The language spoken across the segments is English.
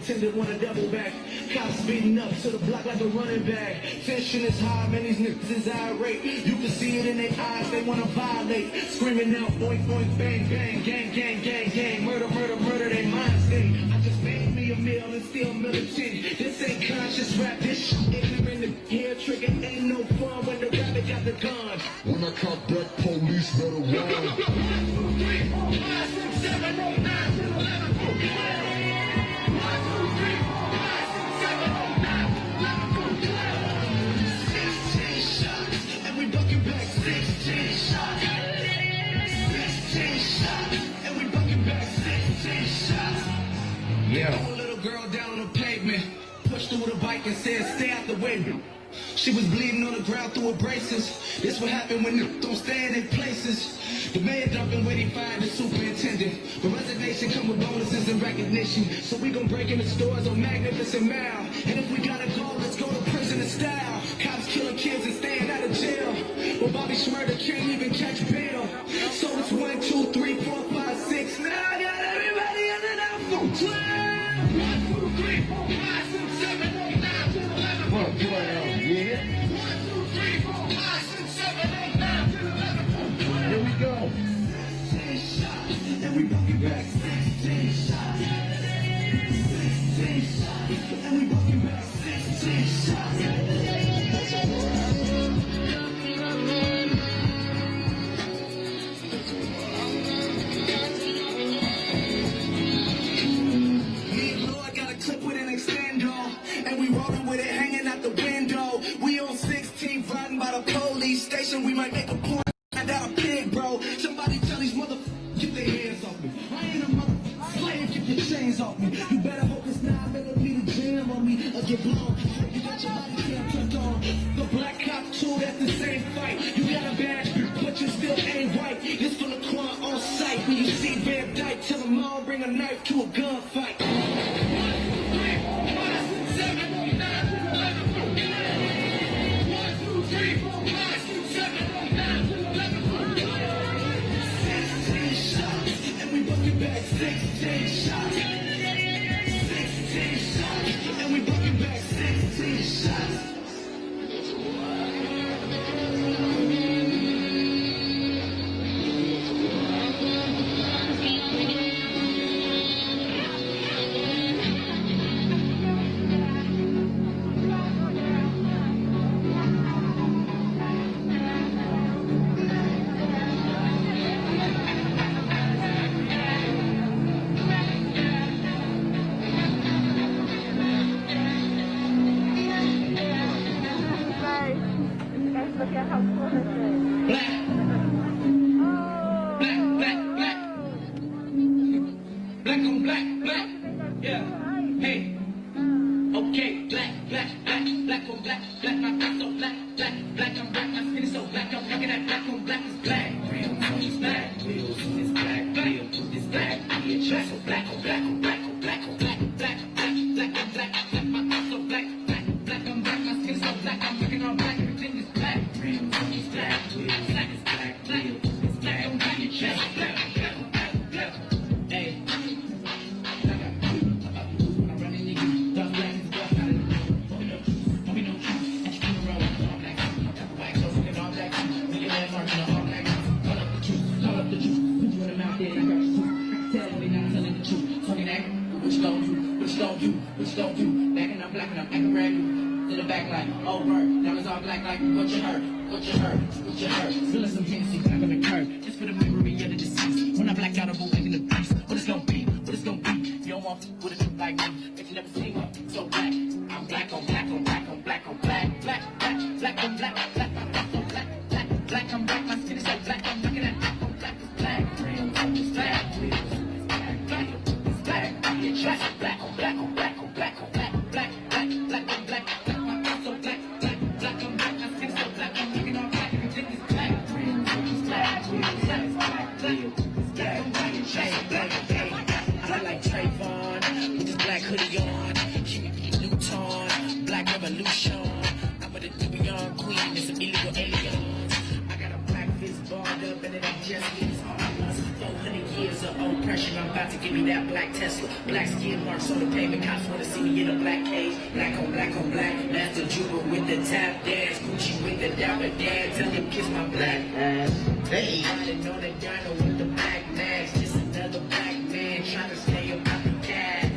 intended want a double back. Cops speeding up to the block like a running back. Tension is high, man, these niggas is irate. You can see it in their eyes, they wanna violate. Screaming out, boink, boink, bang, bang, gang, gang, gang, gang. Murder, murder, murder, they mind state. I just made me a meal and still militant. This ain't conscious rap, this shit ignorant. The hair trigger ain't no fun when the rabbit got the gun. When I cop that, police better run. 1, 2, 3, 4, 5, 6, 7, 8, 9, 10, 11, 12, 16 shots, and we bucking back 16 shots. 16 shots, and we bucking back 16 shots. Yeah. A little girl down on the pavement, pushed her with a bike and said, stay out the way. She was bleeding on the ground through her braces. This what happen when you don't stand in places. The mayor dumping where he fired the superintendent. But resignation come with bonuses and recognition. So we gon' break into stores on Magnificent Mile. And if we gotta go, let's go to prison in style. Cops killing kids and staying out of jail. Well, Bobby Schmurder can't even catch bail. So it's 1, 2, 3, 4, 5, 6. Now I got everybody under that for 12. 1, 2, 3, 4, 5, 6, 7, 8, 9, 10, 11, 12. Yeah. 1, 2, 3, 4, 5, 6, 7, 8, 9, 10, 11, 12. Here we go. 16 shots, and we bucking back 16 shots. 16 shots, and we bucking back 16 shots. Me and Lord got a clip with an extendo, and we rolling with it hanging out the window. We on 16 riding by the police station. We might make a point out a pig, bro. Somebody tell these motherfuckers, get their hands off me. I ain't a motherfucking slave, get your chains off me. You better hope it's not, better be the jam on me or get blown. You got your body cam turned on. The black cop too, that's the same fight. You got a badge, but you still ain't white. This for the Quan on sight. When you see Van Dyke, tell them all bring a knife to a gunfight. 1, 2, 3, 4, 5, 6, 7, 8, 9, 10, 11, 12. 1, 2, 3, 4, 5, 6, 7, 8, 9, 10, 11, 12. 16 shots, and we bucking back 16 shots. 16 shots, and we bucking back 16 shots. Black on black, black, yeah, hey, okay, black, black, black, black on black, black, my face so black, black, black on black, my skin is so black, I'm looking at black on black is black, real is black, wheels is black, real is black, yeah, track so black on black on black on black on black, black, black, black on black, black, my face so black, black, black on black, my skin is so black, I'm looking on black, everything is black, real is black, wheels black is black, real is black, on black, yeah, track so black. What you gon' do? Black and I'm acting brand new. To the back like, oh, bird. Now it's all black like, what you heard? What you heard? What you heard? Spilling some Hennessy, black on the curb. Just for the memory of the deceased. When I black out, I'm awakening the beast. What it's gonna be? What it's gonna be? You don't want with a dude like me. If you never seen me, so black. I'm black on black on black on black on black. Black, black, black on black, black, black, so black, black, black on black. My skin is so black. I'm looking at black on black is black. Real is black. Real is black. Black is black. Yeah, track so black on black on black on black on black. Black, black, black on black, black, my face so black, black, black on black, my skin so black, I'm looking all black, everything is black, real is black, real is black, real is black, I'm black and chain, black and black. I like Trayvon with his black hoodie on, Huey Newton, black revolution. I'm with a Nubian queen, it's some illegal aliens. I got a black fist balled up and it ain't just these armors. 400 years of old pressure. I'm about to give me that black Tesla. Black skin marks on the pavement. Cops wanna see me in a black cage. Black on black on black. Master Juba with the tap dance. Gucci with the diamond dance. Tell him kiss my black ass. Hey, riding on the dino with the black mask. Just another black man trying to stay about the gas.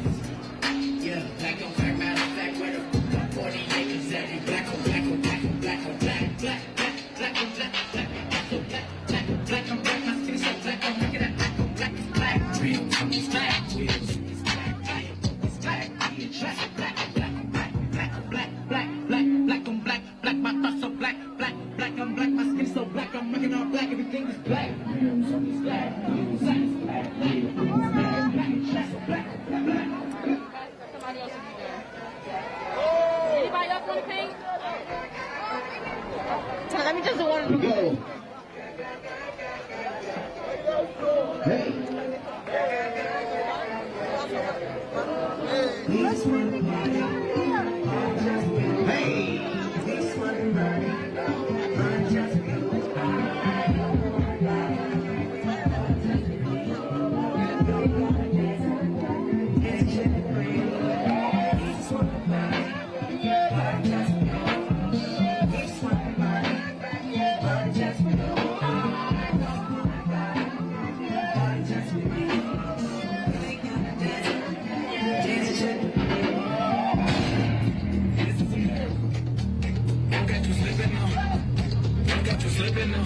Yeah, black on black. Matter of fact, where the fuck I'm 40 acres at? Black on black on black on black on black. Black, black, black on black, black, black on black, black, black on black. My skin so black, I'm looking at black on black. It's black. Real, it's black. Real, it's black. It's black. It's black. Black on black on black, black on black, black, black, black on black, black. My thoughts so black, black, black on black. My skin so black, I'm making all black. Everything is black. Real, it's black. It's black. It's black. It's black. Black, black, black. Somebody else will be there. Anybody else want to paint? Let me just do one of them. Go. Hey. This one body. Hey. This one body. I'm just slipping now.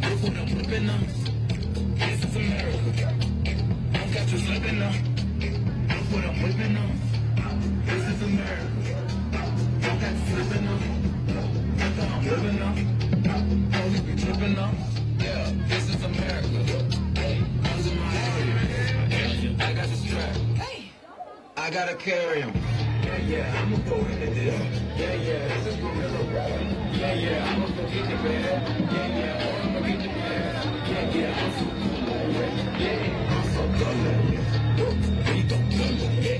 Look what I'm whipping now. This is America. Don't catch you slipping now. Look what I'm whipping now. This is America. Don't catch you slipping now. Look how I'm living now. Don't you be tripping now. Yeah, this is America. Hey, comes in my area. I got the strap. Hey, I gotta carry him. Yeah, I'ma go in the deal. Yeah, this is gorilla rap. Yeah, I'ma go get the bag. Yeah, I'ma get the bag. Yeah, I'm so cool. Yeah, I'm so good. We don't do it.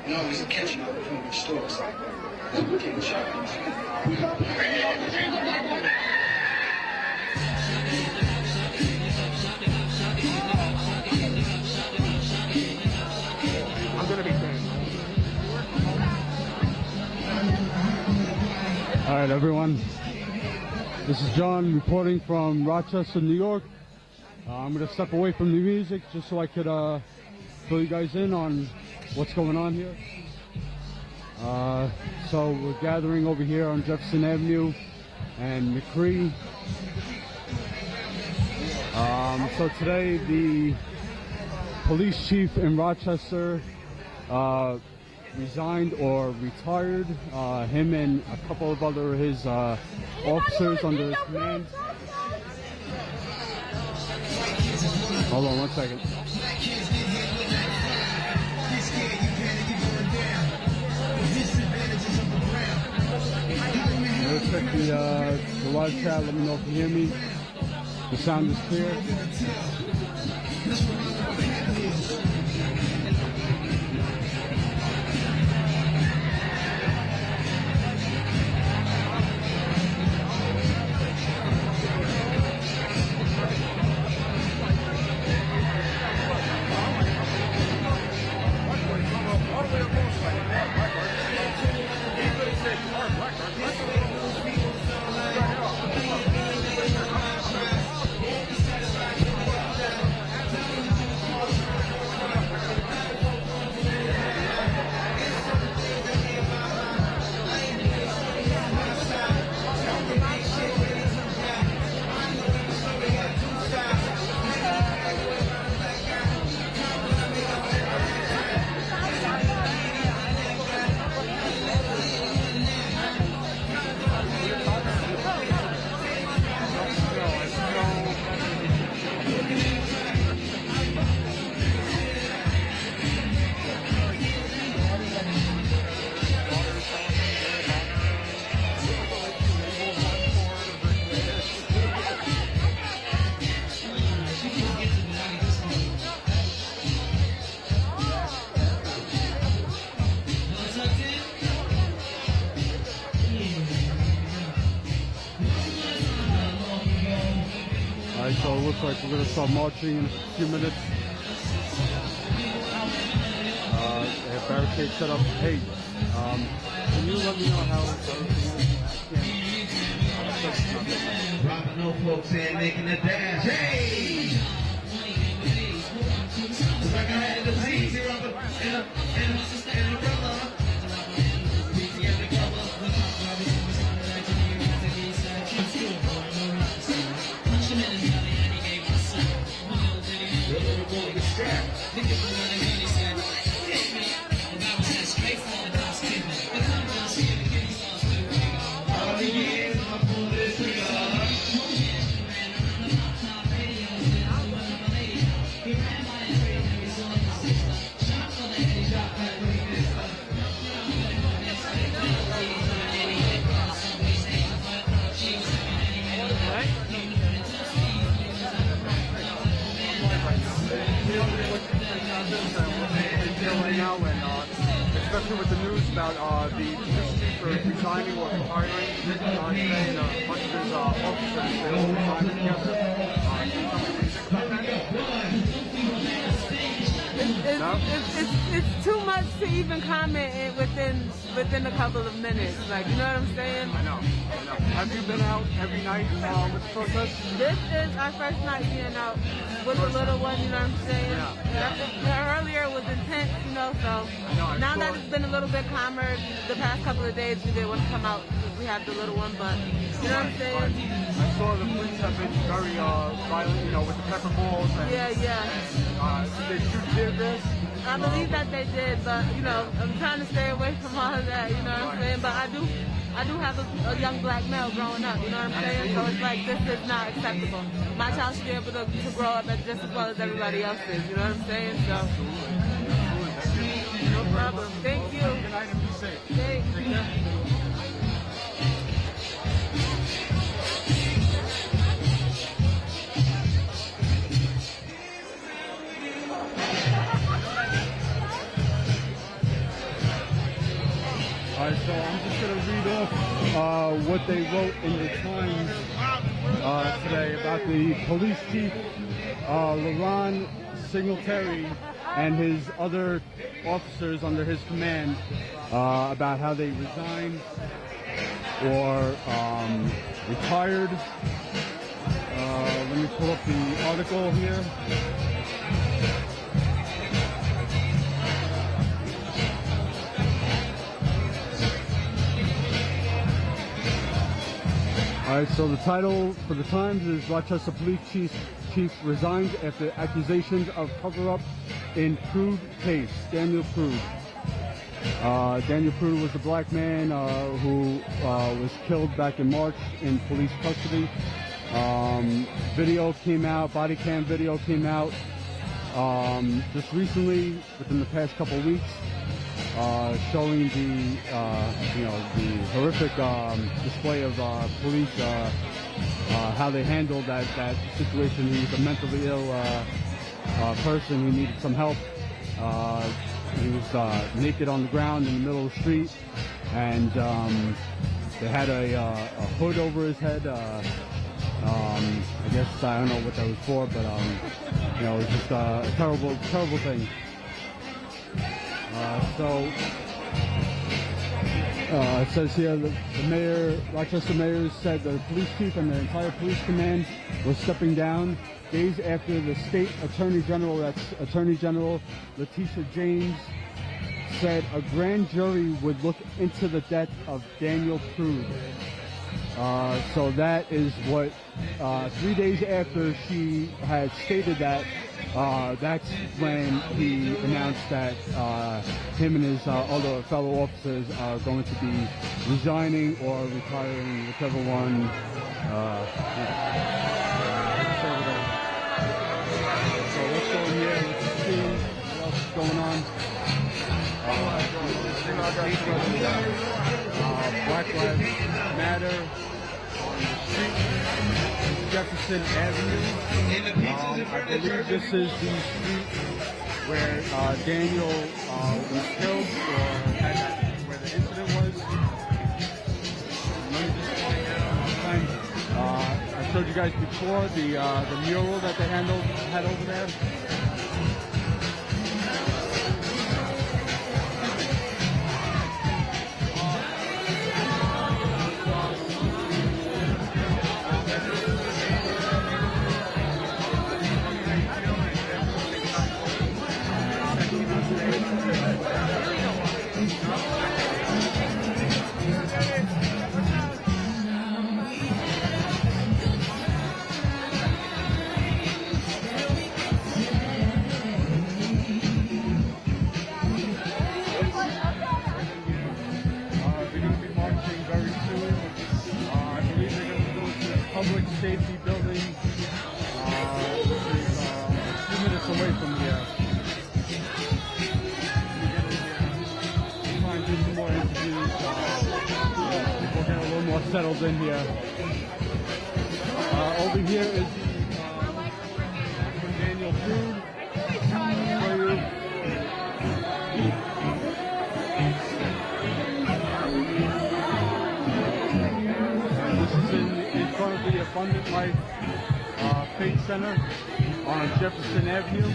No, he's catching up from the stores. We're getting shot. I'm gonna be clean. All right, everyone. This is John reporting from Rochester, New York. I'm going to step away from the music just so I could fill you guys in on what's going on here. So we're gathering over here on Jefferson Avenue and McCree. So today the police chief in Rochester resigned or retired. Him and a couple of other his officers under his command. Hold on one second. Let's check the live chat. Let me know if you hear me. The sound is clear. Alright, so it looks like we're going to start marching in a few minutes. They have barricades set up. Hey, can you let me know how Dropping no folks in, making a dash. Hey! It's like I had the disease here up in a umbrella. right now, and especially with the news about the police chief for resigning or retiring today, and a bunch of his officers they all resigned together. It's too much to even comment within a couple of minutes. Like, you know what I'm saying? I know. Have you been out every night with the protest? This is our first night being out with the little one, you know what I'm saying? Yeah. Earlier it was intense, you know, so now that it's been a little bit calmer, the past couple of days we did want to come out because we have the little one, but you know what I'm saying? I saw the police have been very violent, you know, with the pepper balls. And, Yeah. Did you hear this? I believe that they did, but you know, I'm trying to stay away from all of that, you know what I'm saying? But I do have a young black male growing up, you know what I'm saying? So it's like, this is not acceptable. My child should be able to grow up just as well as everybody else is, you know what I'm saying? So, no problem. Thank you. Good night and be safe. Thanks. Alright, so I'm just going to read off what they wrote in the Times today about the police chief, Laurent Singletary, and his other officers under his command, about how they resigned or retired. Let me pull up the article here. Alright, so the title for the Times is Rochester Police Chief resigns after accusations of cover-up in Prude case. Daniel Prude. Daniel Prude was the black man who was killed back in March in police custody. Video came out, body cam video came out just recently, within the past couple of weeks. Showing the horrific display of police, how they handled that situation. He was a mentally ill person who needed some help. He was naked on the ground in the middle of the street, and they had a hood over his head. I guess I don't know what that was for, but it was just a terrible thing. It says here the Rochester mayor said the police chief and the entire police command were stepping down days after the state attorney general, that's Attorney General Letitia James, said a grand jury would look into the death of Daniel Prude. So that is what, 3 days after she had stated that, that's when he announced that him and his other fellow officers are going to be resigning or retiring, whichever one. So let's go in here, let's see what else is going on. Black Lives Matter on the street, Jefferson Avenue. I believe this is the street where Daniel was killed, or where the incident was. Let me just find out. I showed you guys before, the mural that they had over there. Public safety building, which is a few minutes away from here. Trying to do some more interviews. People getting a little more settled in here. Over here is from Daniel Prude. The Abundant Life Faith Center on Jefferson Avenue.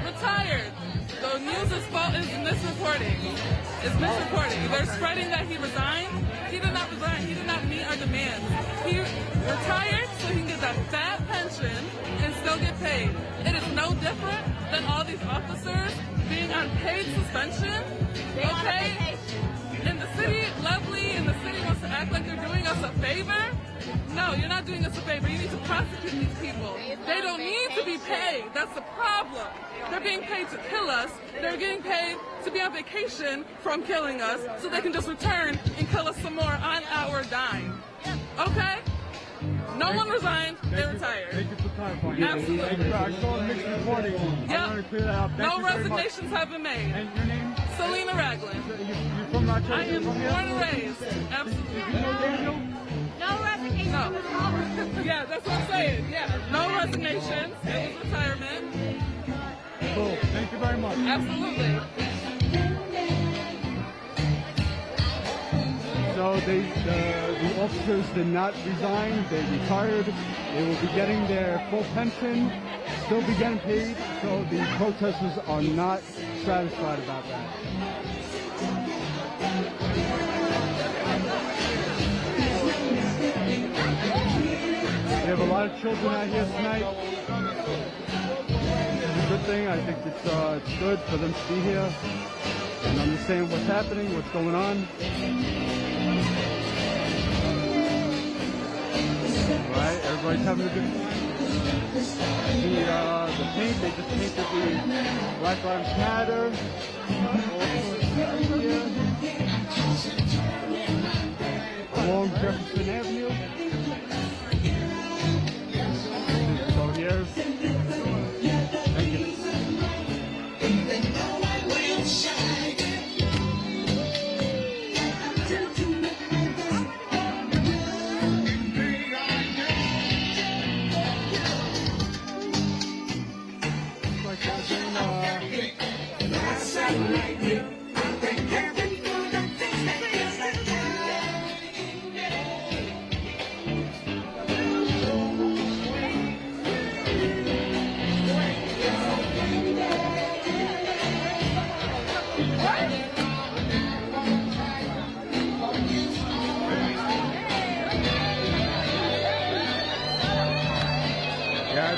Retired. The news is misreporting. It's misreporting. They're spreading that he resigned. He did not resign. He did not meet our demands. He retired so he can get that fat pension and still get paid. It is no different than all these officers being on paid suspension. Okay? In the city, Lovely, and the city wants to act like they're doing us a favor. No, you're not doing us a favor. You need to prosecute these people. They don't need to be paid. That's the problem. They're being paid to kill us. They're getting paid to be on vacation from killing us so they can just return and kill us some more on our dime. Okay? No one resigned. They retired. Thank you for clarifying. Absolutely. I saw a mixed reporting. I want to clear that up. No resignations have been made. And your name? Selena Ragland. You're from Rochester? I am born and raised. Absolutely. You know Daniel? No resignation. No. Yeah, that's what I'm saying. Yeah. No resignations. It was retirement. Cool. Thank you very much. Absolutely. So the officers did not resign. They retired. They will be getting their full pension, still be getting paid. So the protesters are not satisfied about that. We have a lot of children out here tonight. It's a good thing. I think it's good for them to be here and understand what's happening, what's going on. Right, everybody's having a good time. The paint, they just painted the Black Lives Matter. Along Jefferson Avenue. So here. Thank you.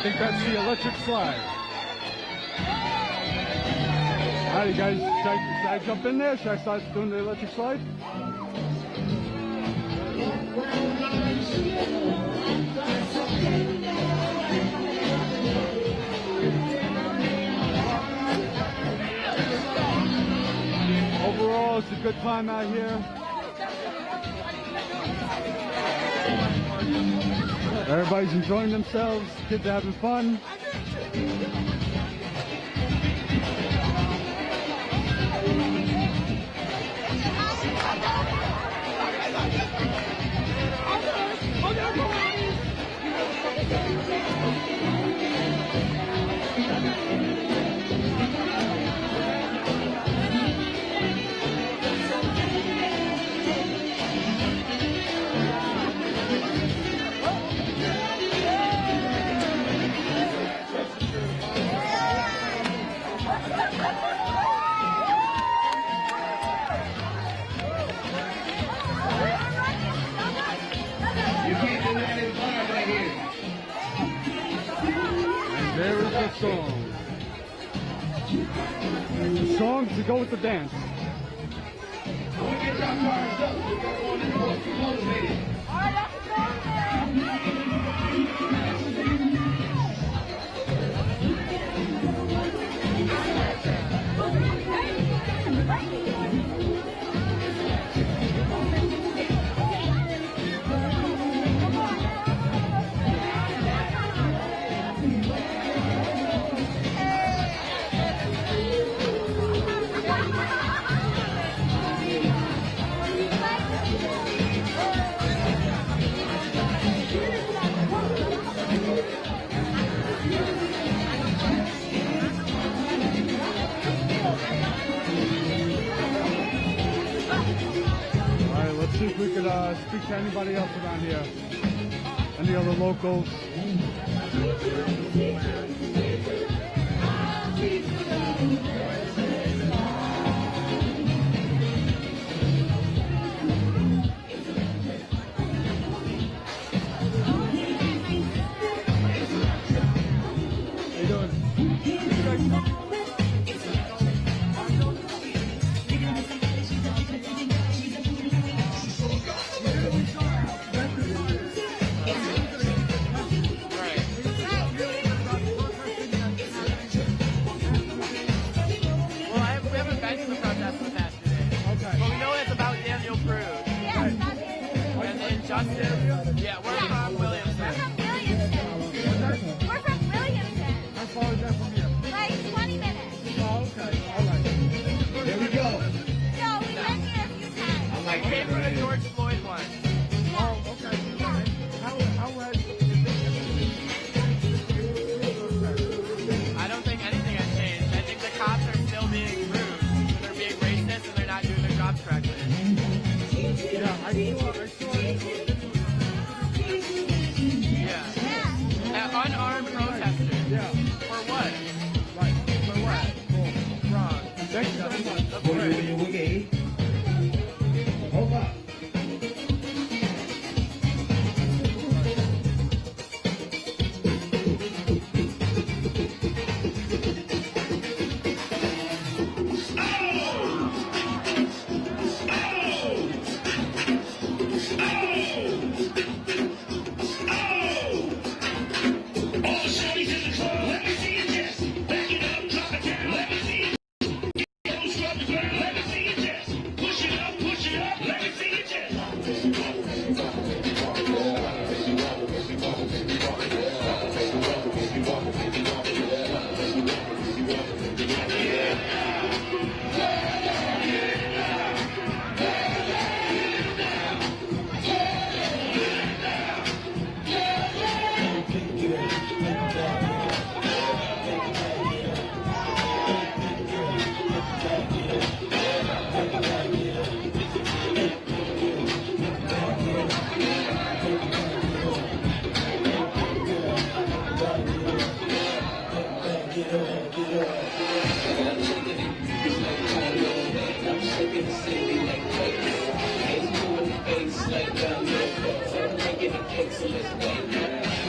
think that's the electric slide. Alright, guys, should I jump in there? Should I start doing the electric slide? Overall, it's a good time out here. Everybody's enjoying themselves, kids are having fun. There is the song. The song to go with the dance. Let's see if we could speak to anybody else around here. Any other locals? How you doing? Rochester. Yeah, we're from Williamson. We're from Williamson. How far is that from here? Like 20 minutes. Oh, okay. All right. Here we go. No, we went here a few times. I like Came for the that. George Floyd one. Oh, okay. Yeah. How I don't think anything has changed. I think the cops are still being rude. They're being racist and they're not doing their jobs correctly. Yeah, I saw Yeah. Unarmed protesters. Yeah. For what? Right. For what? Cool. Wrong. Thank you very much. That's great. Okay. Hold up.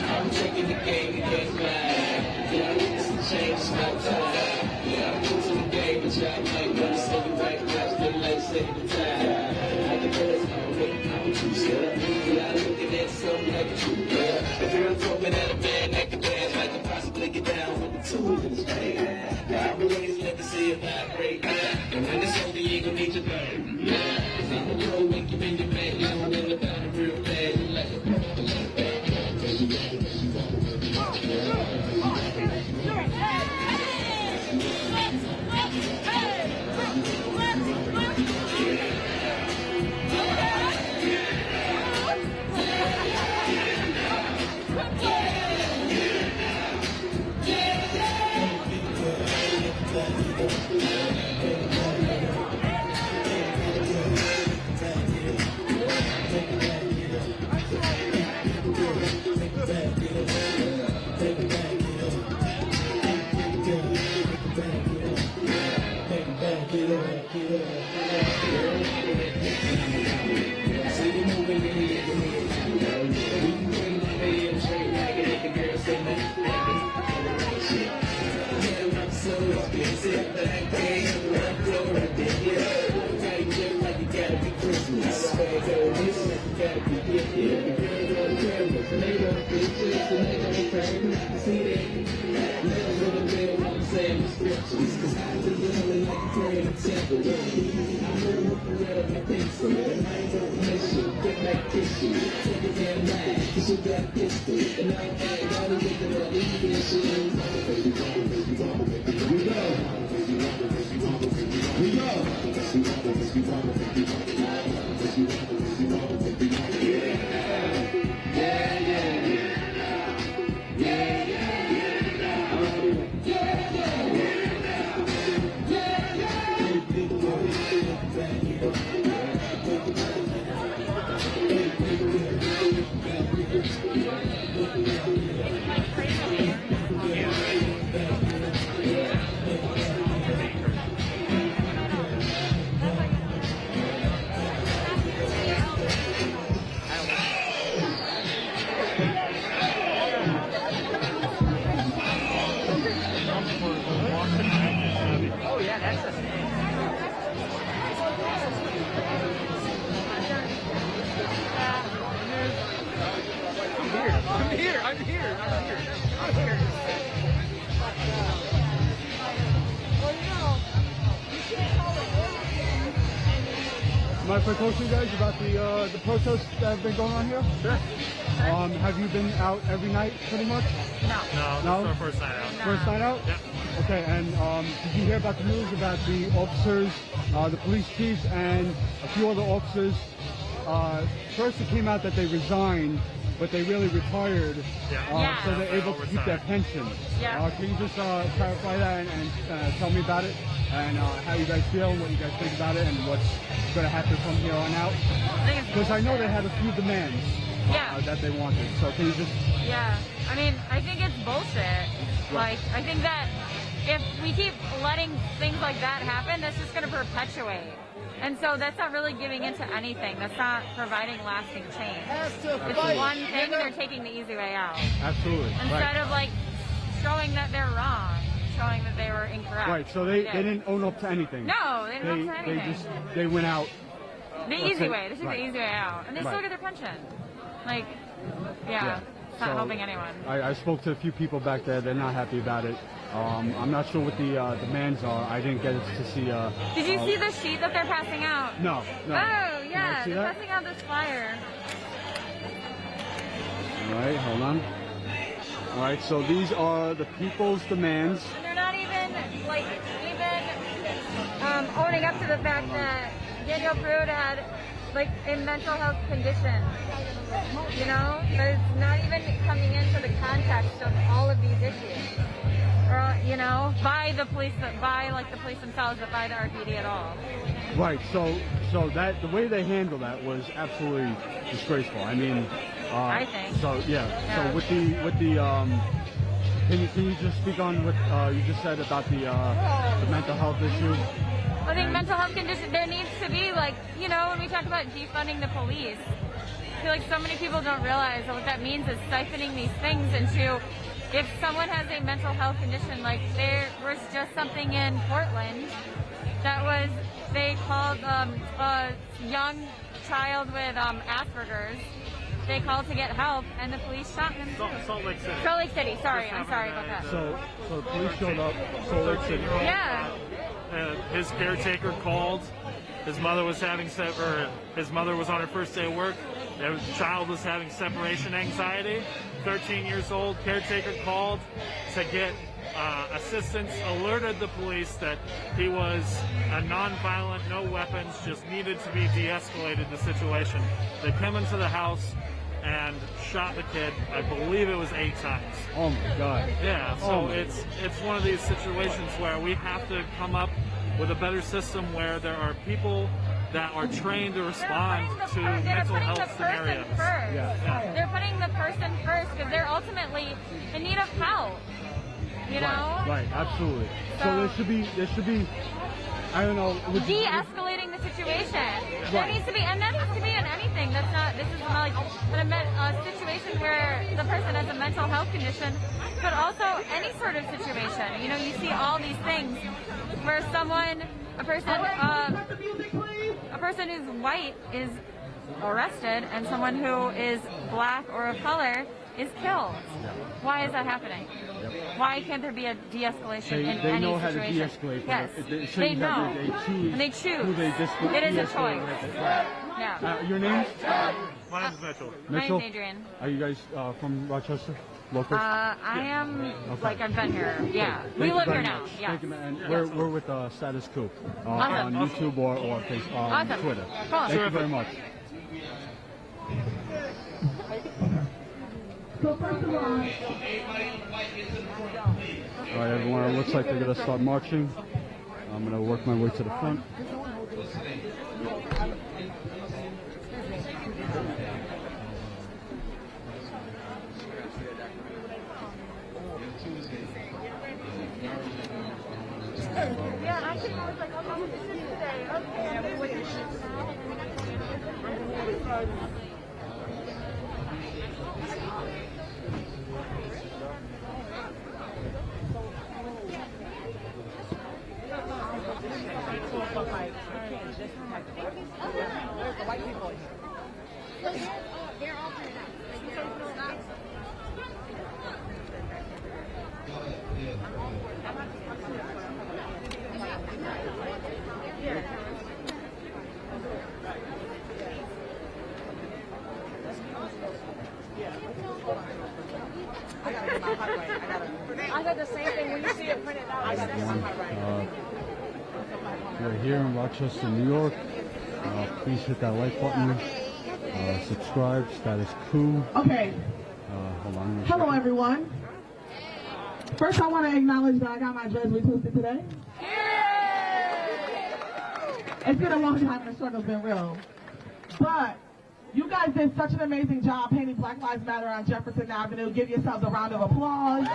I'm taking the game against mine. something like a true girl. The girl told me that a man that could dance like could possibly get down with the two in his face. I always let to see it vibrate. And when it's over, you gon' need your baby. Cause I'm a pro, make you bend your back down in the bottom real bad. You like a Mind if I talk to you guys about the protests that have been going on here? Sure. Have you been out every night, pretty much? No, this is our first night out. First night out? Yeah. Okay, and did you hear about the news about the officers, the police chiefs, and a few other officers? First it came out that they resigned, but they really retired, Yeah. so they're able to keep their pension. Yeah. Can you just clarify that and tell me about it, and how you guys feel, and what you guys think about it, and what's going to happen from here on out? Because I know they had a few demands that they wanted, so can you just... Yeah, I mean, I think it's bullshit. Like, I think that if we keep letting things like that happen, that's just going to perpetuate. And so that's not really giving into anything. That's not providing lasting change. It's one thing, they're taking the easy way out. Absolutely. Instead of, like, showing that they're wrong, showing that they were incorrect. Right, so they didn't own up to anything. No, they didn't own up to anything. They went out. The easy way. This is the easy way out. And they still get their pension. Like, it's not helping anyone. I spoke to a few people back there. They're not happy about it. I'm not sure what the demands are. I didn't get to see... Did you see the sheet that they're passing out? No. Oh, yeah. They're passing out this flyer. All right, hold on. All right, so these are the people's demands. And they're not even, like, owning up to the fact that Daniel Prude had, like, a mental health condition. You know? But it's not even coming into the context of all of these issues. Or, you know, by the police, by the police themselves, but by the RPD at all. Right. So that the way they handled that was absolutely disgraceful. I mean, I think. So yeah. So with the can you just speak on what you just said about the mental health issue? I think mental health condition. There needs to be, like, you know, when we talk about defunding the police, I feel like so many people don't realize that what that means is siphoning these things into. If someone has a mental health condition, like there was just something in Portland that was, they called a young child with Asperger's, they called to get help, and the police shot him. Salt Lake City. Salt Lake City. Sorry, I'm sorry about that. So the police showed up, Salt Lake City. Yeah. His caretaker called. His mother was his mother was on her first day of work. The child was having separation anxiety. 13 years old. Caretaker called to get assistance. Alerted the police that he was a non-violent, no weapons, just needed to be de-escalated the situation. They came into the house and shot the kid. I believe it was 8 times. Oh my God. Yeah, so it's one of these situations where we have to come up with a better system where there are people that are trained to respond to mental health scenarios. They're putting the person first because they're ultimately in need of help. You know? Right, absolutely. So there should be, I don't know. De-escalating the situation. There needs to be, and that needs to be in anything. This is not like a situation where the person has a mental health condition, but also any sort of situation. You know, you see all these things where a person who's white is arrested and someone who is black or of color is killed. Why is that happening? Why can't there be a de-escalation in any situation? They know how to de-escalate. Yes, they know. And they choose. It is a choice. Yeah. Your name? My name is Mitchell. My name's Adrian. Are you guys from Rochester? Local? I am, like, I've been here. Yeah. We live here now. Yeah. Thank you, man. And we're with Status Quo Awesome. on YouTube or Facebook, Awesome. Twitter. Cool. Thank you very much. All right, everyone, it looks like they're going to start marching. I'm going to work my way to the front. Yeah, actually, I was like, I'm going to the city today. Okay, I'm with your shit now. I got the same thing. When you see it printed out, I got the We're here in Rochester, New York. Please hit that like button. Subscribe. Status Quo. Okay. Hold on. Hello, everyone. First, I want to acknowledge that I got my dreads retwisted today. It's been a long time and the struggle's been real. But you guys did such an amazing job painting Black Lives Matter on Jefferson Avenue. Give yourselves a round of applause.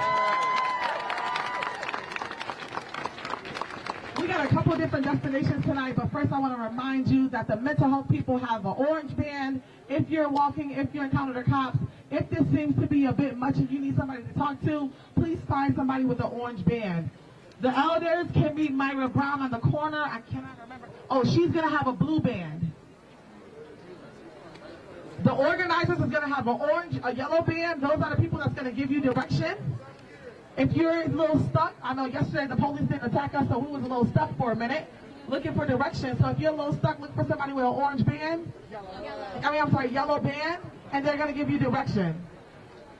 We got a couple of different destinations tonight, but first I want to remind you that the mental health people have an orange band. If you're walking, if you encounter the cops, if this seems to be a bit much and you need somebody to talk to, please find somebody with an orange band. The elders can meet Myra Brown on the corner. I cannot remember. Oh, she's going to have a blue band. The organizers is going to have a yellow band. Those are the people that's going to give you direction. If you're a little stuck, I know yesterday the police didn't attack us, so we was a little stuck for a minute, looking for direction. So if you're a little stuck, look for somebody with an orange band. Yellow band, and they're going to give you direction.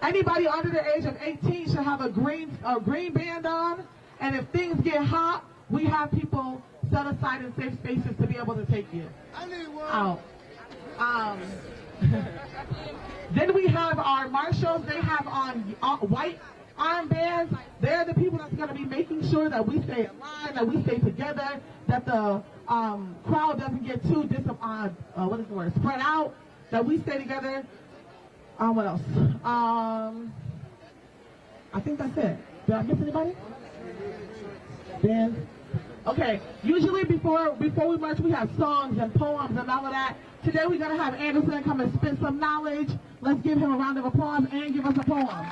Anybody under the age of 18 should have a green band on, and if things get hot, we have people set aside in safe spaces to be able to take you out. Then we have our marshals. They have on white armbands. They're the people that's going to be making sure that we stay in line, that we stay together, that the crowd doesn't get too spread out, that we stay together. What else? I think that's it. Did I miss anybody? Bands? Okay, usually before we march, we have songs and poems and all of that. Today we're going to have Anderson come and spit some knowledge. Let's give him a round of applause and give us a poem.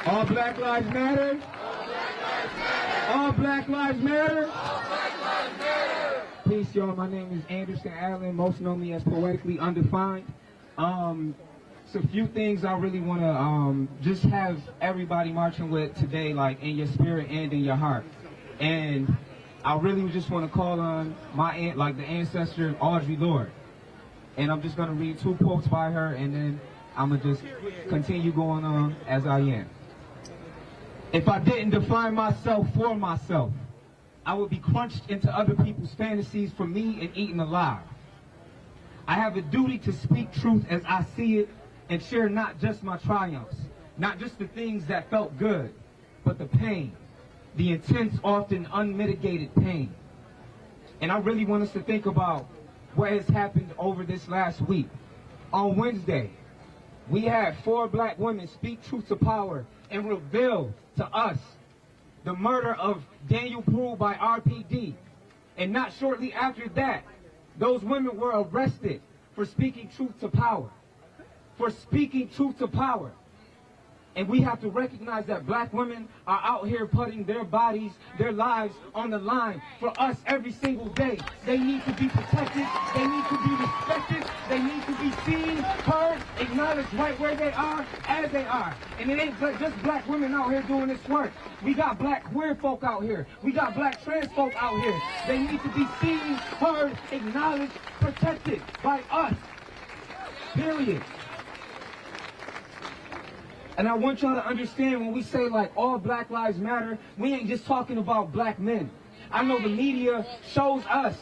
All Black Lives Matter. All Black Lives Matter. All Black Lives Matter. Peace. Peace, y'all. My name is Anderson Allen. Most know me as Poetically Undefined. It's a few things I really want to just have everybody marching with today, like in your spirit and in your heart. And I really just want to call on my aunt, like the ancestor Audre Lorde. And I'm just going to read 2 quotes by her, and then I'm going to just continue going on as I am. If I didn't define myself for myself, I would be crunched into other people's fantasies for me and eaten alive. I have a duty to speak truth as I see it and share not just my triumphs, not just the things that felt good, but the pain, the intense, often unmitigated pain. And I really want us to think about what has happened over this last week. On Wednesday, we had 4 black women speak truth to power and reveal to us the murder of Daniel Prude by RPD. And not shortly after that, those women were arrested for speaking truth to power. For speaking truth to power. And we have to recognize that black women are out here putting their bodies, their lives on the line for us every single day. They need to be protected. They need to be respected. They need to be seen, heard, acknowledged right where they are, as they are. And it ain't just black women out here doing this work. We got black queer folk out here. We got black trans folk out here. They need to be seen, heard, acknowledged, protected by us. Period. And I want y'all to understand, when we say like all Black Lives Matter, we ain't just talking about black men. I know the media shows us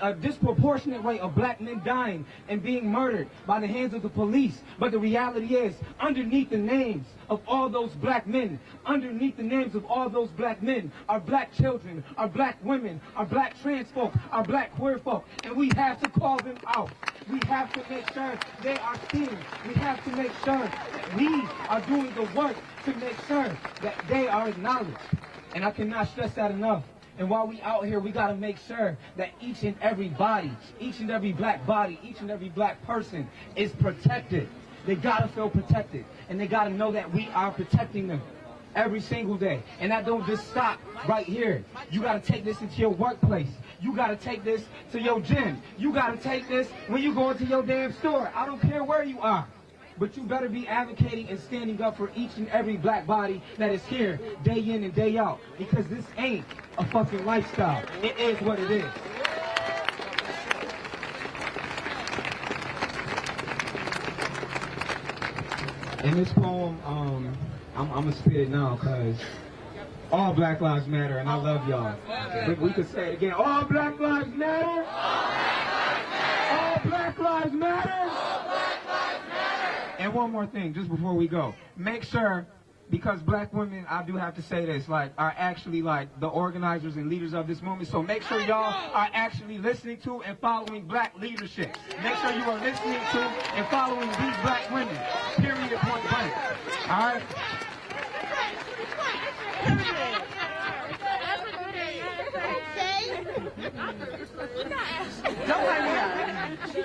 a disproportionate rate of black men dying and being murdered by the hands of the police. But the reality is, underneath the names of all those black men, underneath the names of all those black men are black children, are black women, are black trans folk, are black queer folk. And we have to call them out. We have to make sure they are seen. We have to make sure that we are doing the work to make sure that they are acknowledged. And I cannot stress that enough. And while we out here, we got to make sure that each and every body, each and every black body, each and every black person is protected. They got to feel protected. And they got to know that we are protecting them every single day. And that don't just stop right here. You got to take this into your workplace. You got to take this to your gym. You got to take this when you go into your damn store. I don't care where you are. But you better be advocating and standing up for each and every black body that is here day in and day out. Because this ain't a fucking lifestyle. It is what it is. In this poem, I'm gonna spit it now because all Black Lives Matter, and I love y'all. We could say it again. All Black Lives Matter. All Black Lives Matter. And one more thing, just before we go. Make sure, because black women, I do have to say this, like, are actually like the organizers and leaders of this movement. So make sure y'all are actually listening to and following black leadership. Make sure you are listening to and following these black women. Period, point blank. All right?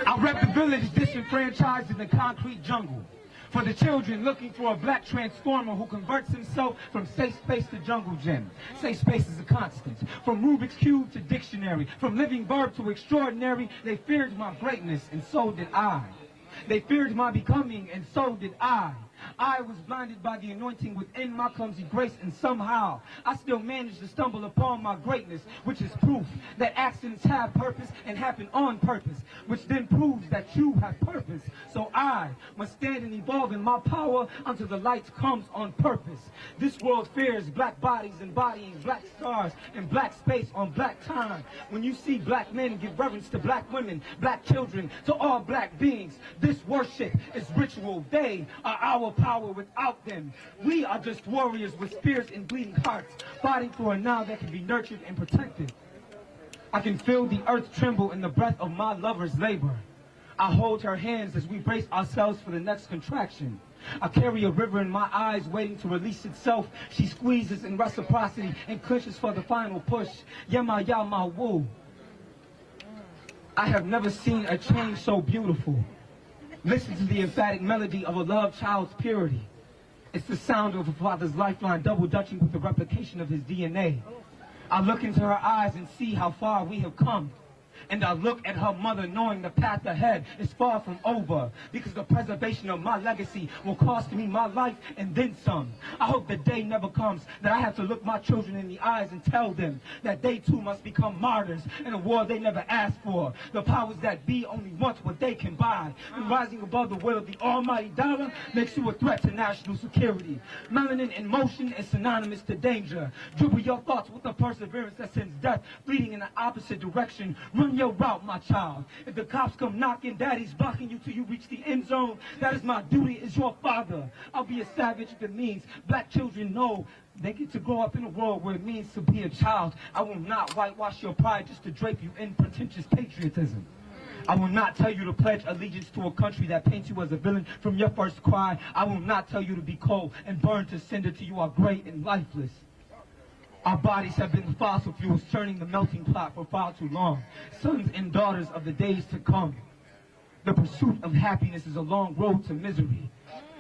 I rep the village disenfranchised in the concrete jungle. For the children looking for a black transformer who converts himself from safe space to jungle gym. Safe space is a constant. From Rubik's Cube to dictionary. From living verb to extraordinary. They feared my greatness, and so did I. They feared my becoming, and so did I. I was blinded by the anointing within my clumsy grace, and somehow I still managed to stumble upon my greatness, which is proof that accidents have purpose and happen on purpose, which then proves that you have purpose. So I must stand and evolve in my power until the light comes on purpose. This world fears black bodies embodying black stars and black space on black time. When you see black men give reverence to black women, black children, to all black beings, this worship is ritual. They are our power. Without them, we are just warriors with spears and bleeding hearts, fighting for a now that can be nurtured and protected. I can feel the earth tremble in the breath of my lover's labor. I hold her hands as we brace ourselves for the next contraction. I carry a river in my eyes waiting to release itself. She squeezes in reciprocity and clinches for the final push. Yama yama woo. I have never seen a change so beautiful. Listen to the emphatic melody of a love child's purity. It's the sound of a father's lifeline double dutching with the replication of his DNA. I look into her eyes and see how far we have come. And I look at her mother knowing the path ahead is far from over, because the preservation of my legacy will cost me my life and then some. I hope the day never comes that I have to look my children in the eyes and tell them that they too must become martyrs in a war they never asked for. The powers that be only want what they can buy. And rising above the will of the almighty dollar makes you a threat to national security. Melanin in motion is synonymous to danger. Dribble your thoughts with a perseverance that sends death bleeding in the opposite direction. Run your route, my child. If the cops come knocking, daddy's blocking you till you reach the end zone. That is my duty as your father. I'll be a savage if it means black children know they get to grow up in a world where it means to be a child. I will not whitewash your pride just to drape you in pretentious patriotism. I will not tell you to pledge allegiance to a country that paints you as a villain from your first cry. I will not tell you to be cold and burn to cinder till you are great and lifeless. Our bodies have been fossil fuels churning the melting pot for far too long. Sons and daughters of the days to come. The pursuit of happiness is a long road to misery.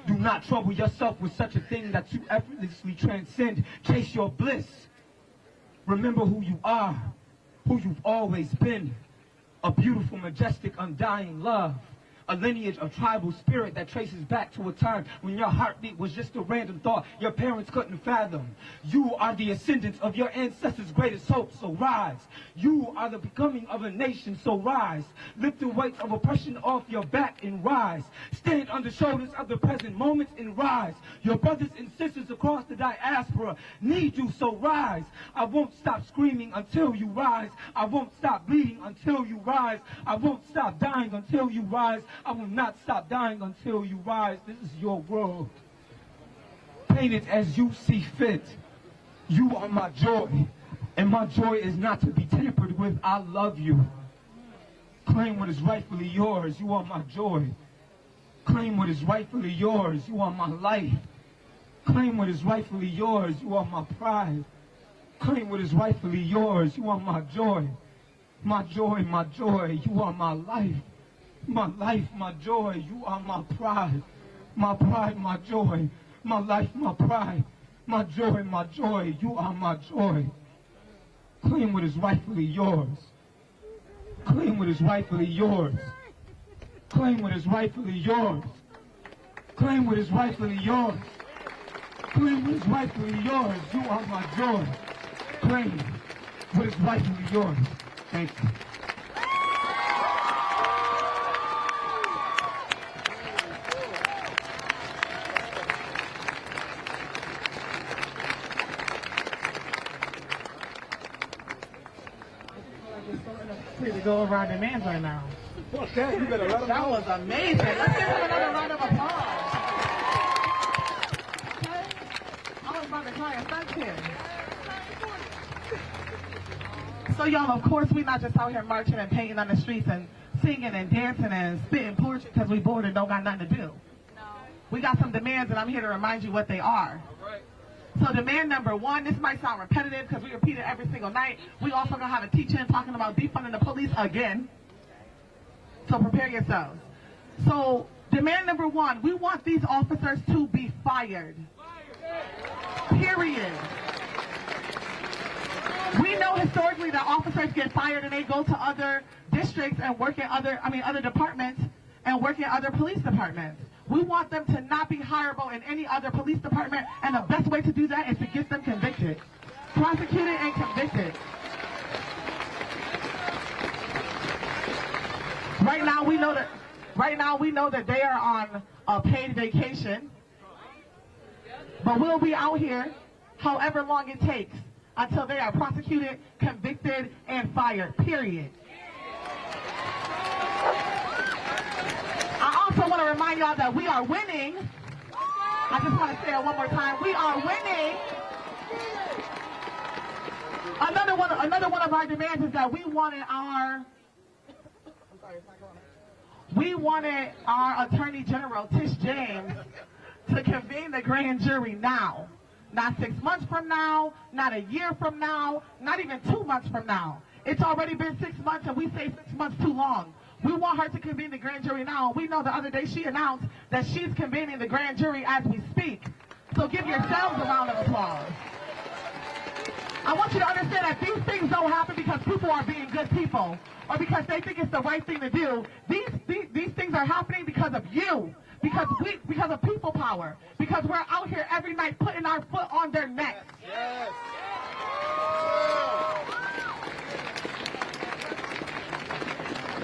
Do not trouble yourself with such a thing that you effortlessly transcend. Chase your bliss. Remember who you are, who you've always been. A beautiful, majestic, undying love. A lineage of tribal spirit that traces back to a time when your heartbeat was just a random thought your parents couldn't fathom. You are the ascendants of your ancestors' greatest hope, so rise. You are the becoming of a nation, so rise. Lift the weights of oppression off your back and rise. Stand on the shoulders of the present moments and rise. Your brothers and sisters across the diaspora need you, so rise. I won't stop screaming until you rise. I won't stop bleeding until you rise. I won't stop dying until you rise. I will not stop dying until you rise. This is your world. Paint it as you see fit. You are my joy, and my joy is not to be tampered with. I love you. Claim what is rightfully yours. You are my joy. Claim what is rightfully yours. You are my life. Claim what is rightfully yours. You are my pride. Claim what is rightfully yours. You are my joy. My joy, my joy. You are my life. My life, my joy, you are my pride. My pride, my joy. My life, my pride. My joy, you are my joy. Claim what is rightfully yours. Claim what is rightfully yours. Claim what is rightfully yours. Claim what is rightfully yours. Claim what is rightfully yours. You are my joy. Claim what is rightfully yours. Thank you. To go around demands right now. Fuck that, you better let them That know. was amazing. Let's give him another round of applause. Okay? I was about to try a stunt here. So y'all, of course, we're not just out here marching and painting on the streets and singing and dancing and spitting poetry because we bored and don't got nothing to do. No. We got some demands, and I'm here to remind you what they are. All right. So demand number one, this might sound repetitive because we repeat it every single night. We also going to have a teach-in talking about defunding the police again. So prepare yourselves. So demand number one, we want these officers to be fired. Period. We know historically that officers get fired and they go to other districts and work in other departments and work in other police departments. We want them to not be hireable in any other police department, and the best way to do that is to get them convicted. Prosecuted and convicted. Right now we know that they are on a paid vacation. But we'll be out here however long it takes until they are prosecuted, convicted, and fired. Period. I also want to remind y'all that we are winning. I just want to say it one more time. We are winning. Another one of our demands is that we wanted our Attorney General, Tish James, to convene the grand jury now. Not 6 months from now, not a year from now, not even 2 months from now. It's already been 6 months, and we say 6 months too long. We want her to convene the grand jury now. We know the other day she announced that she's convening the grand jury as we speak. So give yourselves a round of applause. I want you to understand that these things don't happen because people are being good people or because they think it's the right thing to do. These things are happening because of you, because of people power, because we're out here every night putting our foot on their necks. Yes.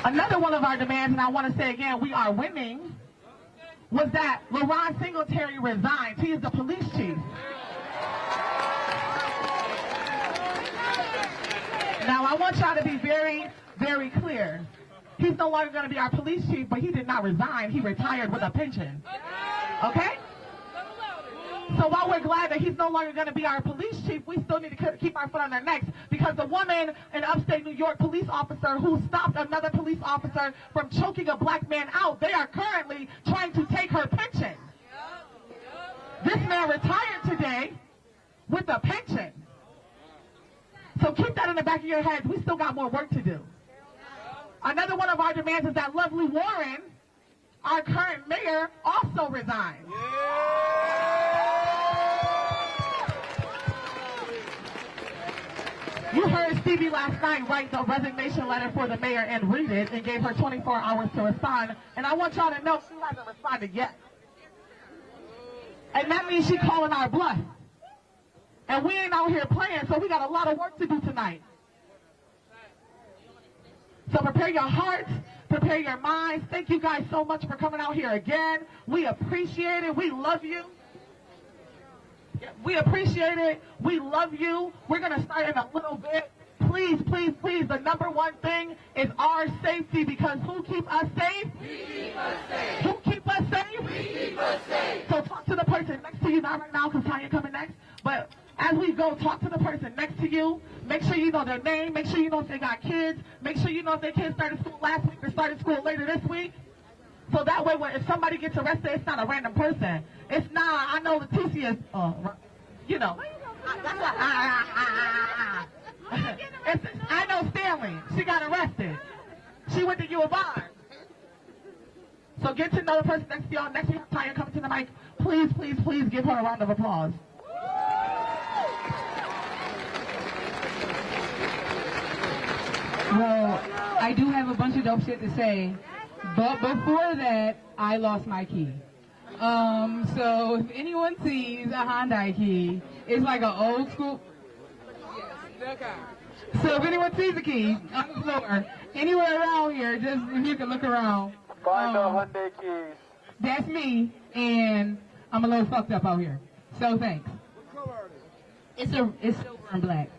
Another one of our demands, and I want to say again, we are winning, was that LaRon Singletary resigns. He is the police chief. Now, I want y'all to be very, very clear. He's no longer going to be our police chief, but he did not resign. He retired with a pension. Okay? So while we're glad that he's no longer going to be our police chief, we still need to keep our foot on our necks because the woman, an upstate New York police officer who stopped another police officer from choking a black man out, they are currently trying to take her pension. This man retired today with a pension. So keep that in the back of your heads. We still got more work to do. Another one of our demands is that Lovely Warren, our current mayor, also resigns. You heard Stevie last night write the resignation letter for the mayor and read it and gave her 24 hours to respond. And I want y'all to know she hasn't responded yet. And that means she's calling our bluff. And we ain't out here playing, so we got a lot of work to do tonight. So prepare your hearts, prepare your minds. Thank you guys so much for coming out here again. We appreciate it. We love you. We appreciate it. We love you. We're going to start in a little bit. Please, please, please, the number one thing is our safety, because who keep us safe? We keep us safe. Who keep us safe? We keep us safe. So talk to the person next to you, not right now because Tanya coming next, but as we go, talk to the person next to you. Make sure you know their name. Make sure you know if they got kids. Make sure you know if their kids started school last week or started school later this week. So that way, if somebody gets arrested, it's not a random person. It's not, I know Leticia is, you know. I know Stanley. She got arrested. She went to U of R. So get to know the person next to y'all. Next week, Tanya coming to the mic. Please, please, please give her a round of applause. Well, I do have a bunch of dope shit to say, but before that, I lost my key. So if anyone sees a Hyundai key, it's like an old school. So if anyone sees a key on the floor, anywhere around here, just if you can look around. Find the Hyundai keys. That's me, and I'm a little fucked up out here. So thanks. What color are they? It's silver and black.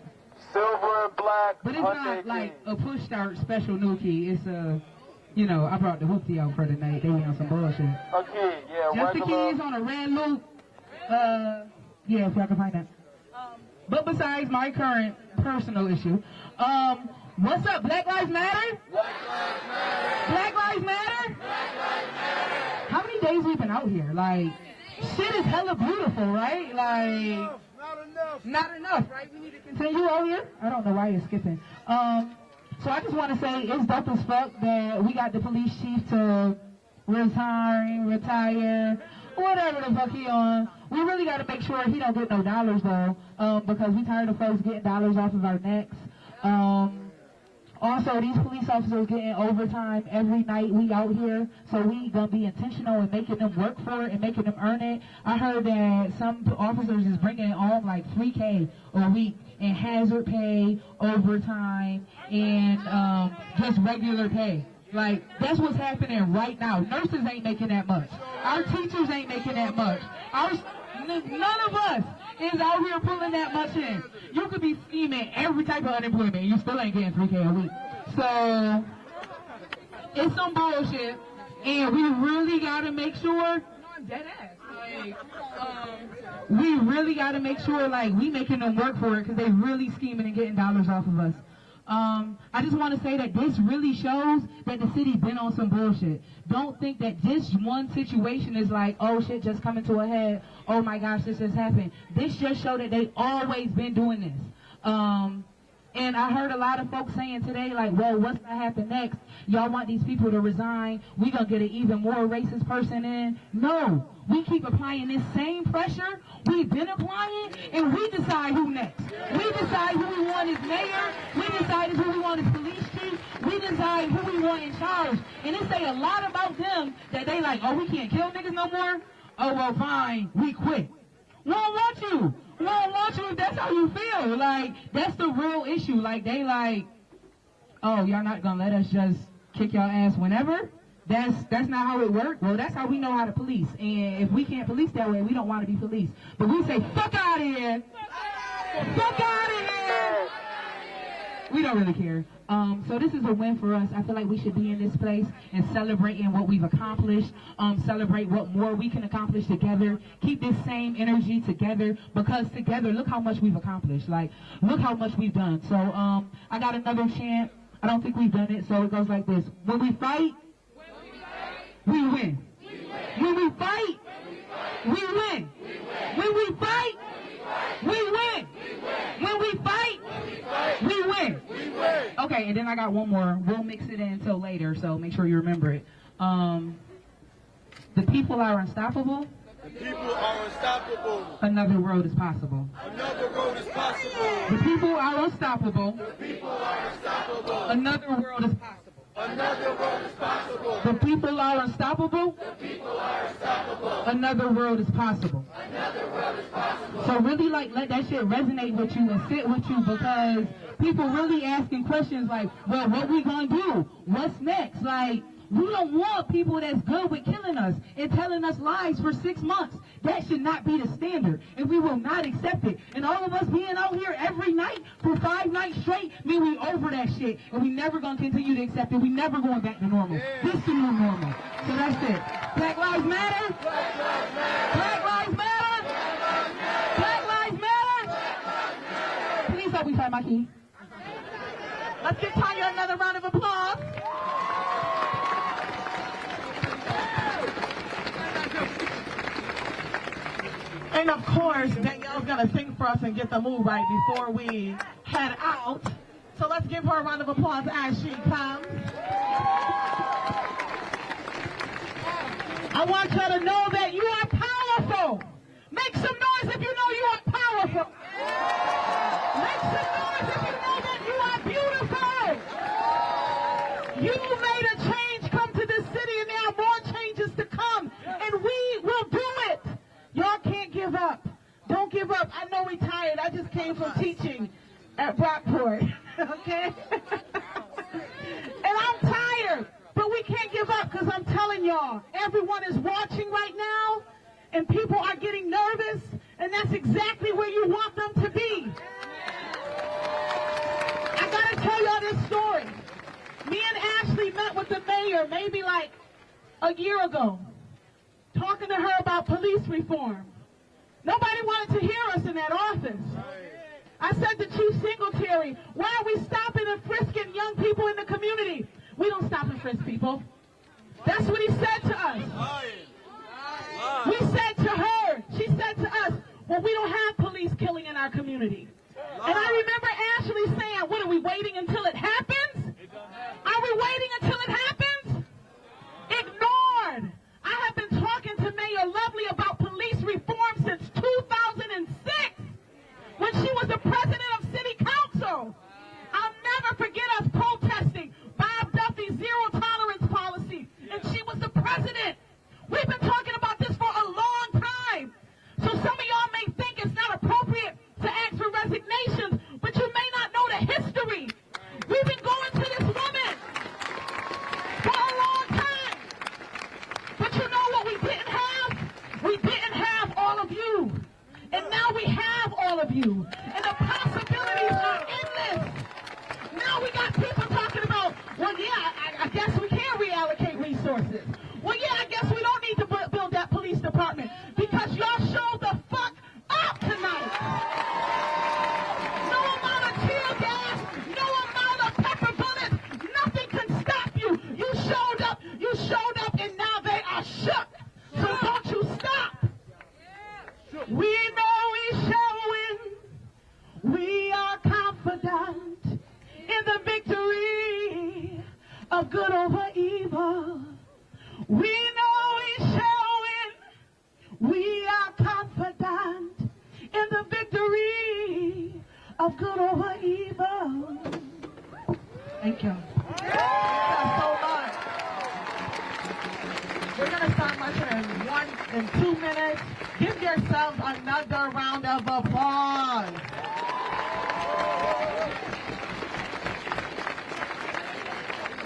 Silver and black. But it's Hyundai not like keys. a push start special new key. It's you know, I brought the hoopty out for the night. They were on some bullshit. Okay, yeah, Just the regular. keys on a red loop. Yeah, if y'all can find that. But besides my current personal issue, what's up? Black Lives Matter? Black Lives Matter. Black Lives Matter? Black Lives Matter. How many days we been out here? Like, shit is hella beautiful, right? Like, Not enough. not enough, right? We need to continue out here. I don't know why you're skipping. So I just want to say it's dope as fuck that we got the police chief to retire, whatever the fuck he on. We really got to make sure he don't get no dollars though, because we tired of folks getting dollars off of our necks. Also, these police officers getting overtime every night we out here, so we gonna be intentional in making them work for it and making them earn it. I heard that some officers is bringing home like $3K a week in hazard pay, overtime, and just regular pay. Like, that's what's happening right now. Nurses ain't making that much. Our teachers ain't making that much. None of us is out here pulling that much in. You could be scheming every type of unemployment and you still ain't getting $3K a week. So, it's some bullshit, and we really gotta make sure, no, I'm dead ass. Like, we really gotta make sure, like, we making them work for it, because they really scheming and getting dollars off of us. I just want to say that this really shows that the city been on some bullshit. Don't think that this one situation is like, oh shit, just coming to a head. Oh my gosh, this just happened. This just showed that they always been doing this. And I heard a lot of folks saying today, like, well, what's going to happen next? Y'all want these people to resign? We going to get an even more racist person in? No. We keep applying this same pressure we've been applying, and we decide who next. We decide who we want as mayor. We decide who we want as police chief. We decide who we want in charge. And it say a lot about them that they like, oh, we can't kill niggas no more? Oh, well, fine. We quit. We don't want you. We don't want you if that's how you feel. Like, that's the real issue. Like, they like, oh, y'all not gonna let us just kick y'all ass whenever? That's not how it works. Well, that's how we know how to police. And if we can't police that way, we don't want to be policed. But we say, fuck out of here. Fuck out of here. We don't really care. So this is a win for us. I feel like we should be in this place and celebrating what we've accomplished. Celebrate what more we can accomplish together. Keep this same energy together, because together, look how much we've accomplished. Like, look how much we've done. So I got another chant. I don't think we've done it, so it goes like this. When we fight, we win. When we fight, we win. When we fight, we win. When we fight, we win. Okay, and then I got one more. We'll mix it in until later, so make sure you remember it. The people are unstoppable. The people are unstoppable. Another road is possible. Another road is possible. The people are unstoppable. The people are unstoppable. Another world is possible. Another world is possible. The people are unstoppable. The people are unstoppable. Another world is possible. Another world is possible. So really, like, let that shit resonate with you and sit with you, because people really asking questions like, well, what we gonna do? What's next? Like, we don't want people that's good with killing us and telling us lies for 6 months. That should not be the standard, and we will not accept it. And all of us being out here every night for 5 nights straight mean we over that shit, and we never gonna continue to accept it. We never going back to normal. This is the new normal. So that's it. Black Lives Matter. Black Lives Matter. Black Lives Matter. Black Lives Matter. Please help me find my key. Let's give Tanya another round of applause. And of course, Danielle's gonna sing for us and get the mood right before we head out. So let's give her a round of applause as she comes. I want you to know that you are powerful. Make some noise if you know you are powerful. Make some noise if you know that you are beautiful. You made a change come to this city, and there are more changes to come, and we will do it. Y'all can't give up. Don't give up. I know we're tired. I just came from teaching at Brockport, okay? And I'm tired, but we can't give up, because I'm telling y'all, everyone is watching right now, and people are getting nervous, and that's exactly where you want them to be. I gotta tell y'all this story. Me and Ashley met with the mayor maybe like a year ago, talking to her about police reform. Nobody wanted to hear us in that office. I said to Chief Singletary, why are we stopping and frisking young people in the community? We don't stop and frisk people. That's what he said to us. We said to her, she said to us, well, we don't have police killing in our community. And I remember Ashley saying, what, are we waiting until it happens? Are we waiting until it happens? Ignored. I have been talking to Mayor Lovely about police reform since 2006, when she was the president of City Council. I'll never forget us protesting Bob Duffy's zero tolerance policy, and she was the president. We've been talking about this for a long time. So some of y'all may think it's not appropriate to ask for resignations, but you may not know the history. We've been going to this woman for a long time. But you know what we didn't have? We didn't have all of you. And now we have all of you. And the possibilities are endless. Now we got people talking about, well, yeah, I guess we can reallocate resources. Well, yeah, I guess we don't need to build that police department, because y'all showed the fuck up tonight. No amount of tear gas, no amount of pepper bullets, nothing can stop you. You showed up, and now they are shook. So don't you stop. We know we shall win. in 2 minutes. Give yourselves another round of applause.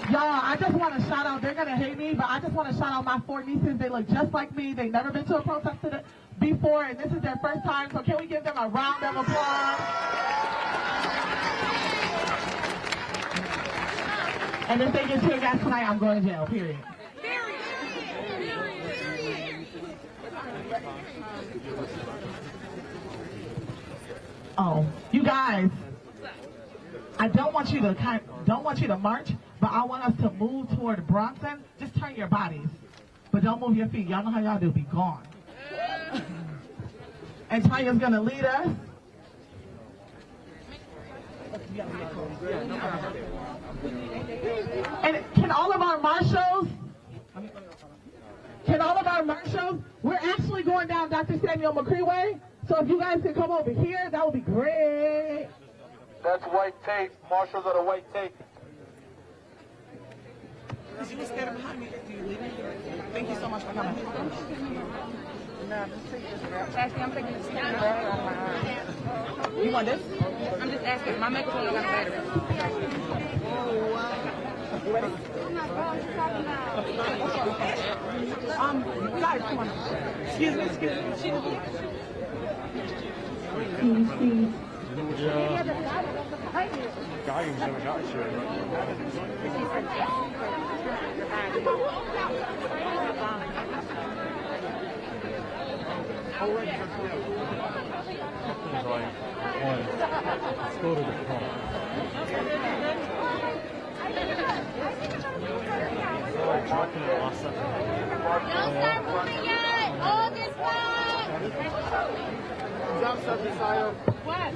Y'all, I just want to shout out, they're going to hate me, but I just want to shout out my 4 nieces. They look just like me. They've never been to a protest before, and this is their first time, so can we give them a round of applause? And if they get tear gas tonight, I'm going to jail, period. Oh, you guys, I don't want you to march, but I want us to move toward Bronson. Just turn your bodies, but don't move your feet. Y'all know how y'all do. Be gone. And Tanya's gonna lead us. And can all of our marshals, we're actually going down Dr. Samuel McCree Way. So if you guys can come over here, that would be great. That's white tape. Marshals are the white tape. Did you stand behind me? Do you leave me? Thank you so much for coming. Actually, I'm taking this camera out of my arm. You want this? I'm just asking. My makeup only got a battery. Guys, come on. Excuse me. Guy who's never got shit. Let's go to the car. Don't start moving yet. Hold this spot. Jump, Desire. What?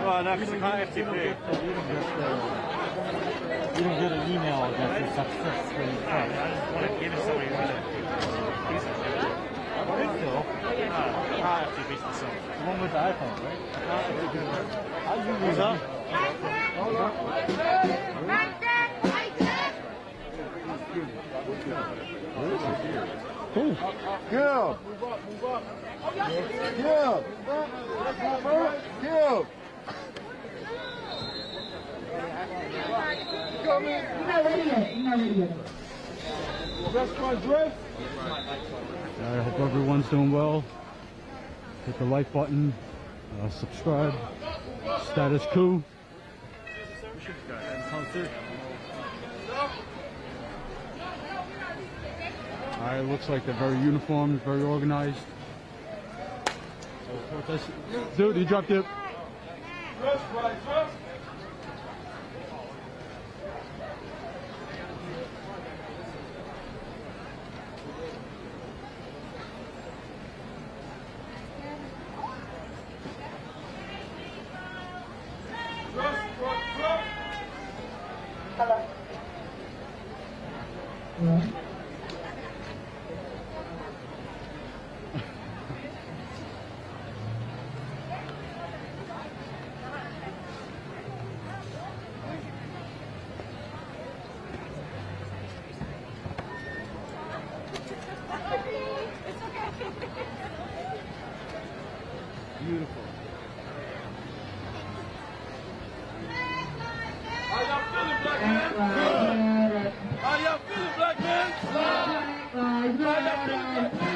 Well, no, because I can't FTP. You don't get an email that says successfully. I just want to give it somebody who's a piece of shit. FTP myself. The one with the iPhone, right? How do you use that? Cool. Good. Good. Good. You're not ready yet. That's my dress. I hope everyone's doing well. Hit the like button, subscribe, status quo. Alright, it looks like they're very uniformed, very organized. Dude, you dropped it. Beautiful. How y'all feeling, black man? Good. How y'all feeling, black man? Good. How y'all feeling, black man?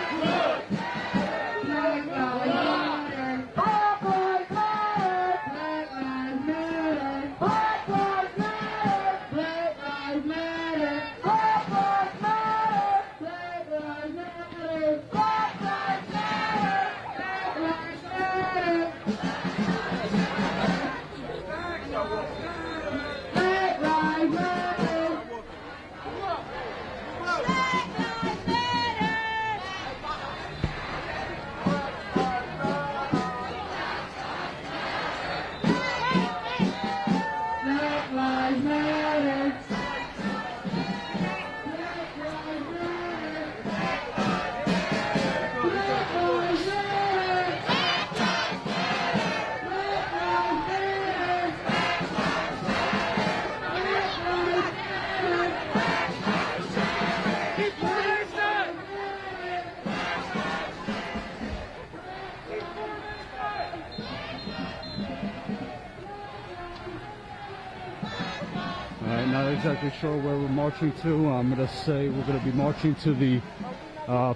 exactly sure where we're marching to. I'm going to say we're going to be marching to the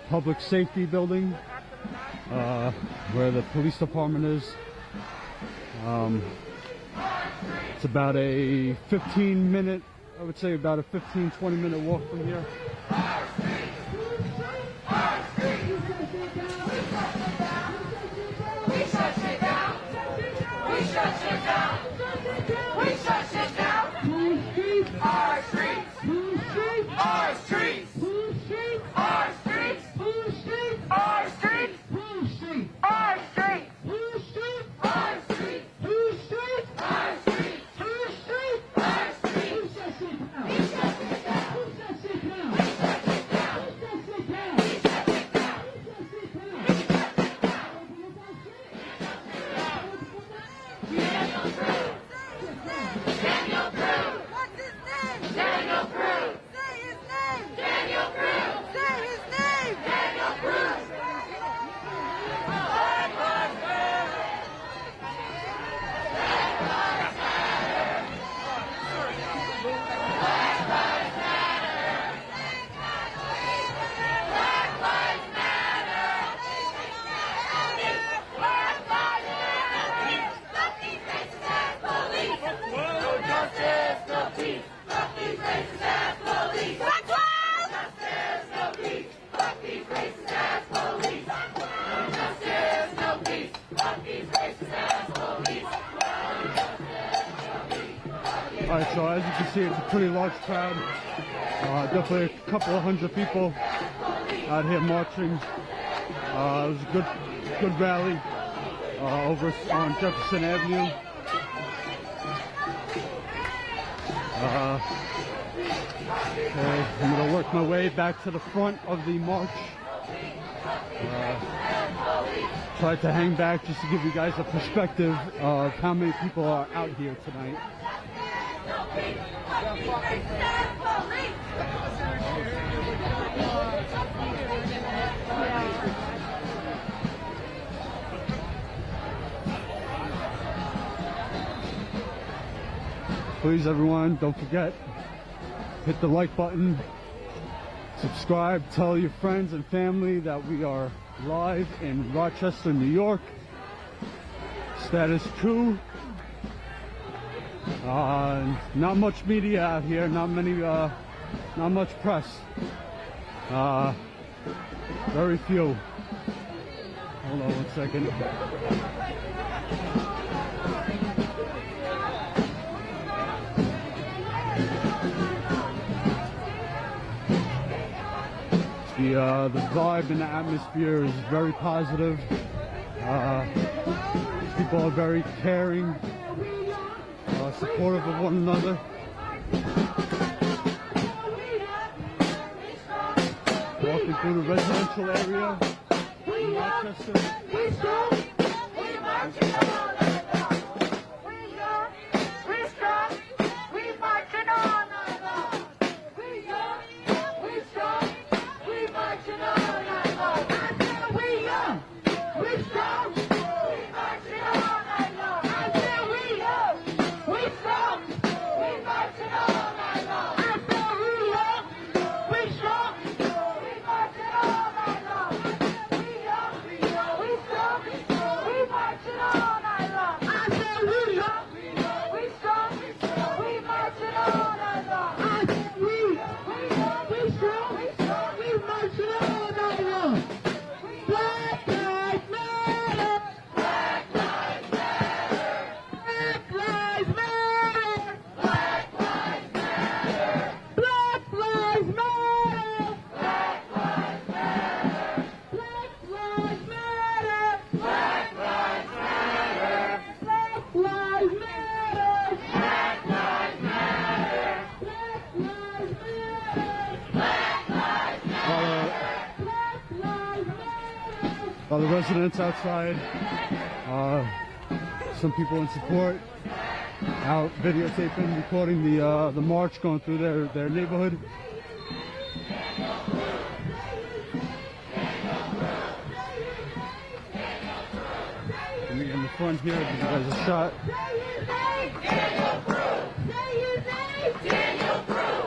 public safety building, where the police department is. It's about a 15-minute, I would say about a 15-20-minute walk from here. We shut shit down. We shut shit down. We shut shit down. Our streets. Our streets. Our streets. Our streets. Our streets. Our streets. Our streets. Daniel Prude. What's his name? Daniel Prude. Say his name. Daniel Prude. Say his name. Daniel Prude. Black Lives Matter. Black Lives Matter. Black Lives Matter. Black Lives Matter. Black Lives Matter. Fuck these racist ass police. No justice, no peace. Fuck these racist ass police. Fuck justice, no peace. Fuck these racist ass police. No justice, no peace. Fuck these racist ass police. Alright, so as you can see, it's a pretty large crowd. Definitely a couple of hundred people out here marching. It was a good rally over on Jefferson Avenue. Okay, I'm going to work my way back to the front of the march. Tried to hang back just to give you guys a perspective of how many people are out here tonight. Please, everyone, don't forget, hit the like button, subscribe, tell your friends and family that we are live in Rochester, New York. Status quo. Not much media out here, not much press. Very few. Hold on one second. The vibe and the atmosphere is very positive. People are very caring, supportive of one another. Walking through the residential area in Rochester. The residents outside, some people in support, out videotaping, recording the march going through their neighborhood. Let me in the front here, give you guys a shot. Daniel Prude! Daniel Prude!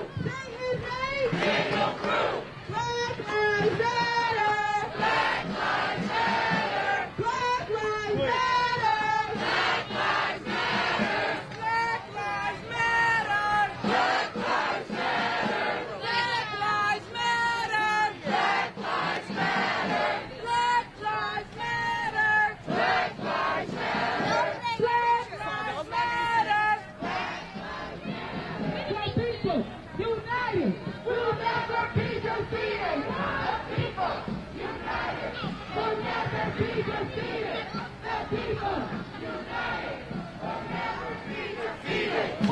never be defeated. The people united will never be defeated. The people united will never be defeated. The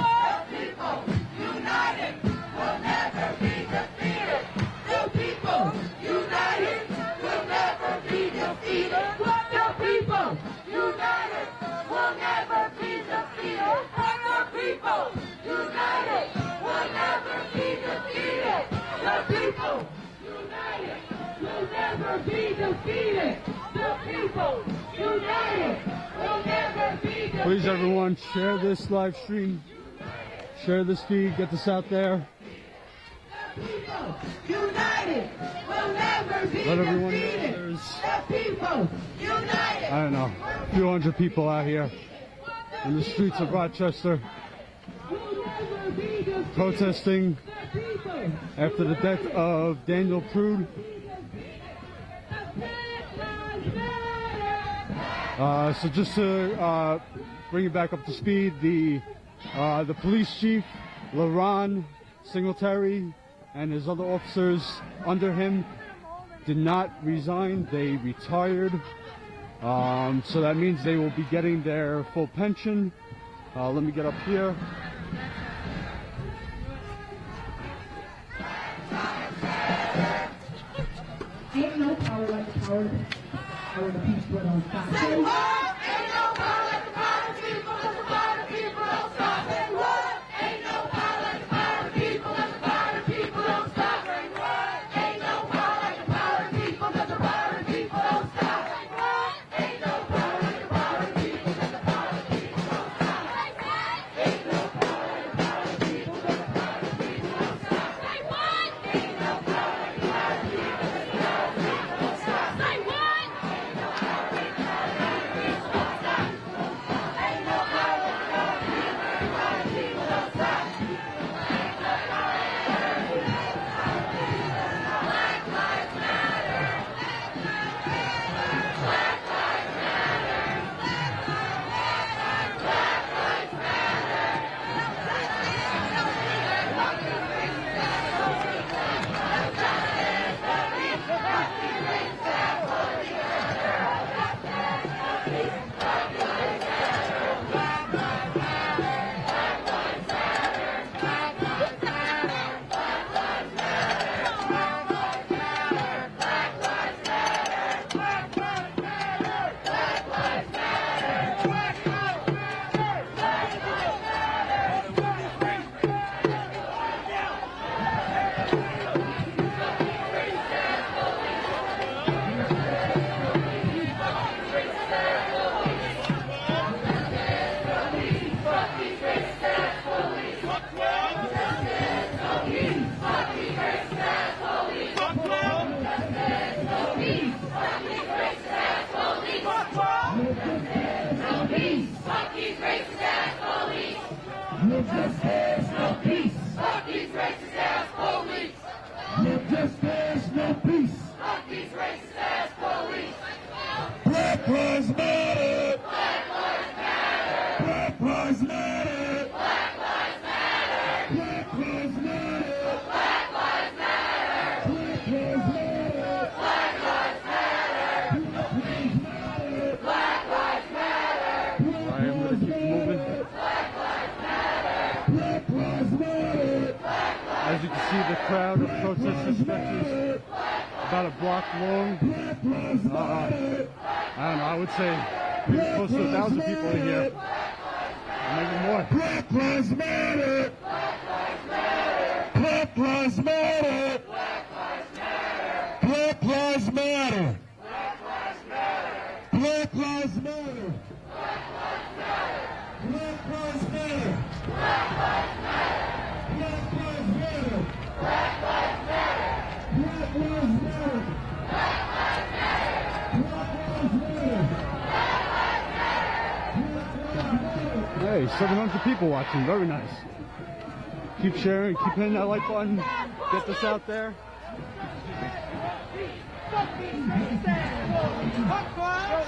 people united will never be defeated. The people united will never be defeated. The people united will never be defeated. The people united will never be defeated. The people united will never be defeated. The people united will never be defeated. Please, everyone, share this live stream. Share this feed. Get this out there. People united will never be Let everyone know defeated. there's, The people united. I don't know, a few hundred people out here in the streets of Rochester protesting after the death of Daniel Prude. So just to bring it back up to speed, the police chief, LaRon Singletary, and his other officers under him did not resign. They retired. So that means they will be getting their full pension. Let me get up here. Ain't no power like the power of the people don't stop. Say what? Ain't no power like the power of the people, 'cause the power of the people don't stop. Say what? Ain't no power like the power of the people, 'cause the power of the people don't stop. Say what? Ain't no power like the power of the people, 'cause the power of the people don't stop. Say what? Ain't no power like the power of the people, 'cause the power of the people don't stop. Say what? Ain't no power like the power of the people, 'cause the power of the people don't stop. Say what? Ain't no power like the power of the people, 'cause the power of the people don't stop. Say what? Ain't no power like the power of the people, 'cause the power of the people don't stop. Ain't no power like the power of the people, 'cause the power of the people don't stop. Black lives matter. Black lives matter. Black lives Black lives matter. Black lives matter. Black lives matter. Black lives matter. Black lives matter. Black lives matter. Black lives matter. Black lives matter. I am going to keep moving. Black lives matter. Black lives matter. As you can see, the crowd of protesters stretches about a block long. I don't know, I would say maybe close to 1,000 people in here. Or maybe more. Black lives matter. Black lives matter. Black lives matter. Black lives matter. Black lives matter. Black lives matter. Black lives matter. Black lives matter. Black lives matter. Black lives matter. Hey, 700 people watching, very nice. Keep sharing, keep hitting that like button, get this out there.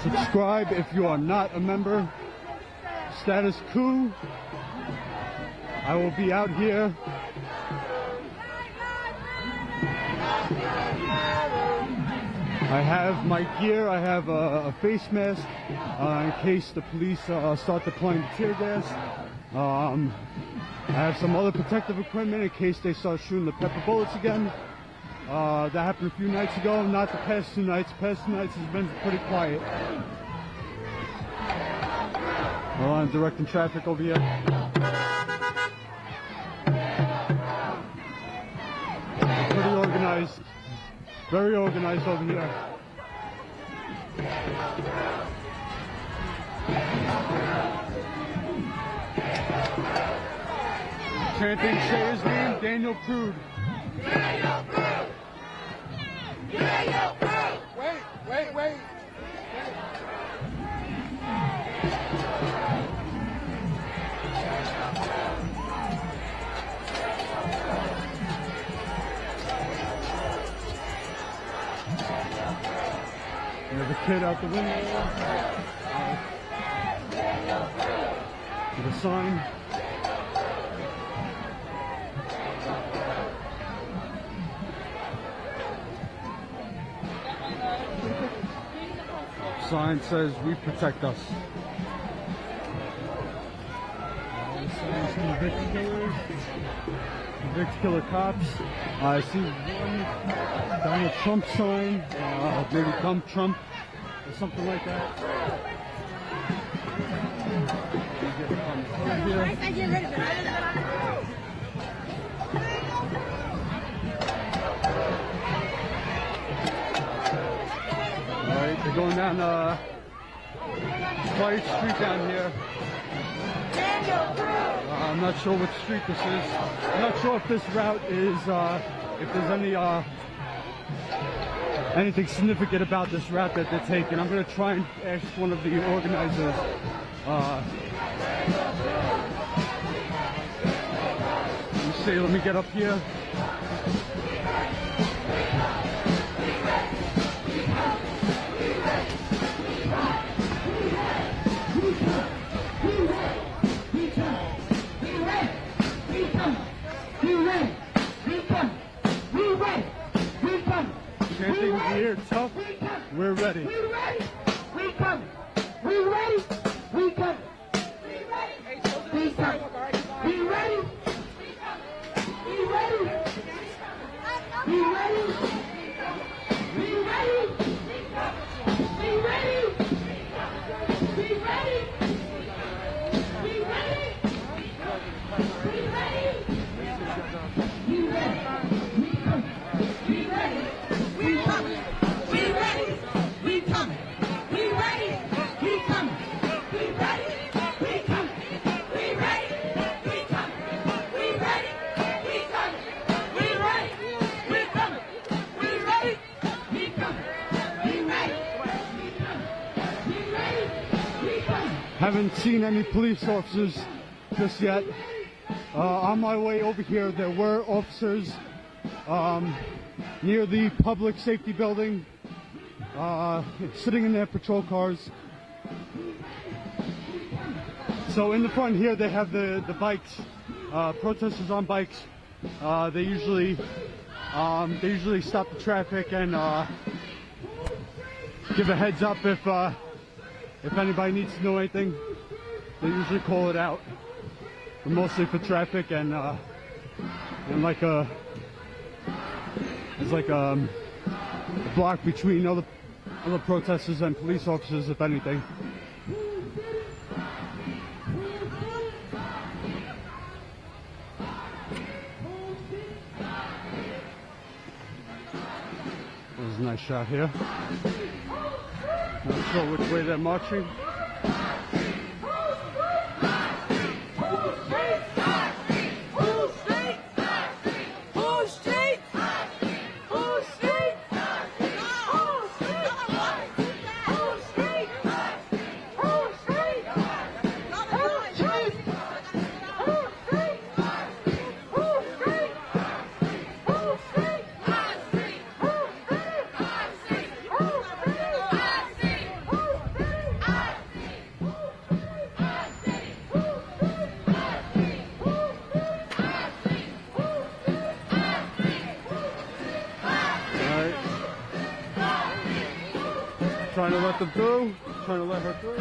Subscribe if you are not a member. Status quo. I will be out here I have my gear. I have a face mask in case the police start deploying the tear gas. I have some other protective equipment in case they start shooting the pepper bullets again. That happened a few nights ago, not the past 2 nights. Past 2 nights has been pretty quiet. Well, I'm directing traffic over here. Pretty organized. Very organized over here. Chanting, say his name, Daniel Prude. Daniel Prude! Daniel Prude! Wait. There's a kid out the window. With a sign. Sign says, "We protect us." Convict killers, convict killer cops. I see one Donald Trump sign, maybe Dump Trump or something like that. Alright, they're going down Quiet Street down here. I'm not sure what street this is. I'm not sure if this route is, if there's anything significant about this route that they're taking. I'm going to try and ask one of the organizers. Let me see, let me get up here. Chanting, we're tough, we're ready. We ready. We come. We ready. We come. We ready. We come. We ready. We ready. We ready. We ready. We ready. We ready. We ready. We ready. We ready. We come. We ready. We come. We ready. We come. We ready. We come. We ready. We come. We ready. We come. We ready. We come. We ready. We come. We ready. We come. We ready. We ready. We come. Haven't seen any police officers just yet. On my way over here, there were officers near the public safety building, sitting in their patrol cars. So in the front here, they have the bikes, protesters on bikes. They usually stop the traffic and give a heads up if anybody needs to know anything. They usually call it out, but mostly for traffic and like there's like a block between other protesters and police officers, if anything. There's a nice shot here. Not sure which way they're marching. Trying to let them through. Trying to let her through.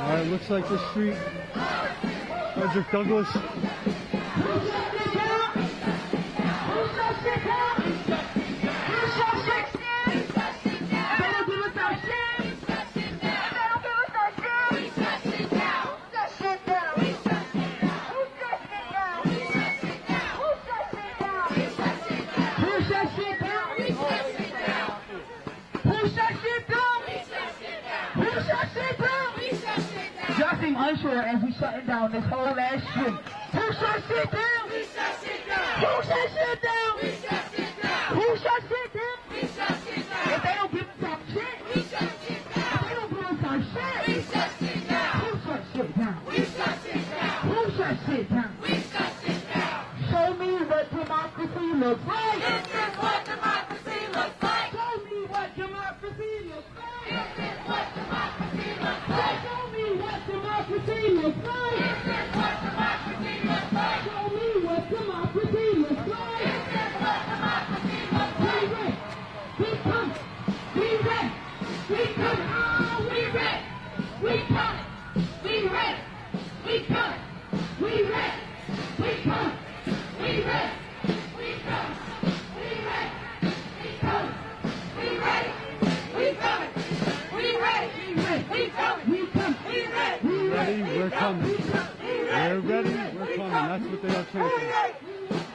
Alright, looks like this street. Frederick Douglass. Y'all seem unsure as we shutting down this whole ass street. Who shut shit down? We shut shit down. Who shut shit down? We shut shit down. Who shut shit down? We shut shit down. If they don't give us some shit, We shut shit if down. they don't give us some shit, We shut shit down. who shut shit down? We shut shit down. Who shut shit down? We shut shit down. Show me what democracy looks like. This is what democracy looks like. Show me what democracy looks like. This is what democracy looks like. Show me what democracy looks like. This is what democracy looks like. Show me what democracy looks like. This is what democracy looks like. We come. We ready. We come. We ready. We come. We ready. We come. We ready. We come. We ready. We come. We ready. We come. We ready. We coming. We ready. We coming. We come. We ready. Ready, we're coming. We're ready, we're coming. That's what they are chanting.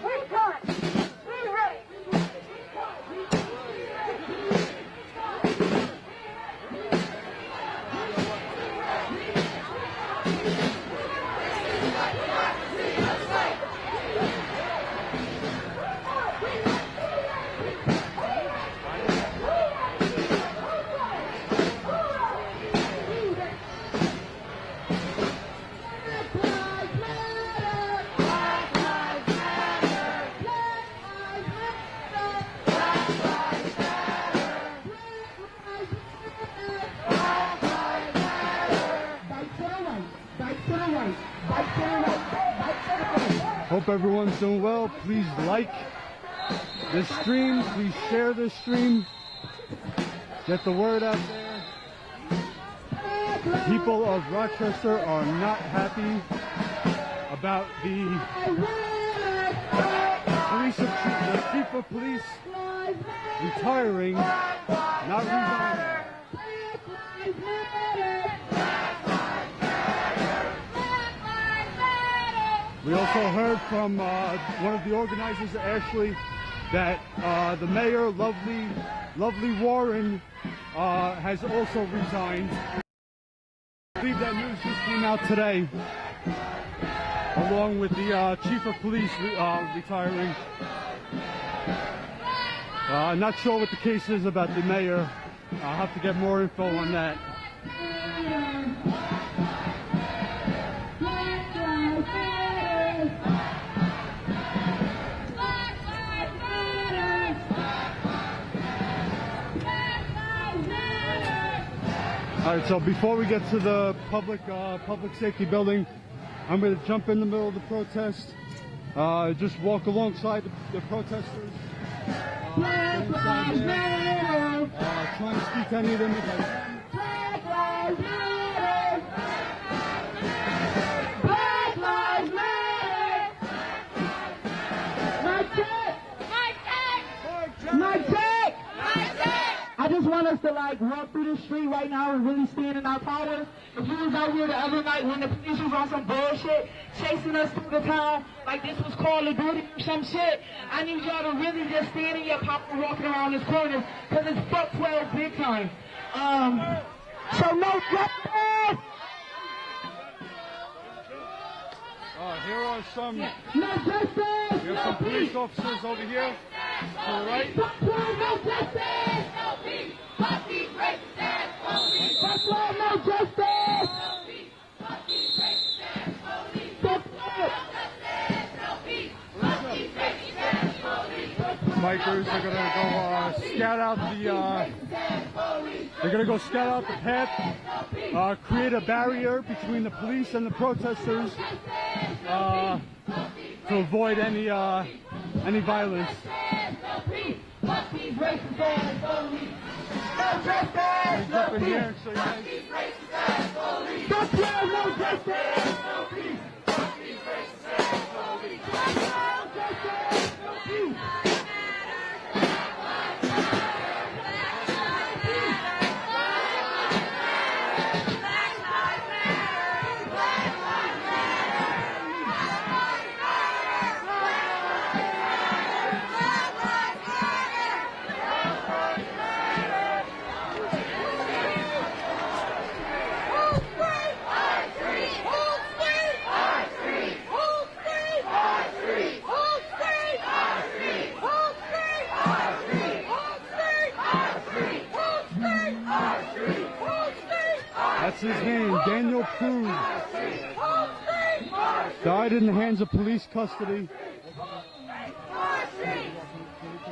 We coming. We ready. Hope everyone's doing well. Please like this stream. Please share this stream. Get the word out there. People of Rochester are not happy about the chief of police retiring, not resigning. We also heard from one of the organizers, Ashley, that the mayor, Lovely Warren, has also resigned. I believe that news just came out today, along with the chief of police retiring. Not sure what the case is about the mayor. I'll have to get more info on that. All right, so before we get to the public safety building, I'm going to jump in the middle of the protest, just walk alongside the protesters, trying to speak to any of them if I can. Black Lives Matter! My check! I just want us to walk through the street right now and really stand in our power. If you was out here the other night when the police was on some bullshit, chasing us through the town like this was Call of Duty or some shit, I need y'all to really just stand in your power walking around this corner, because it's fuck 12 big time. So no justice! Here are some, No justice! we have some police officers over here to the right. Fuck 12, no justice! No peace! Fuck these racist ass police! Fuck 12, no justice! No peace! Fuck these racist ass police! Fuck 12! No peace! Fuck these racist ass police! Bikers are gonna go scout out they're gonna go scout out the path, create a barrier between the police and the protesters to avoid any violence. these racist ass police. No justice, no peace. Fuck these racist ass police. Fuck y'all, no justice, no peace. Fuck these racist ass police. Fuck y'all, no justice, no peace. That's his name, Daniel Prude. Died in the hands of police custody.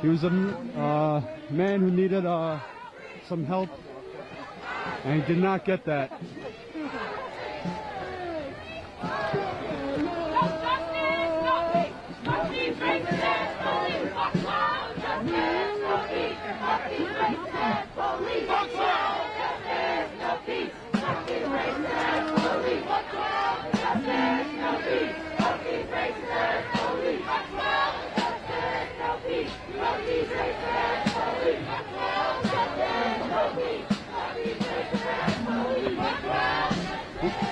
He was a man who needed some help and did not get that.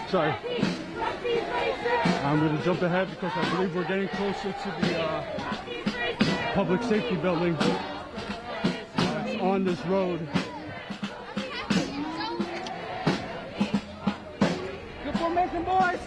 Sorry. I'm going to jump ahead because I believe we're getting closer to the public safety building. It's on this road. Good formation, boys.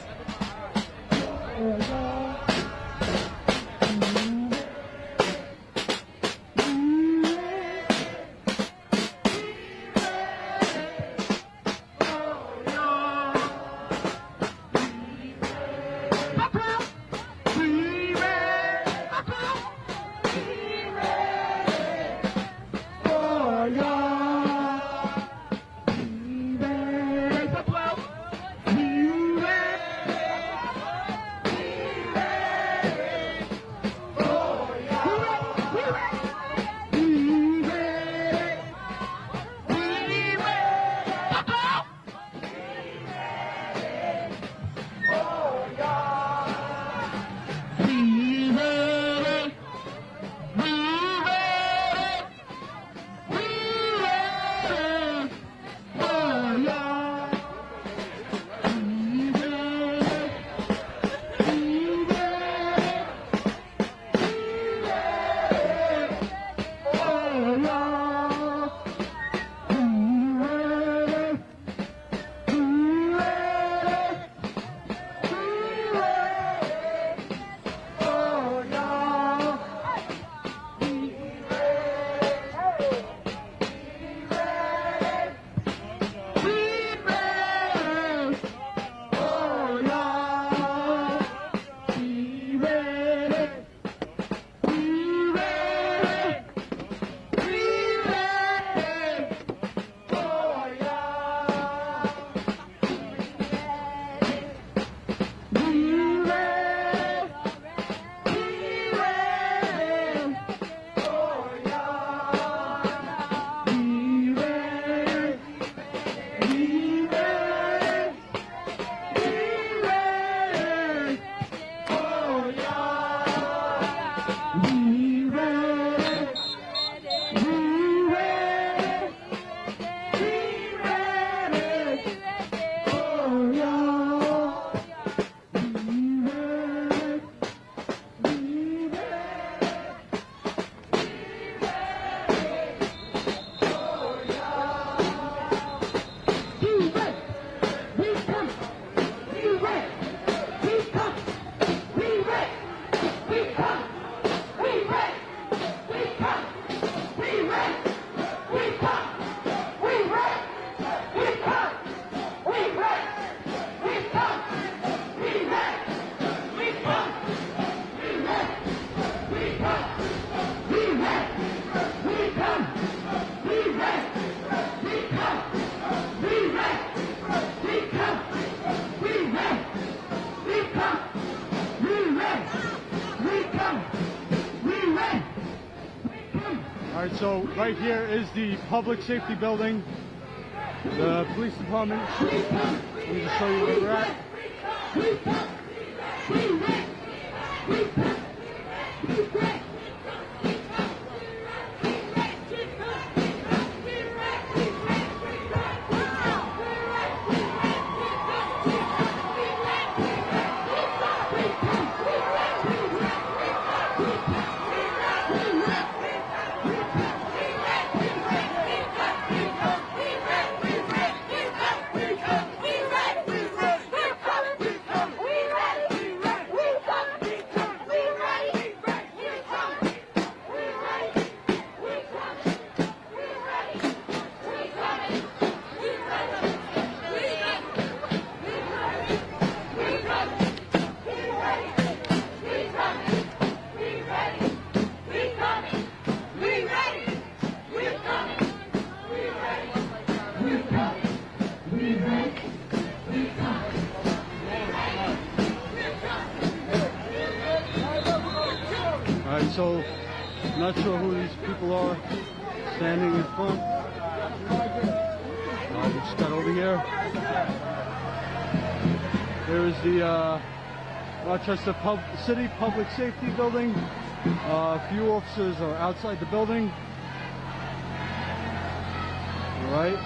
Alright, so right here is the public safety building, the police department. Let me just show you where we're at. Alright, so not sure who these people are standing in front. We just got over here. There is the Rochester City Public Safety Building. A few officers are outside the building. Alright.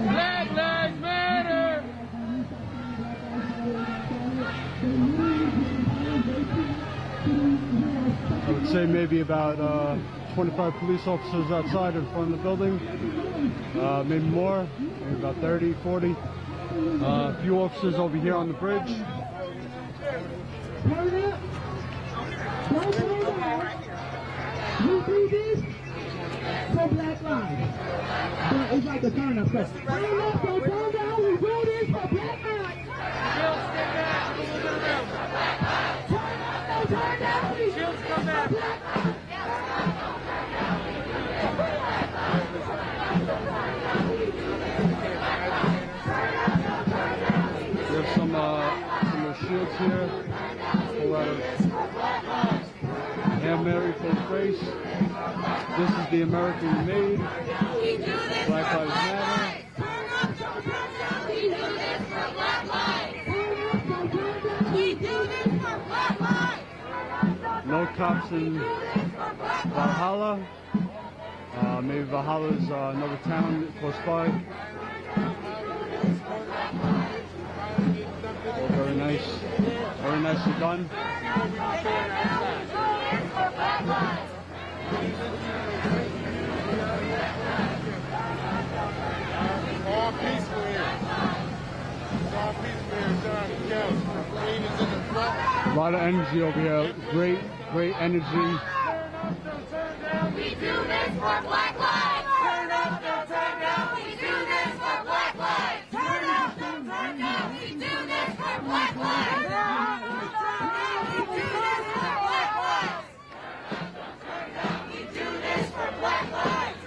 Black Lives Matter! I would say maybe about 25 police officers outside in front of the building. Maybe more, maybe about 30, 40. A few officers over here on the bridge. You do this for Black Lives. But it's like a turn up. Turn up, so turn down. We do this for Black Lives. Turn up, so turn down. We do this for Black Lives. There's some shields here. A lot of Hail Mary for the face. This is the American we made. Black Lives Matter. We do this for Black Lives. We do this for Black Lives. No cops in Valhalla. Maybe Valhalla's another town close by. Oh, very nice. Very nicely done. All peaceful here. It's all peaceful here. Down the couch. Queen is in the front. A lot of energy over here. Great energy. We do this for Black Lives. Turn up, don't turn down. We do this for Black Lives. Turn up, don't turn down. We do this for Black Lives. We do this for Black Lives. We do this for Black Lives.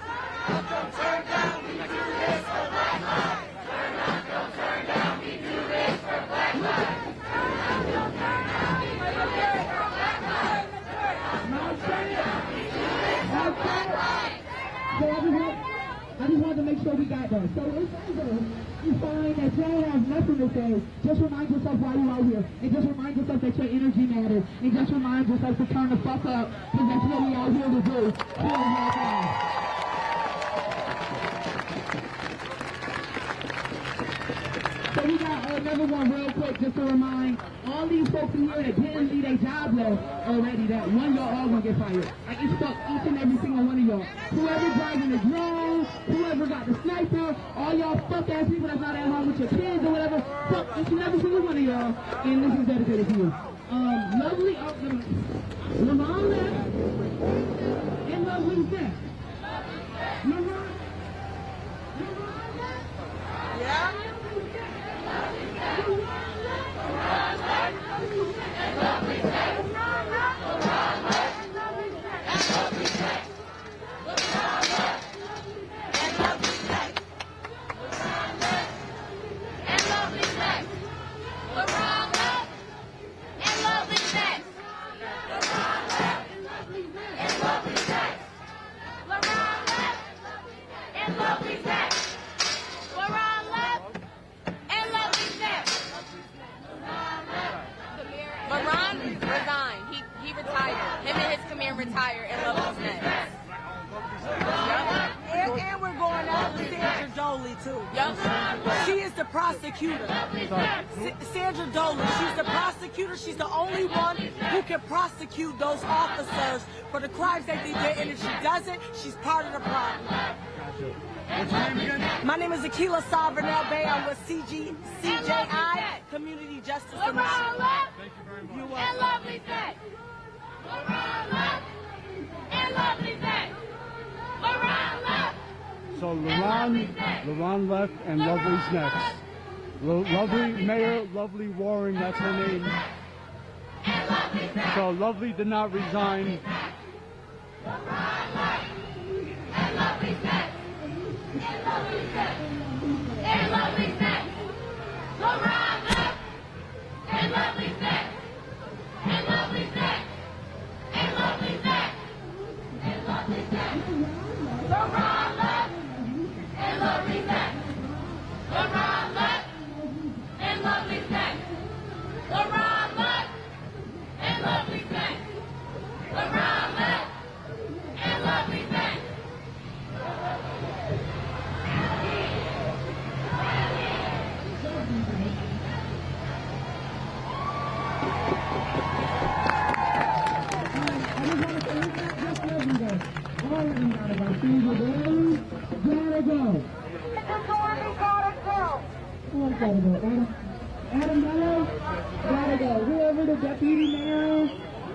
Don't turn down. We do this for Black Lives. Turn up, don't turn down. We do this for Black Lives. Turn up, don't turn down. We do this for Black Lives. So I just wanted to make sure we got that. So it's over. You find that if y'all have nothing to say, just remind yourself why you're out here. And just remind yourself that your energy matters. And just remind yourself to turn the fuck up. Because that's what we out here to do. So we got another one real quick just to remind all these folks in here that didn't leave their job left already that one y'all all gonna get fired. Like it's fuck each and every single one of y'all. Whoever driving the drone, whoever got the sniper, all y'all fuck ass people that's not at home with your kids or whatever, fuck each and every single one of y'all. And this is dedicated to you. Lovely Lamar left and Lovely's death. Yeah. Retire and Lovely's next. And we're going after Sandra Doley too. Yep. She is the prosecutor. Sandra Doley, she's the prosecutor. She's the only one who can prosecute those officers for the crimes that they did. And if she doesn't, she's part of the problem. What's your name again? My name is Akila Savernell Bay. I'm with CJI, Community Justice Initiative. Thank you very much. You're welcome. And Lovely's next. And Lovely's next. So LaRon left and Lovely's next. Lovely Mayor Lovely Warren, that's her name. So Lovely did not resign. And Lovely's next. And Lovely's next. And Lovely's next. LaRon left. And Lovely's next. And Lovely's next. And Lovely's next. And Lovely's next. LaRon left. And Lovely's next. LaRon left. And Lovely's next. LaRon left. And Lovely's next. LaRon left. And Lovely's next. Adam Mello, gotta go. Whoever the deputy mayor,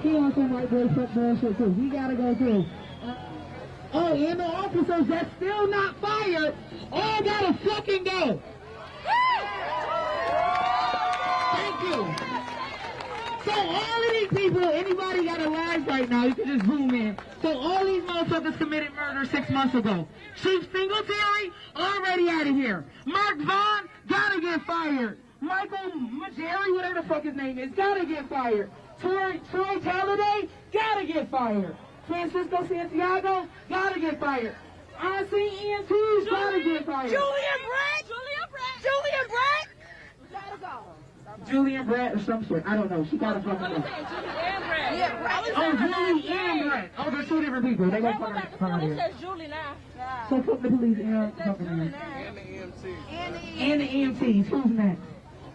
he on some white boy football shit too. He gotta go too. Oh, and the officers that's still not fired, all gotta fucking go. Thank you. So all of these people, anybody got a live right now, you can just zoom in. So all these motherfuckers committed murder 6 months ago. Chief Singletary, already out of here. Mark Vaughn, gotta get fired. Michael Majeri, whatever the fuck his name is, gotta get fired. Troy Talladay, gotta get fired. Francisco Santiago, gotta get fired. RCENT, gotta get fired. Julian Brett, gotta go. Julian Brett or some shit. I don't know. She gotta fucking go. Oh, Julie and Brett. Oh, they're two different people. They won't fucking come out here. Julie now. Yeah. So fuck the police and fucking and the EMTs. Who's next?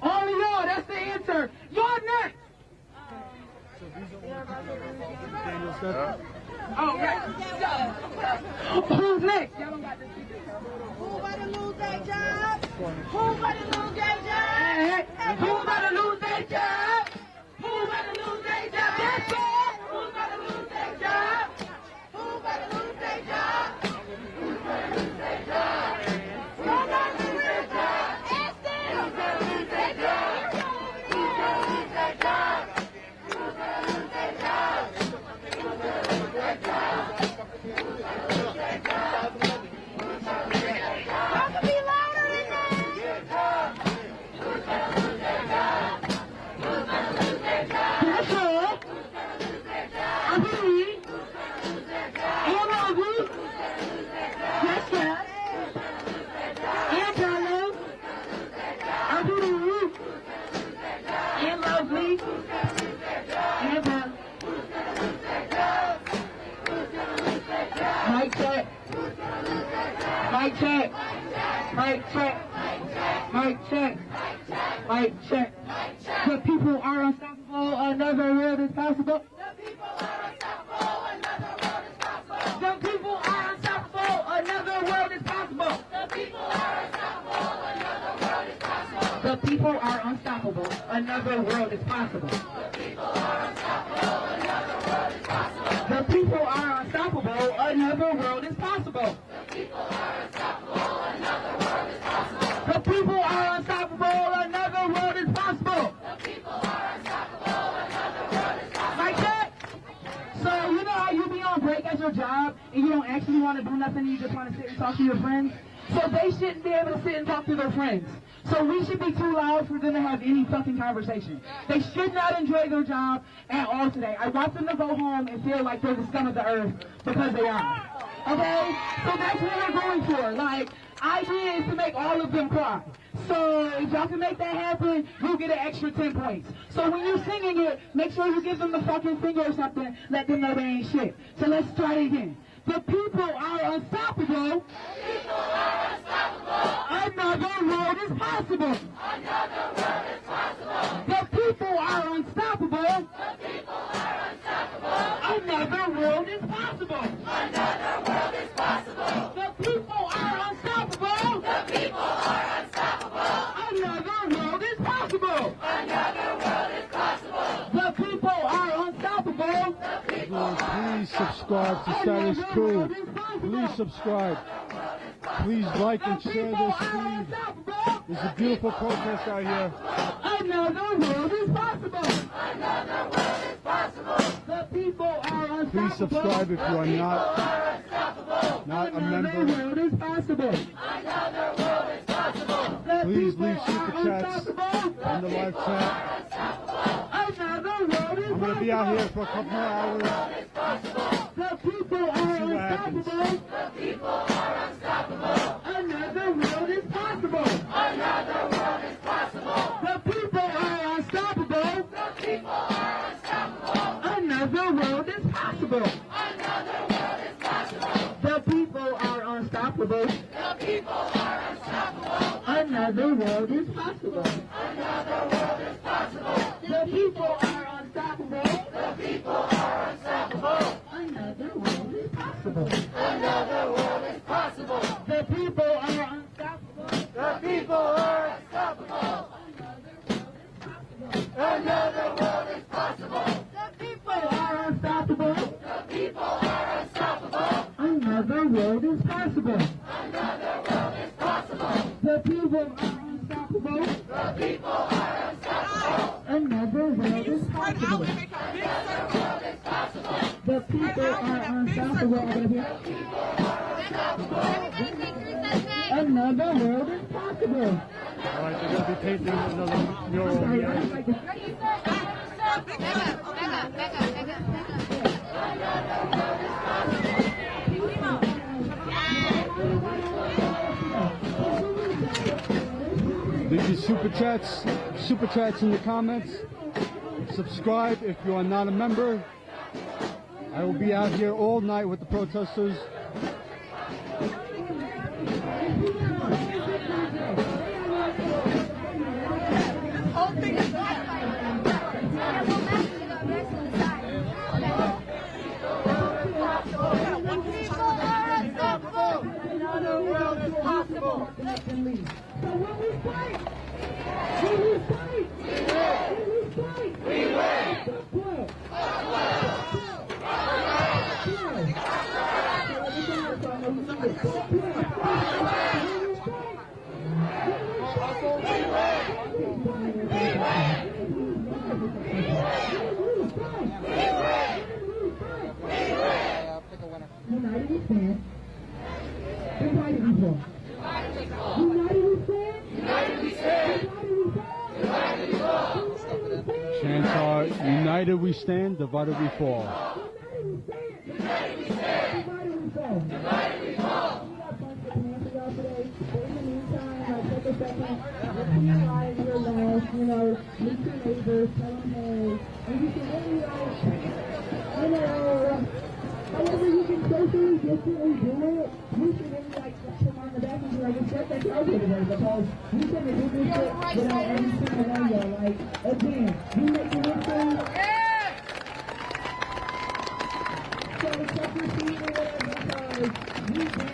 All of y'all, that's the answer. Y'all next. Oh, right. Who's next? Y'all don't got this. Who better lose their job? Who better lose their job? Who better lose their job? Who better lose their job? That's it. Who better lose their job? Who better lose their job? Who better lose their job? Who better lose their job? Ask them. Who better lose their job? Who better lose their job? Who better lose their job? Who better lose their job? Who better lose their job? Y'all can be louder in there. Who better lose their job? Who better Mic check. Mic check. Mic check. Mic check. The people are unstoppable. Another world is possible. The people are unstoppable. Another world is possible. The people are unstoppable. Another world is possible. The people are unstoppable. Another world is possible. The people are unstoppable. Another world is possible. The people are unstoppable. Another world is possible. The people are unstoppable. Another world is possible. The people are unstoppable. Another world is possible. The people are unstoppable. Another world is possible. The people are unstoppable. Another world is possible. Like that. So you know how you be on break at your job and you don't actually want to do nothing, you just want to sit and talk to your friends? So they shouldn't be able to sit and talk to their friends. So we should be too loud for them to have any fucking conversation. They should not enjoy their job at all today. I want them to go home and feel like they're the scum of the earth because they are. Okay? So that's what we're going for. Like, idea is to make all of them cry. So if y'all can make that happen, you'll get an extra 10 points. So when you're singing it, make sure you give them the fucking finger or something. Let them know they ain't shit. So let's try it again. The people are unstoppable. The people are unstoppable. Another world is possible. Another world is possible. The people are unstoppable. The people are unstoppable. Another world is possible. Another world is possible. The people are unstoppable. The people are unstoppable. Another world is possible. Another world is possible. The people are unstoppable. The people Everyone, please subscribe to Status Quo. Please subscribe. Please like and share this, please. There's a beautiful protest out here. Another world is possible. Another world is possible. The people are unstoppable. Please subscribe if you are not a Another member. world is possible. Another world is possible. The Please people leave are super chats unstoppable. in the live chat. Another world is I'm going to be out here for a couple more hours. The people are See what happens. unstoppable. The people are unstoppable. Another world is possible. Another world is possible. The people are unstoppable. The people are unstoppable. Another world is possible. Another world is possible. The people are unstoppable. The people are unstoppable. Another world is possible. Another world is possible. The people are unstoppable. The people are unstoppable. Another world is possible. Another world is possible. The people are unstoppable. The people are unstoppable. Another world is possible. The people are unstoppable. The people are unstoppable. Another world is possible. Another world is possible. The people are unstoppable. The people are unstoppable. Another world is possible. Another world is possible. The people are unstoppable. Another world is possible. Alright, they're going to be painting another mural here. Leave your super chats in the comments. Subscribe if you are not a member. I will be out here all night with the protesters. Another world is possible. So when we fight, We win. United we stand. Divided we fall. United we stand. United we stand. United we fall. Chants are united we stand, divided we fall. United we stand. Divided we fall. You know, meet your neighbors, tell them hey, and you can really, you know, However you can socially distantly do it, you shouldn't like touch them on the back and be like, it's just that you're today, because you shouldn't do this shit without every single one of y'all. Like, again, you make the history. So check your seat or whatever, because you can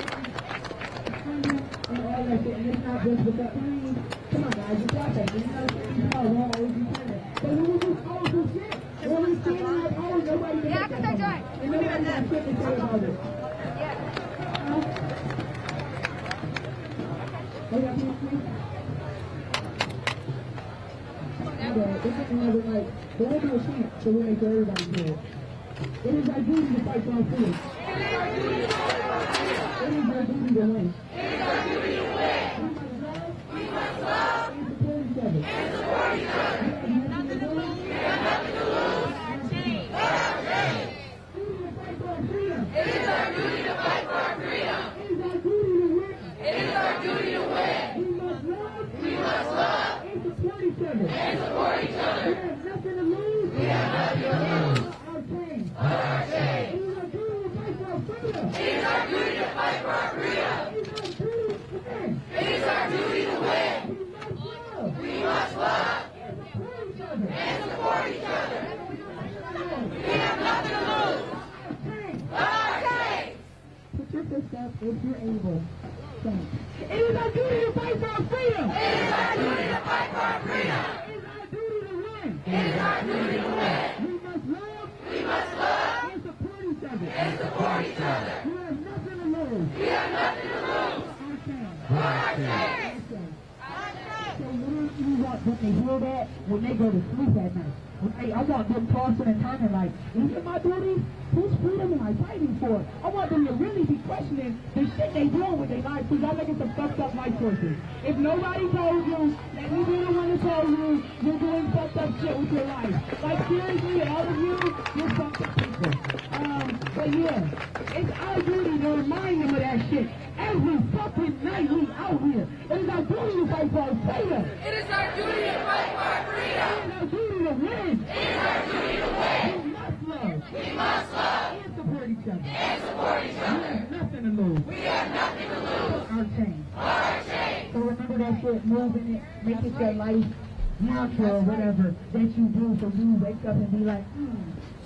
and all that shit, and it's not just with that pain. Come on, guys, it's out there. You know, it's all wrong, always be playing. But when we do powerful shit, when we stand like, oh, nobody can make that from us. And nobody got shit to say about it. Oh, yeah, please. This is another night. There will be a chance, so we'll make sure everybody's here. It is our duty to fight for our freedom. It is our duty to fight for our freedom. It is our duty to win. It is our duty to win. We must love. And support each other. And support each other. We have nothing to lose. We have nothing to lose. Our change. Our change. It is our duty to fight for our freedom. It is our duty to win. It is our duty to win. We must love. We must love. And support each other. And support each other. We have nothing to lose. We have nothing to lose. Our change. Our change. It is our duty to fight for our freedom. It is our duty to fight for our freedom. It is our duty to win. We must love. And support each other. We have nothing to lose. Our change. Put your fist up if you're able. Thanks. It is our duty to fight for our freedom. It is our duty to fight for our freedom. It is our duty to win. It is our duty to win. We must love. We must love. And support each other. And support each other. We have nothing to lose. We have nothing to lose. Our change. So when you want them to hear that when they go to sleep at night? I want them tossing and turning like, is it my duty? Whose freedom am I fighting for? I want them to really be questioning the shit they doing with their life, because y'all making some fucked up life choices. If nobody told you, let me be the one to tell you you're doing fucked up shit with your life. Like seriously, all of you, you're fucked up people. But yeah, it's our duty to remind them of that shit. Every fucking night we out here. It is our duty to fight for our freedom. It is our duty to fight for our freedom. It is our duty to win. It is our duty to win. We must love. We must love. And support each other. And support each other. We have nothing to lose. We have nothing to lose. Our change. Our change. So remember that shit, move in it, make it your life, mantra or whatever that you do, so you wake up and be like,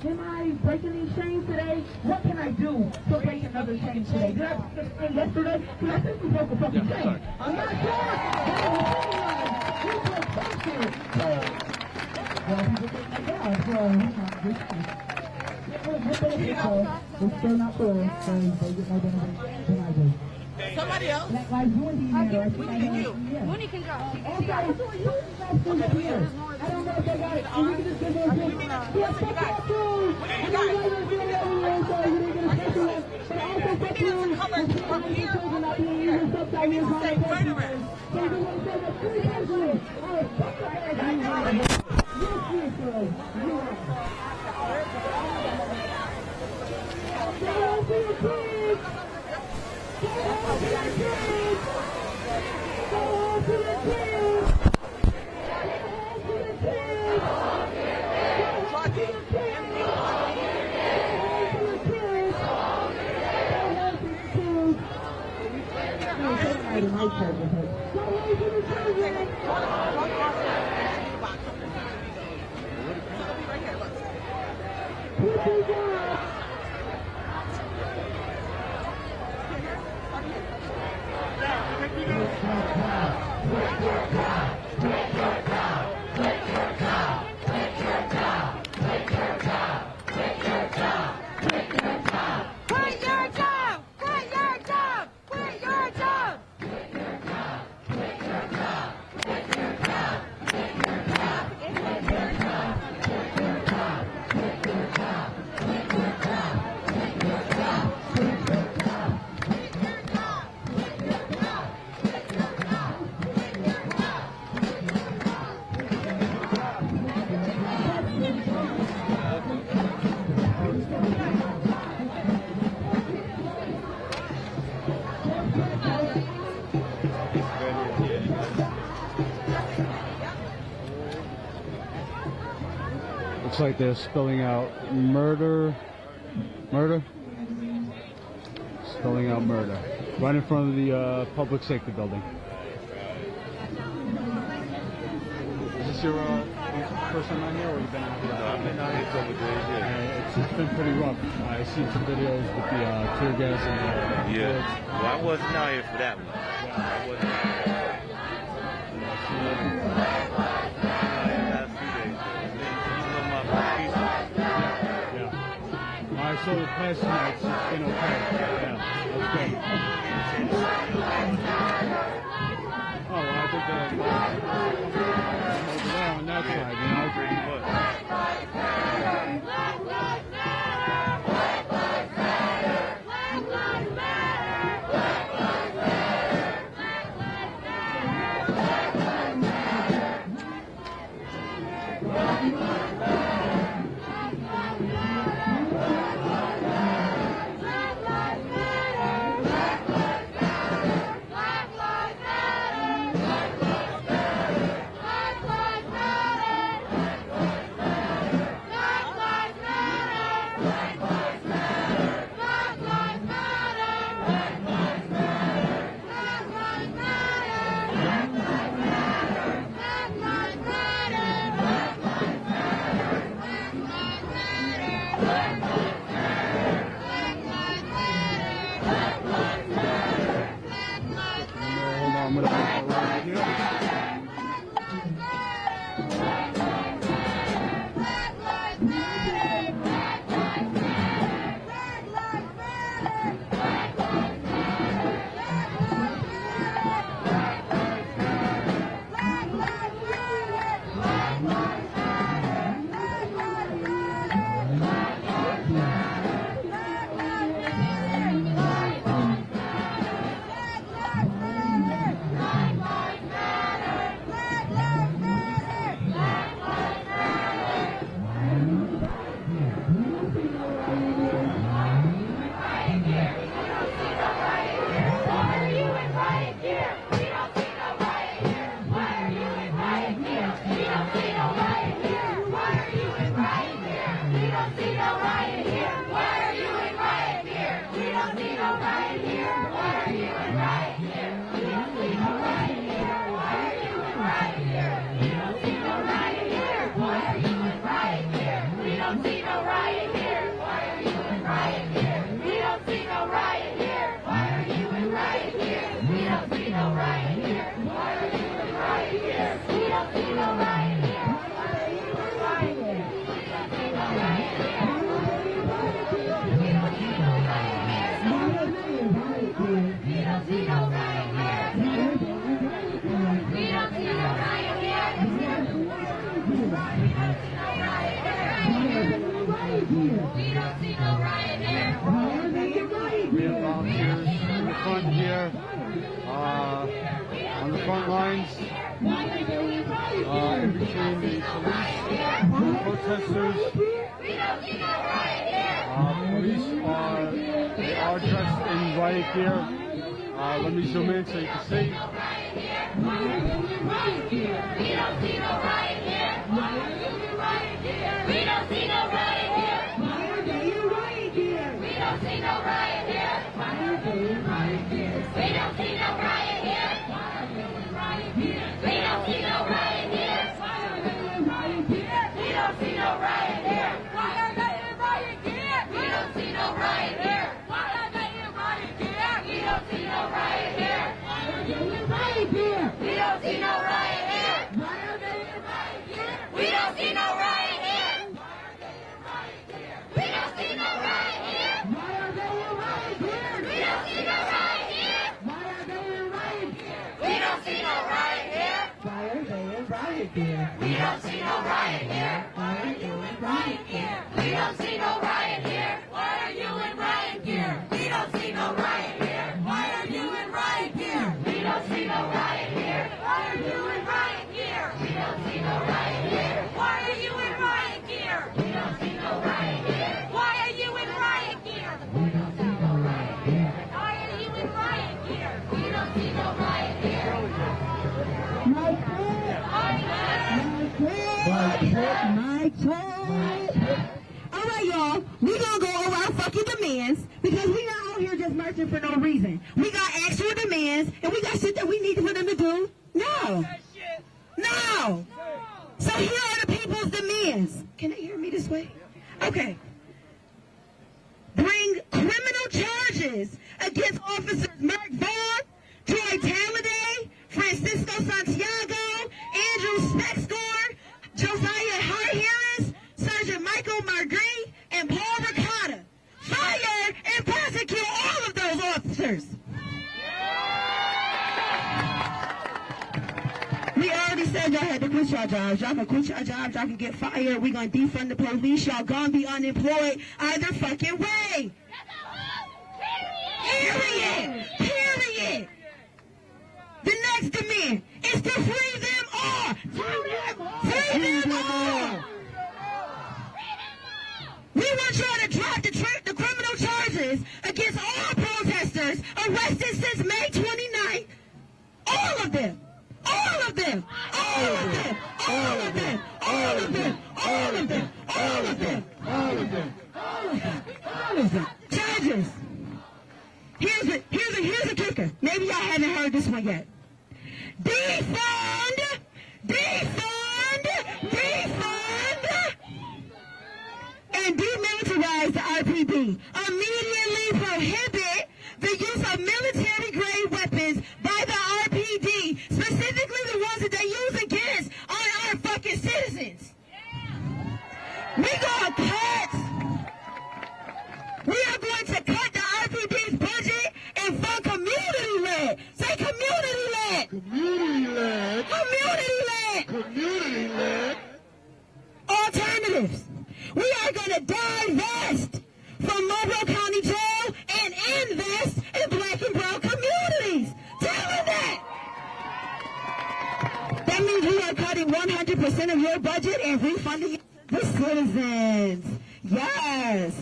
am I breaking these chains today? What can I do to break another chain today? Did I break this chain yesterday? Because I think we broke a fucking chain. I'm not sure. We broke something. Well, people think like that. It's still not cool. So they get more than I do. Somebody else? Like Mooney matter. Mooney can go. Okay. I don't know if they got it. You can just give them a gift. Yes, fuck that too. We got it. We didn't get a special one. But also fuck you. We need to say murderers. So you want to say the three presidents. All right, fuck the ass. Yes, girls. Go on to your kids. Go on to your kids! Go on to your kids! Go on to your kids! Go on to your kids! Go on to your kids! Go on to your kids! Go on to your kids! Looks like they're spelling out murder. spelling out murder. Right in front of the public safety building. Is this your first time out here, or you've been out here? No, I've been out here a couple days, yeah. It's been pretty rough. I've seen some videos with the tear gas and yeah. Well, I wasn't out here for that one. I wasn't out here. I saw the past nights. It's been okay. Yeah, that's good. Oh, well, I think that over there on that side, you know, pretty much. Let me zoom in so you can see. All right, y'all. We're going to go over our fucking demands because we're not out here just murdering. marching for no reason. We got actual demands, and we got shit that we need for them to do. No. No. So here are the people's demands. Can they hear me this way? Okay. Bring criminal charges against officers Mark Vaughn, Troy Talladay, Francisco Santiago, Andrew Spextor, Josiah Hart Harris, Sergeant Michael Marguerite, and Paul Ricotta. Fire and prosecute all of those officers. We already said y'all had to quit your jobs. Y'all can quit your jobs. Y'all can get fired. We gonna defund the police. Y'all gonna be unemployed either fucking way. Period. Period. The next demand is to free them all. Free them all. We want y'all to drop the criminal charges against all protesters arrested since May 29th. All of them. All of them. All of them. All of them. All of them. All of them. All of them. All of them. All of them. Charges. Here's a kicker. Maybe y'all haven't heard this one yet. Defund. Defund. Defund. And demilitarize the RPD. Immediately prohibit the use of military-grade weapons by the RPD, specifically the ones that they use against our fucking citizens. We are going to cut the RPD's budget and fund community-led. Say community-led. Community-led. Community-led. Community-led. Alternatives. We are going to divest from Mobile County Jail and invest in black and brown communities. Tell them that. That means we are cutting 100% of your budget and refunding it to the citizens. Yes.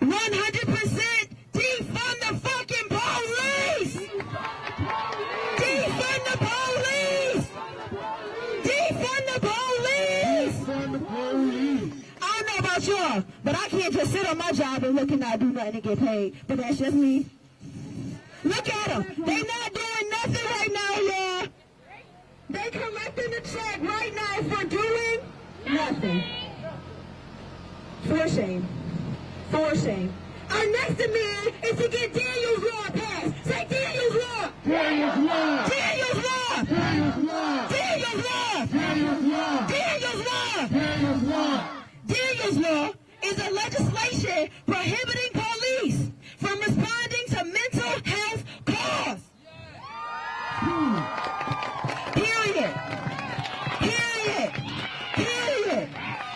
100% defund the fucking police. Defund the police. Defund the police. Defund the police. I don't know about y'all, but I can't just sit on my job and look and not do nothing and get paid. But that's just me. Look at them. They not doing nothing right now, y'all. They collecting the check right now for doing nothing. For shame. For shame. Our next demand is to get Daniel's Law passed. Say Daniel's Law. Daniel's Law. Daniel's Law. Daniel's Law. Daniel's Law. Daniel's Law. Daniel's Law. Daniel's Law. Daniel's Law is a legislation prohibiting police from responding to mental health calls. Period. Period. Period.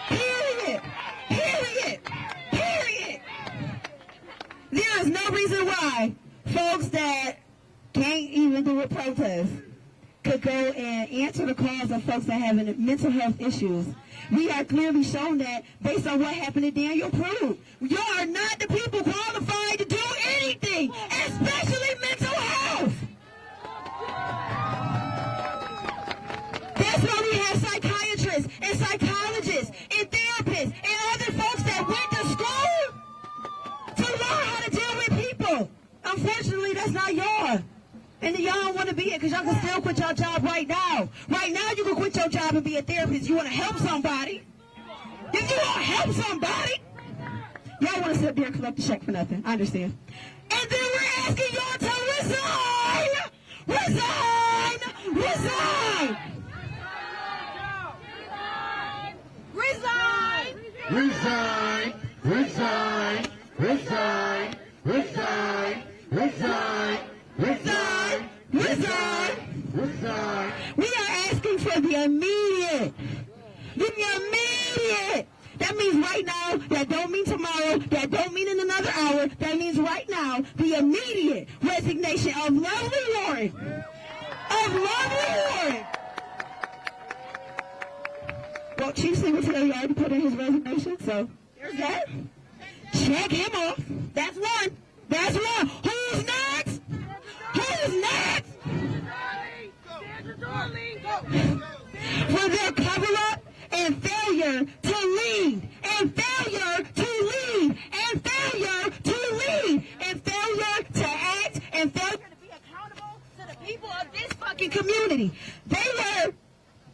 Period. Period. Period. There is no reason why folks that can't even do a protest could go and answer the calls of folks that have mental health issues. We are clearly shown that based on what happened to Daniel Prude. You are not the people qualified to do anything, especially mental health. That's why we have psychiatrists and psychologists and therapists and other folks that went to school to learn how to deal with people. Unfortunately, that's not y'all. And y'all don't want to be it because y'all can still quit your job right now. Right now, you can quit your job and be a therapist. You want to help somebody. If you want to help somebody, y'all want to sit there and collect the check for nothing. I understand. And then we're asking y'all to resign. Resign. Resign. Resign. Resign. Resign. Resign. Resign. Resign. Resign! Resign! Resign! We are asking for the immediate. The immediate. That means right now. That don't mean tomorrow. That don't mean in another hour. That means right now. The immediate resignation of Lovely Warren. Of Lovely Warren. Well, Chief Secretary already put in his resignation, so there's that. Check him off. That's one. That's one. Who's next? Who's next? For their cover-up and failure to lead, and failure to lead, and failure to lead, and failure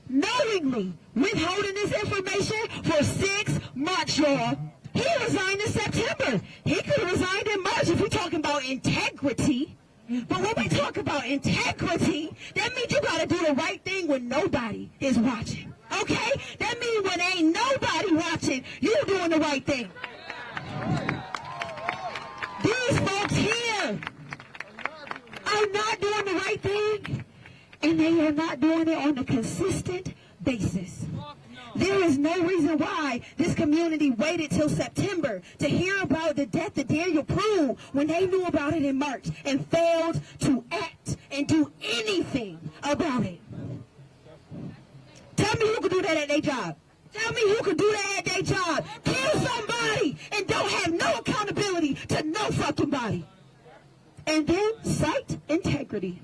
knowingly withholding this information for 6 months, y'all. He resigned in September. He could have resigned in March if we're talking about integrity. But when we talk about integrity, that means you got to do the right thing when nobody is watching. Okay? That means when ain't nobody watching, you doing the right thing. These folks here are not doing the right thing, and they are not doing it on a consistent basis. There is no reason why this community waited till September to hear about the death of Daniel Prude when they knew about it in March and failed to act and do anything about it. Tell me who could do that at their job. Tell me who could do that at their job. Kill somebody and don't have no accountability to no fucking body. And then cite integrity.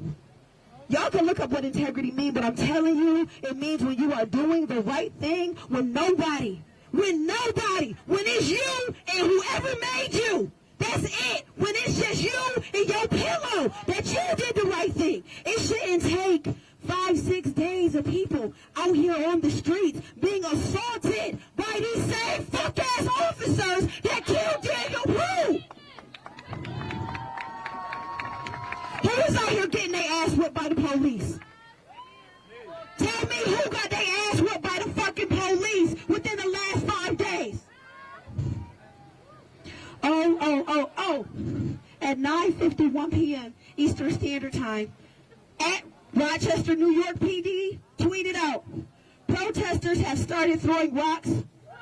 Y'all can look up what integrity means, but I'm telling you, it means when you are doing the right thing when nobody, when it's you and whoever made you. That's it. When it's just you and your pillow that you did the right thing. It shouldn't take 5-6 days of people out here on the streets being assaulted by these same fuck-ass officers that killed Daniel Prude. Who was out here getting their ass whipped by the police? Tell me who got their ass whipped by the fucking police within the last 5 days? Oh. At 9:51 p.m. Eastern Standard Time, at Rochester, New York PD, tweeted out, protesters have started throwing rocks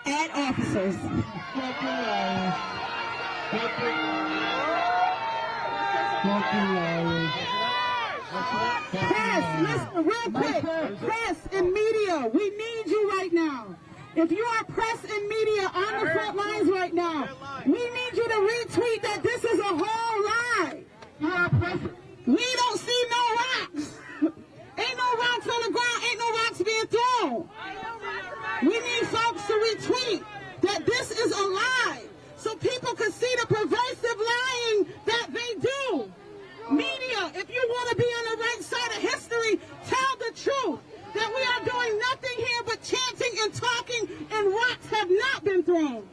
at officers. Press, listen, real quick. Press and media, we need you right now. If you are press and media on the front lines right now, we need you to retweet that this is a whole lie. We don't see no rocks. Ain't no rocks on the ground. Ain't no rocks being thrown. We need folks to retweet that this is a lie so people can see the pervasive lying that they do. Media, if you want to be on the right side of history, tell the truth. That we are doing nothing here but chanting and talking, and rocks have not been thrown.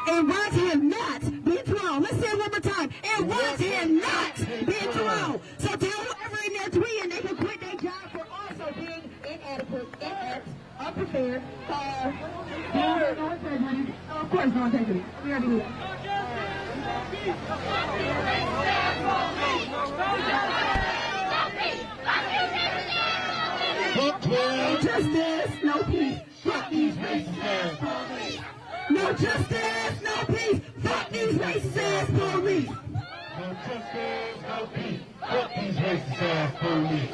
And rocks have not been thrown. Let's say it one more time. And rocks have not been thrown. So tell whoever in there tweeting they can quit their job for also being inadequate, inept, unprepared, no integrity. Of course, no integrity. We already knew No justice, no peace. Fuck these racist ass police. No justice, no peace. Fuck these racist ass police. No justice, no peace. Fuck these racist ass police.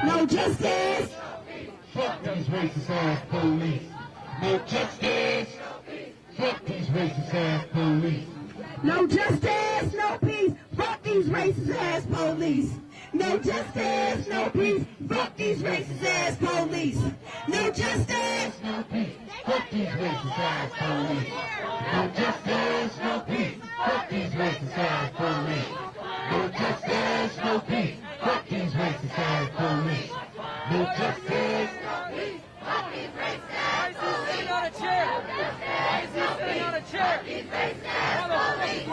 No justice. Fuck these racist ass police. No justice. Fuck these racist ass police. No justice, no peace. Fuck these racist ass police. No justice, no peace. Fuck these racist ass police. No justice, no peace. Fuck these racist ass police. No justice, no peace. Fuck these racist ass police. No justice, no peace. Fuck these racist ass police. No justice, no peace. Fuck these racist ass police. Why is he sitting on a chair? Why is he sitting on a chair? Fuck these racist ass police.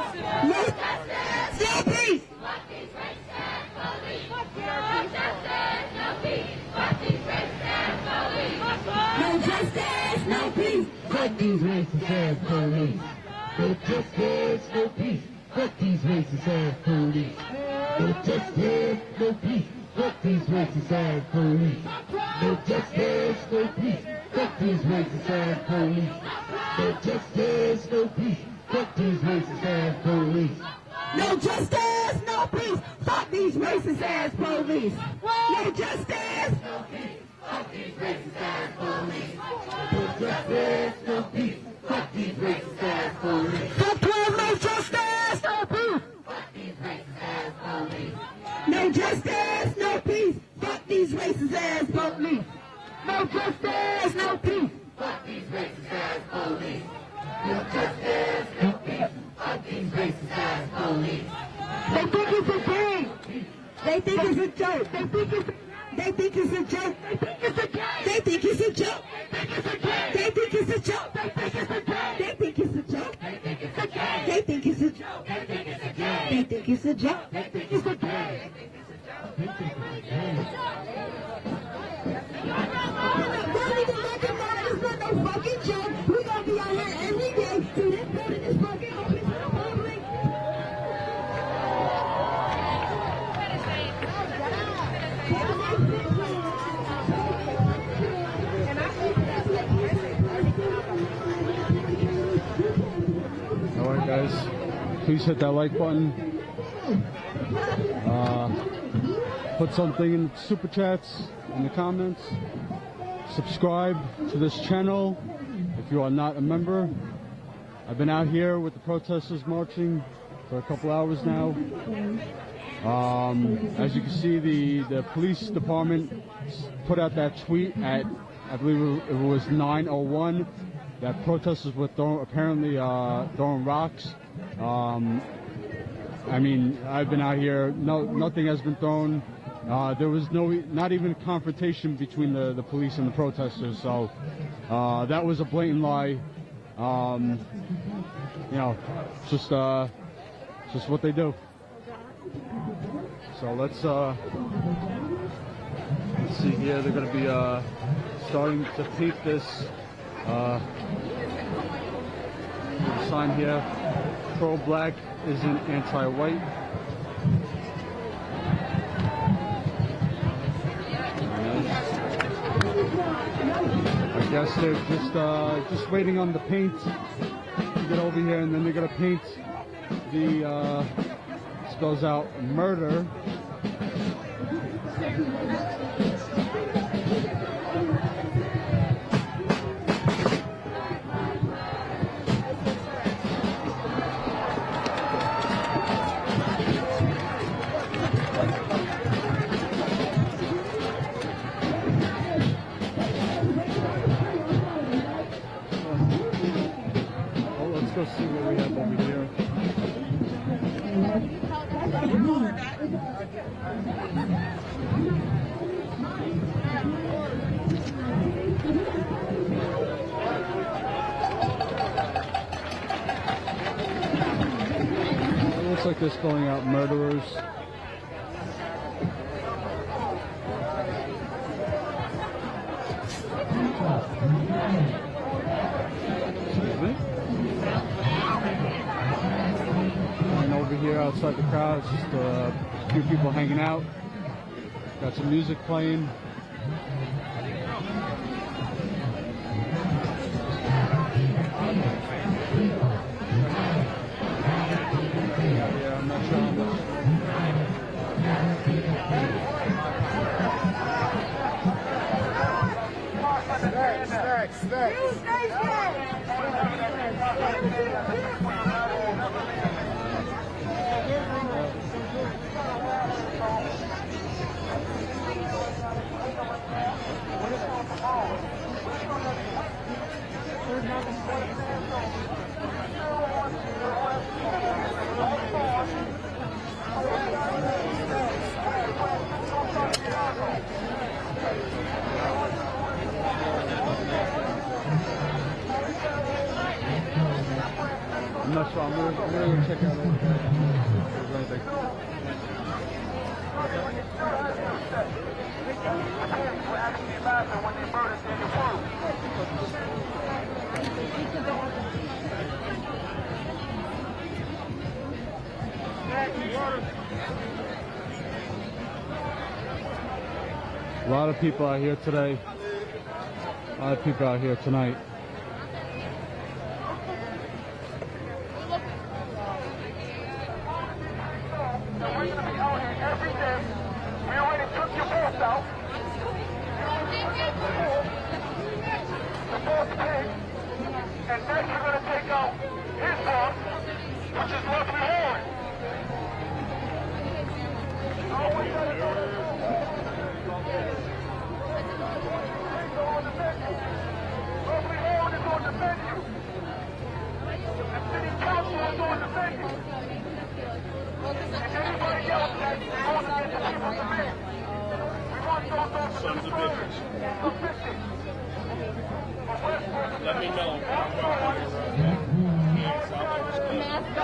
no justice, no peace. Fuck these racist ass police. No justice, no peace. Fuck these racist ass police. No justice, no peace. Fuck these racist ass police. No justice, no peace. Fuck these racist ass police. No justice, no peace. Fuck these racist ass police. No justice, no peace. Fuck these racist ass police. No justice, no peace. Fuck these racist ass police. No justice, no peace. Fuck these racist ass police. No justice. Fuck these racist ass police. No justice, no peace. Fuck these racist ass police. Fuck 12, no justice, no peace. Fuck these racist ass police. No justice, no peace. Fuck these racist ass police. No justice, no peace. Fuck these racist ass police. No justice, no peace. Fuck these racist ass police. They think it's a game. They think it's a joke. They think it's a joke. They think it's a game. think it's a job. They think it's a game. It's not no fucking joke. We gonna be out here every day. So this building is fucking open to the public. Alright guys, please hit that like button. Put something in the super chats, in the comments. Subscribe to this channel if you are not a member. I've been out here with the protesters marching for a couple hours now. As you can see, the police department put out that tweet at, I believe it was 9:01, that protesters were apparently throwing rocks. I mean, I've been out here, nothing has been thrown. There was not even confrontation between the police and the protesters, so that was a blatant lie. You know, just what they do. So let's see here. They're going to be starting to tape this sign here. Pro-black isn't anti-white. I guess they're just waiting on the paint to get over here, and then they're gonna paint the spells out murder. Let's go see what we have over here. It looks like they're spelling out murderers. Excuse me. And over here outside the crowd, it's just a few people hanging out. Got some music playing. Yeah, I'm not sure how much. I'm not sure. I'm gonna check out anything. A lot of people out here today. A lot of people out here tonight. And next we're going to take out his boss, which is Lovely Horn. Always got to know that. Lovely Horn is on the menu. The city council is on the menu. And anybody else that's going to get the people to me. We want those officers to bitches. Let me know. Mask off, hands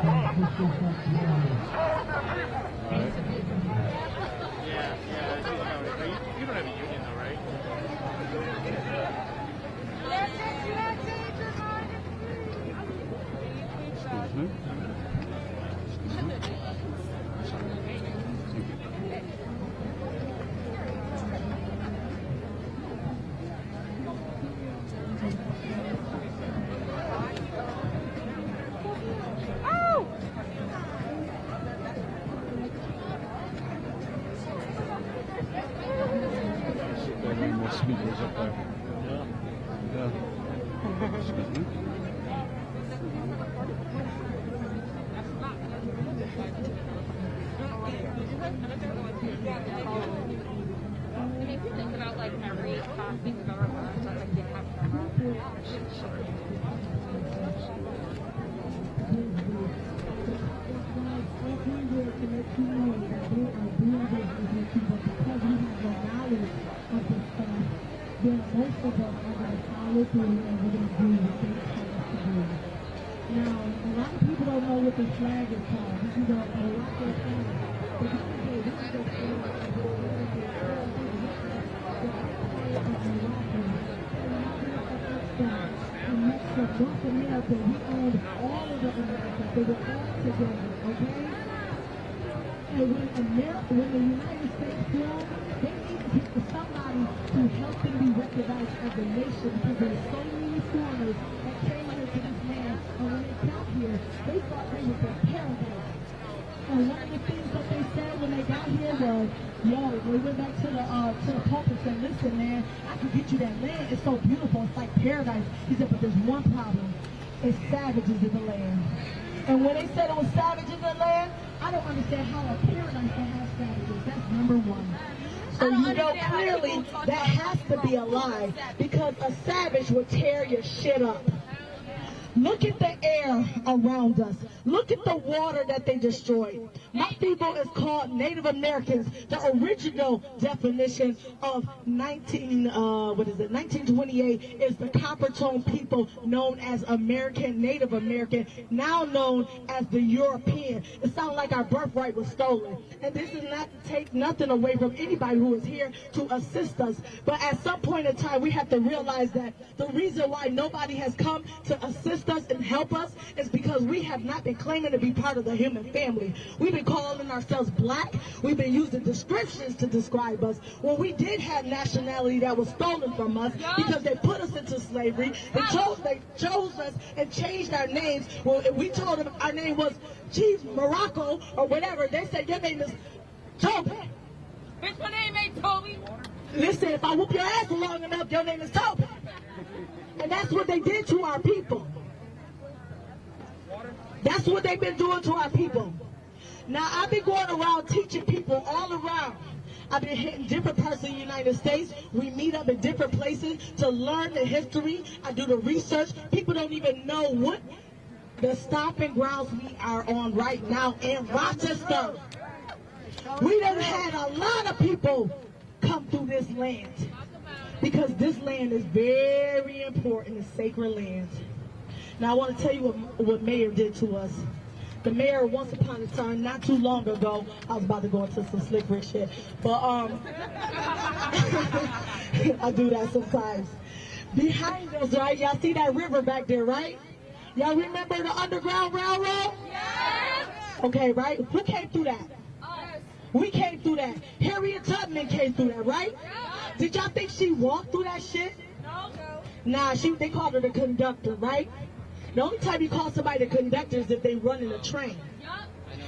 out. You don't have a union though, right? Excuse me. More speakers up there. Yeah. Excuse me. It makes you think about like every past thing we've ever learned, like they have then most of us are going to follow through and we're going to do what they tell us to do. Now, a lot of people don't know what the flag is called. This is a Morocco flag. But you can say this is the flag of North America. We owned all of the Americas. They were all together, okay? And when the United States formed, they needed for somebody to help them be recognized as a nation because there were so many foreigners that came here to this land, and when they got here, they thought they were their paradise. And one of the things that they said when they got here was, they went back to the Pope and said, listen, man, I can get you that land. It's so beautiful. It's like paradise. He said, but there's one problem. It's savages in the land. And when they said it was savages in the land, I don't understand how a paradise can have savages. That's number one. So you know clearly that has to be a lie because a savage would tear your shit up. Look at the air around us. Look at the water that they destroyed. My people is called Native Americans. The original definition of 1928 is the copper tone people known as American, Native American, now known as the European. It sounds like our birthright was stolen. And this is not to take nothing away from anybody who is here to assist us. But at some point in time, we have to realize that the reason why nobody has come to assist us and help us is because we have not been claiming to be part of the human family. We've been calling ourselves black. We've been using descriptions to describe us when we did have nationality that was stolen from us because they put us into slavery. They chose us and changed our names. Well, if we told them our name was Chief Morocco or whatever, they said your name is Toby. Bitch, my name ain't Toby. Listen, if I whoop your ass long enough, your name is Toby. And that's what they did to our people. That's what they've been doing to our people. Now, I've been going around teaching people all around. I've been hitting different parts of the United States. We meet up in different places to learn the history. I do the research. People don't even know what the stomping grounds we are on right now in Rochester. We done had a lot of people come through this land because this land is very important. It's sacred land. Now, I want to tell you what Mayor did to us. The mayor, once upon a time, not too long ago, I was about to go into some slick Rick shit, but I do that sometimes. Behind us, right, y'all see that river back there, right? Y'all remember the Underground Railroad? Yes! Okay, right? Who came through that? Us. We came through that. Harriet Tubman came through that, right? Yes. Did y'all think she walked through that shit? No. Nah, they called her the conductor, right? The only time you call somebody the conductor is if they run in a train.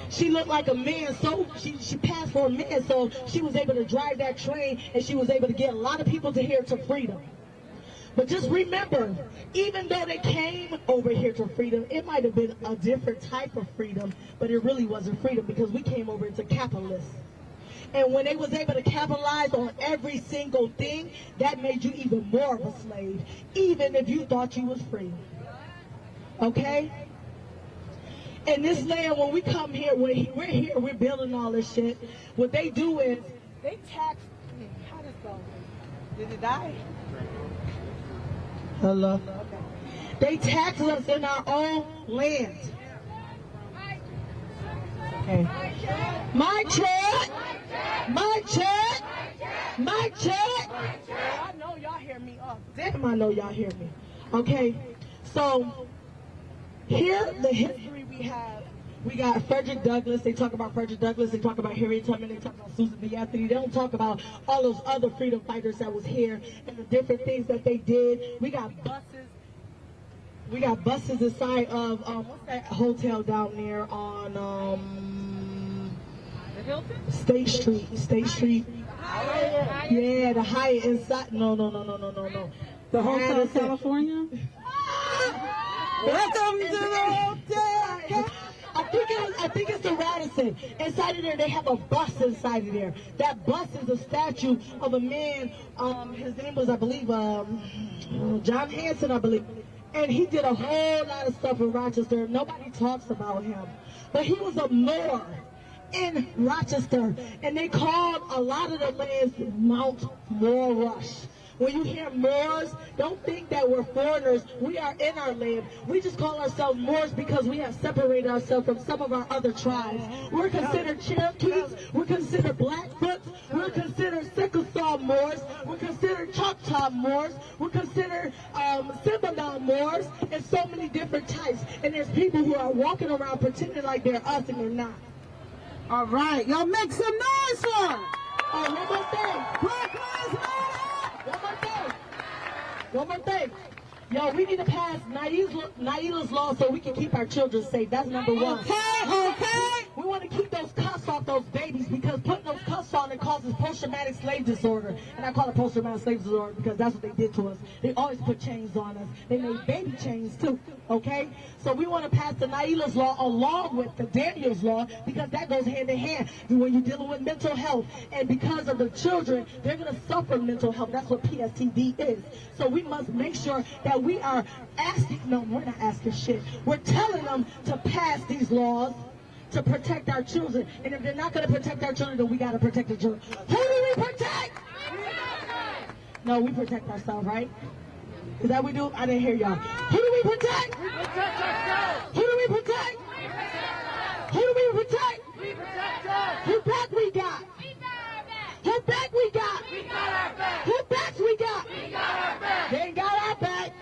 She looked like a man, so she passed for a man, so she was able to drive that train, and she was able to get a lot of people to here to freedom. But just remember, even though they came over here to freedom, it might have been a different type of freedom, but it really wasn't freedom because we came over into capitalism. And when they was able to capitalize on every single thing, that made you even more of a slave, even if you thought you was free. Okay? And this land, when we come here, we're here, we're building all this shit. What they do is, they tax, how does it go? Did it die? Hello? Okay. They tax us in our own land. Okay. Mic check. Mic check. Mic check. I know y'all hear me. Oh, damn, I know y'all hear me. Okay. So, here the history we have. We got Frederick Douglass. They talk about Frederick Douglass. They talk about Harriet Tubman. They talk about Susan B. Anthony. They don't talk about all those other freedom fighters that was here and the different things that they did. We got buses. We got buses inside of what's that hotel down there on The Hilton? State Street. State Street. Yeah, the Hyatt inside. No. The Hotel California? Welcome to the hotel. I think it's the Radisson. Inside of there, they have a bus inside of there. That bus is a statue of a man. His name was, I believe, John Hanson, I believe. And he did a whole lot of stuff in Rochester. Nobody talks about him. But he was a Moor in Rochester. And they called a lot of the lands Mount Moor Rush. When you hear Moors, don't think that we're foreigners. We are in our land. We just call ourselves Moors because we have separated ourselves from some of our other tribes. We're considered Cherokees. We're considered Blackfoots. We're considered Chickasaw Moors. We're considered Choctaw Moors. We're considered Seminole Moors, and so many different types. And there's people who are walking around pretending like they're us and they're not. All right, y'all make some noise for it. Oh, one more thing. Black Lives Matter. One more thing. Yo, we need to pass Naila's law so we can keep our children safe. That's number one. Okay. We want to keep those cuffs off those babies because putting those cuffs on it causes post-traumatic slave disorder. And I call it post-traumatic slave disorder because that's what they did to us. They always put chains on us. They made baby chains too, okay? So we want to pass the Naila's law along with the Daniel's law because that goes hand in hand. When you're dealing with mental health and because of the children, they're going to suffer mental health. That's what PSTD is. So we must make sure that we are asking, no, we're not asking shit. We're telling them to pass these laws to protect our children. And if they're not going to protect our children, then we got to protect the children. Who do we protect? No, we protect ourselves, right? Is that what we do? I didn't hear y'all. Who do we protect? We protect ourselves. Who do we protect? We protect ourselves. Who do we protect? We protect us. Who back we got? Who back we got? We got our back. Who backs we got? We got our back. They ain't got our back.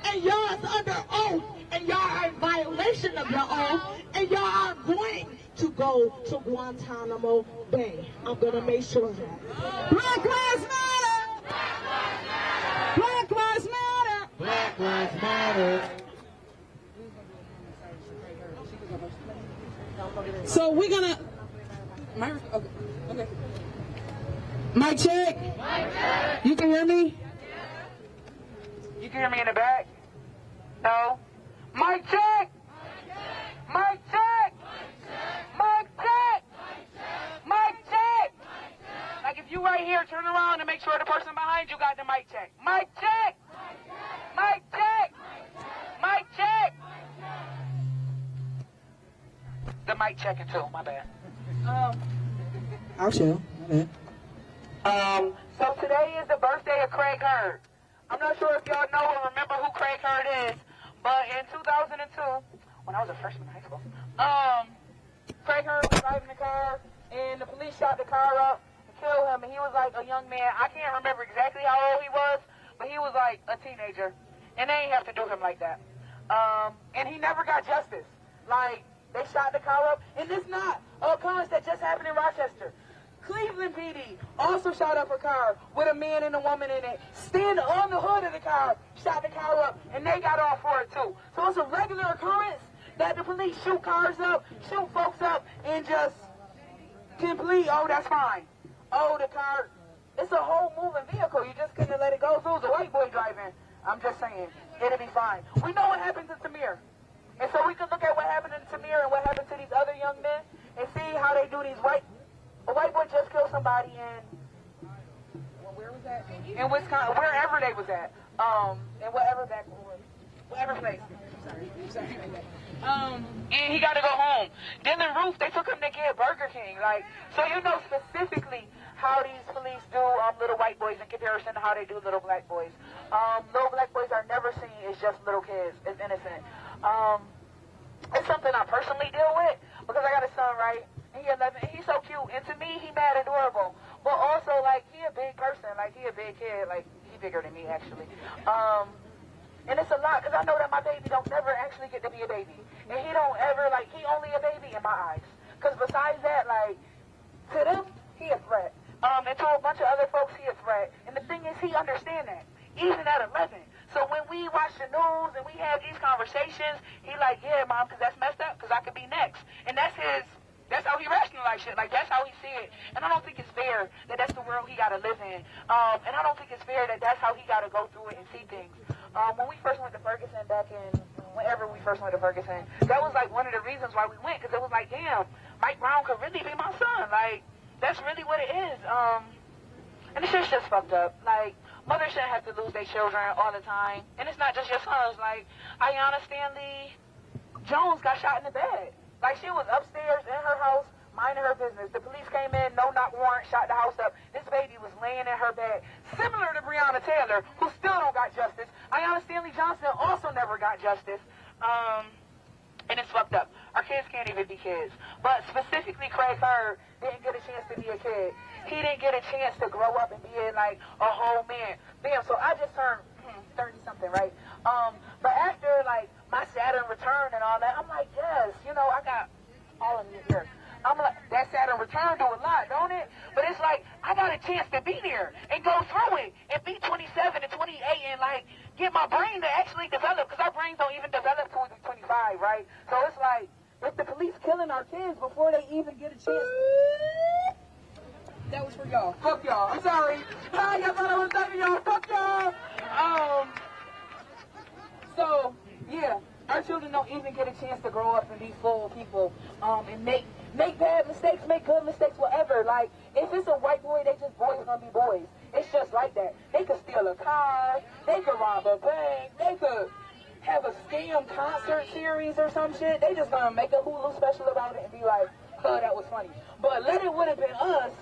And y'all is under oath. And y'all are in violation of your oath. And y'all are going to go to Guantanamo Bay. I'm going to make sure of that. Black Lives Matter. Black Lives Matter. Black Lives Matter. So we're gonna. Okay. Mic check. You can hear me? You can hear me in the back? No? Mic check! Mic check! Mic check! Mic check! Like if you right here, turn around and make sure the person behind you got the mic check. Mic check! Mic check! Mic check! The mic checking too, my bad. I'll chill. My bad. So today is the birthday of Craig Hurd. I'm not sure if y'all know or remember who Craig Hurd is, but in 2002, when I was a freshman in high school, Craig Hurd was driving the car, and the police shot the car up and killed him, and he was like a young man. I can't remember exactly how old he was, but he was like a teenager, and they ain't have to do him like that. And he never got justice. Like, they shot the car up, and it's not a occurrence that just happened in Rochester. Cleveland PD also shot up a car with a man and a woman in it, stand on the hood of the car, shot the car up, and they got off for it too. So it's a regular occurrence that the police shoot cars up, shoot folks up, and just complete, oh, that's fine. Oh, the car, it's a whole moving vehicle. You just couldn't let it go. If it was a white boy driving, I'm just saying, it'll be fine. We know what happened to Tamir. And so we can look at what happened to Tamir and what happened to these other young men and see how they do these a white boy just killed somebody in, where was that? In Wisconsin, wherever they was at. In whatever place. Sorry. And he got to go home. Dylan Roof, they took him to get Burger King. Like, so you know specifically how these police do little white boys in comparison to how they do little black boys. Little black boys are never seen as just little kids, as innocent. It's something I personally deal with, because I got a son, right? And he 11, and he's so cute. And to me, he mad adorable. But also, like, he a big person. Like, he a big kid. Like, he bigger than me, actually. And it's a lot, because I know that my baby don't never actually get to be a baby. And he don't ever, like, he only a baby in my eyes. Because besides that, like, to them, he a threat. And to a bunch of other folks, he a threat. And the thing is, he understand that, even at 11. So when we watch the news and we have these conversations, he like, yeah, Mom, because that's messed up, because I could be next. And that's how he rationalize shit. Like, that's how he see it. And I don't think it's fair that that's the world he got to live in. And I don't think it's fair that that's how he got to go through it and see things. When we first went to Ferguson whenever we first went to Ferguson, that was like one of the reasons why we went, because it was like, damn, Mike Brown could really be my son. Like, that's really what it is. And the shit's just fucked up. Like, mothers shouldn't have to lose their children all the time. And it's not just your sons. Like, Ayanna Stanley Jones got shot in the bed. Like, she was upstairs in her house, minding her business. The police came in, no knock warrant, shot the house up. This baby was laying in her bed. Similar to Breonna Taylor, who still don't got justice. Ayanna Stanley Johnson also never got justice. And it's fucked up. Our kids can't even be kids. But specifically, Craig Hurd didn't get a chance to be a kid. He didn't get a chance to grow up and be like a whole man. Damn, so I just turned 30-something, right? But after, like, my Saturn return and all that, I'm like, yes, you know, I got all of you here. I'm like, that Saturn return do a lot, don't it? But it's like, I got a chance to be there and go through it and be 27 and 28 and, like, get my brain to actually develop, because our brains don't even develop till we be 25, right? So it's like, if the police killing our kids before they even get a chance. That was for y'all. Fuck y'all. I'm sorry. Hi, y'all thought I was done, y'all. Fuck y'all. So, yeah, our children don't even get a chance to grow up and be full people, and make bad mistakes, make good mistakes, whatever. Like, if it's a white boy, boys gonna be boys. It's just like that. They could steal a car, they could rob a bank, they could have a scam concert series or some shit. They just gonna make a Hulu special about it and be like, oh, that was funny. But let it would have been us,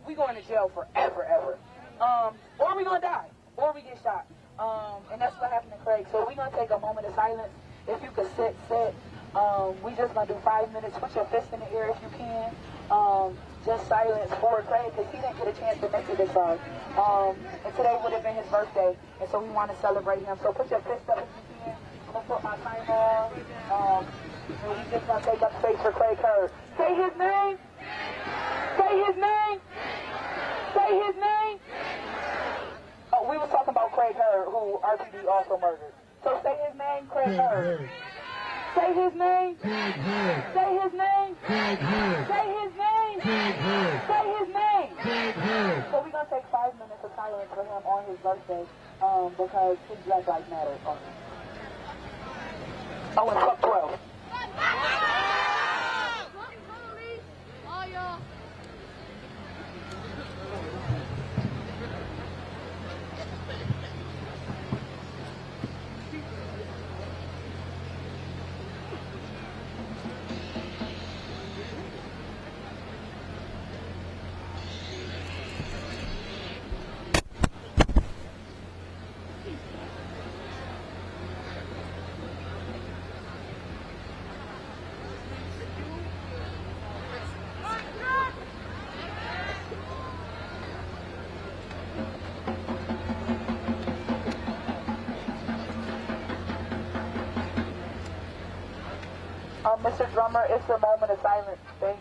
we going to jail forever, ever. Or we gonna die, or we get shot. And that's what happened to Craig. So we're gonna take a moment of silence. If you could sit. We just gonna do 5 minutes. Put your fist in the air if you can. Just silence for Craig, because he didn't get a chance to make it this time. And today would have been his birthday, and so we want to celebrate him. So put your fist up if you can. I'm gonna put my timer on. And we just gonna take up space for Craig Hurd. Say his name. Say his name. Say his name. Oh, we was talking about Craig Hurd, who RPD also murdered. So say his name, Craig Hurd. Say his name. Craig Hurd. Say his name. Craig Hurd. Say his name. Craig Hurd. Say his name. Craig Hurd. So we're gonna take 5 minutes of silence for him on his birthday, because his Black Lives Matter. Oh, and fuck 12. All y'all. Mr. Drummer, it's a moment of silence. Thanks.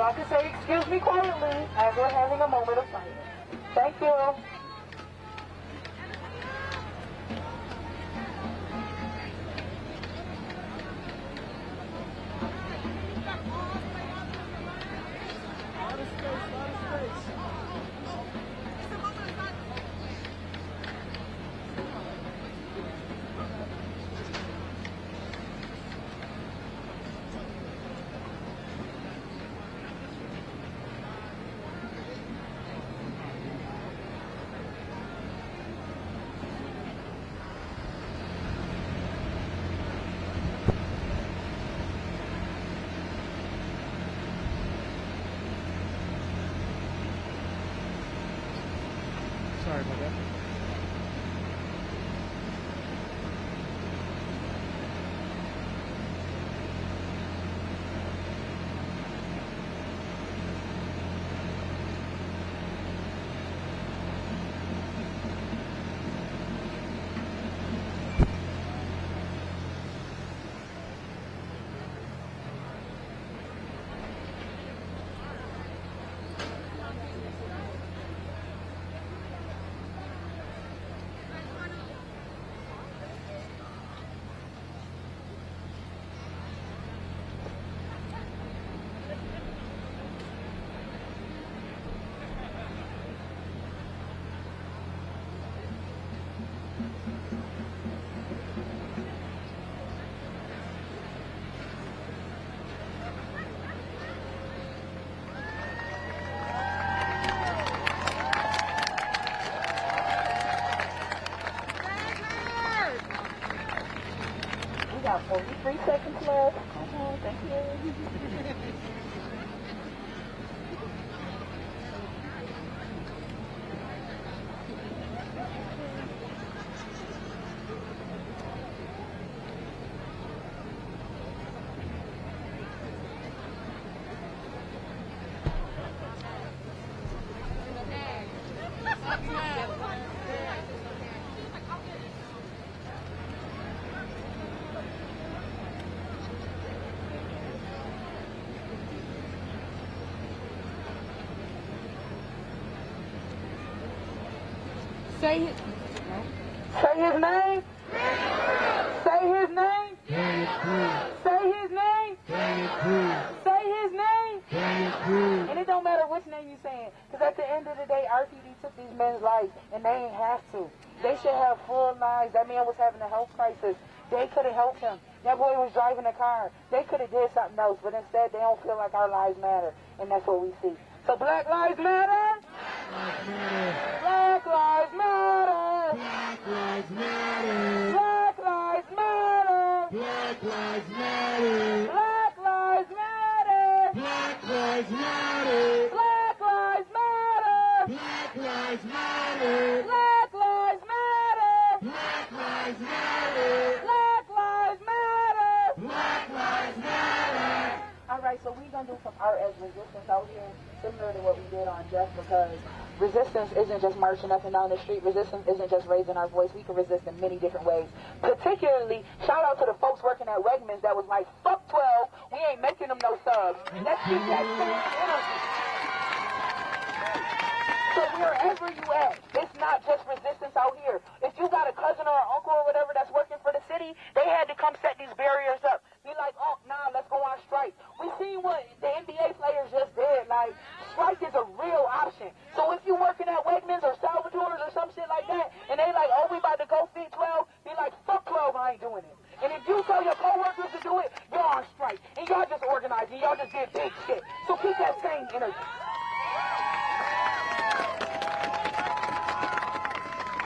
Y'all can say excuse me quietly as we're having a moment of silence. Thank you. Sorry about that. We got 43 seconds left. Come on, thank you. Say his name. Say his name. Say his name. Say his name. And it don't matter which name you're saying, because at the end of the day, RPD took these men's lives, and they ain't have to. They should have full lives. That man was having a health crisis. They could have helped him. That boy was driving a car. They could have did something else, but instead they don't feel like our lives matter, and that's what we see. So Black Lives Matter. Black Lives Matter. Black Lives Matter. Black Lives Matter. Black Lives Matter. Black Lives Matter. Black Lives Matter. Black Lives Matter. Black Lives Matter. Black Lives Matter. Black Lives Matter. Black Lives Matter. Black Lives Matter. All right, so we're gonna do some art as resistance out here, similar to what we did on Jeff, because resistance isn't just marching up and down the street. Resistance isn't just raising our voice. We can resist in many different ways. Particularly, shout out to the folks working at Wegmans that was like, fuck 12, we ain't making them no subs. Let's keep that same energy. So wherever you at, it's not just resistance out here. If you got a cousin or an uncle or whatever that's working for the city, they had to come set these barriers up. Be like, oh, nah, let's go on strike. We seen what the NBA players just did. Like, strike is a real option. So if you working at Wegmans or Salvador's or some shit like that, and they like, oh, we about to go feed 12, be like, fuck 12, I ain't doing it. And if you tell your coworkers to do it, you're on strike. And y'all just organized, and y'all just did big shit. So keep that same energy.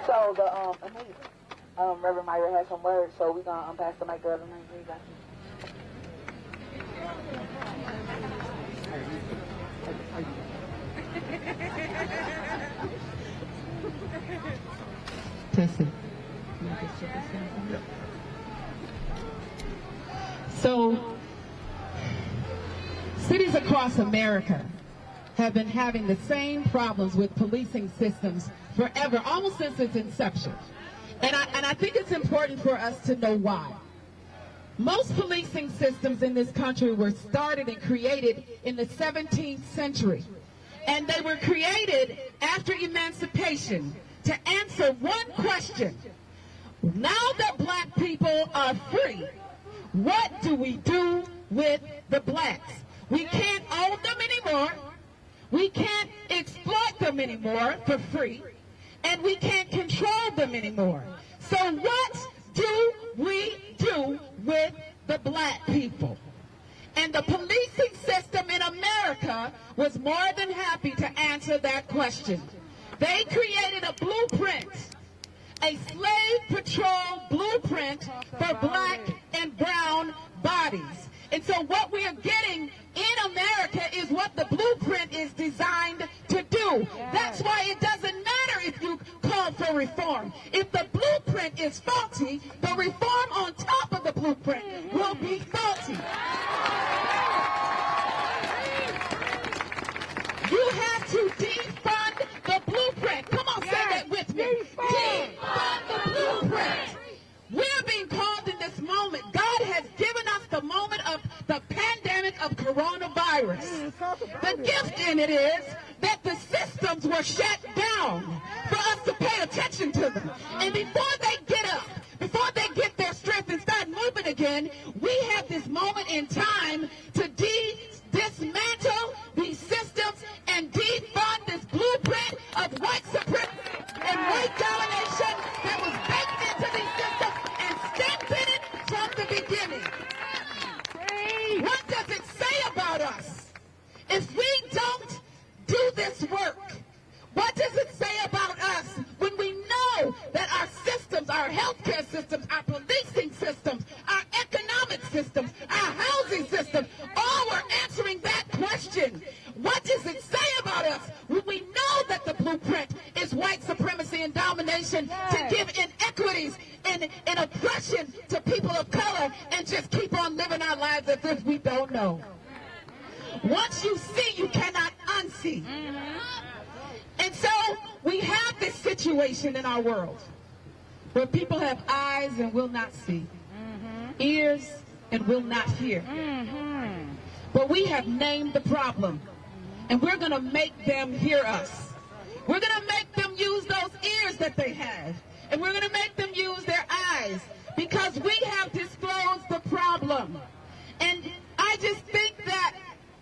So the Reverend Myra has some words, so we're gonna pass the mic to Reverend Myra. So, cities across America have been having the same problems with policing systems forever, almost since its inception. And I think it's important for us to know why. Most policing systems in this country were started and created in the 17th century. And they were created after emancipation to answer one question. Now that black people are free, what do we do with the blacks? We can't own them anymore. We can't exploit them anymore for free. And we can't control them anymore. So what do we do with the black people? And the policing system in America was more than happy to answer that question. They created a blueprint, a slave patrol blueprint for black and brown bodies. And so what we are getting in America is what the blueprint is designed to do. That's why it doesn't matter if you call for reform. If the blueprint is faulty, the reform on top of the blueprint will be faulty. You have to defund the blueprint. Come on, say that with me. Defund the blueprint. We're being called in this moment. God has given us the moment of the pandemic of coronavirus. The gift in it is that the systems were shut down for us to pay attention to them. And before they get up, before they get their strength and start moving again, we have this moment in time to dismantle these systems and defund this blueprint of white supremacy and white domination that was baked into these systems and stamped in it from the beginning. What does it say about us if we don't do this work? What does it say about us when we know that our systems, our healthcare systems, our policing systems, our economic systems, our housing systems, all were answering that question? What does it say about us when we know that the blueprint is white supremacy and domination to give inequities and oppression to people of color and just keep on living our lives as if we don't know? Once you see, you cannot unsee. And so we have this situation in our world where people have eyes and will not see, ears and will not hear. But we have named the problem, and we're going to make them hear us. We're going to make them use those ears that they have, and we're going to make them use their eyes, because we have disclosed the problem. And I just think that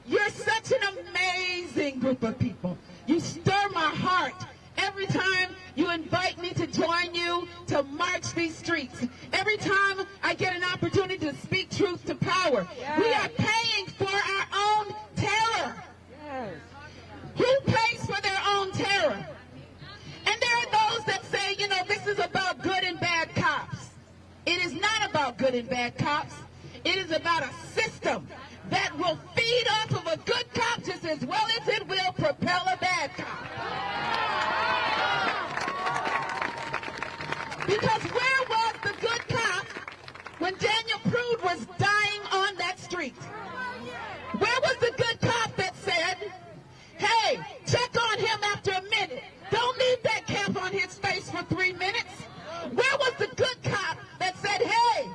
you're such an amazing group of people. You stir my heart every time you invite me to join you to march these streets. Every time I get an opportunity to speak truth to power. We are paying for our own terror. Who pays for their own terror? And there are those that say, you know, this is about good and bad cops. It is not about good and bad cops. It is about a system that will feed off of a good cop just as well as it will propel a bad cop. Because where was the good cop when Daniel Prude was dying on that street? Where was the good cop that said, hey, check on him after a minute. Don't leave that cap on his face for 3 minutes. Where was the good cop that said, hey,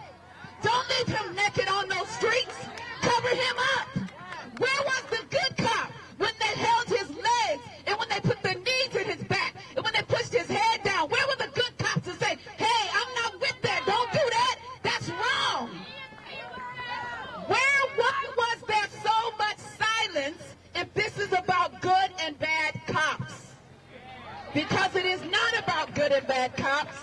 don't leave him naked on those streets. Cover him up. Where was the good cop when they held his legs and when they put their knees in his back and when they pushed his head down? Where were the good cops to say, hey, I'm not with that. Don't do that. That's wrong. Why was there so much silence if this is about good and bad cops? Because it is not about good and bad cops,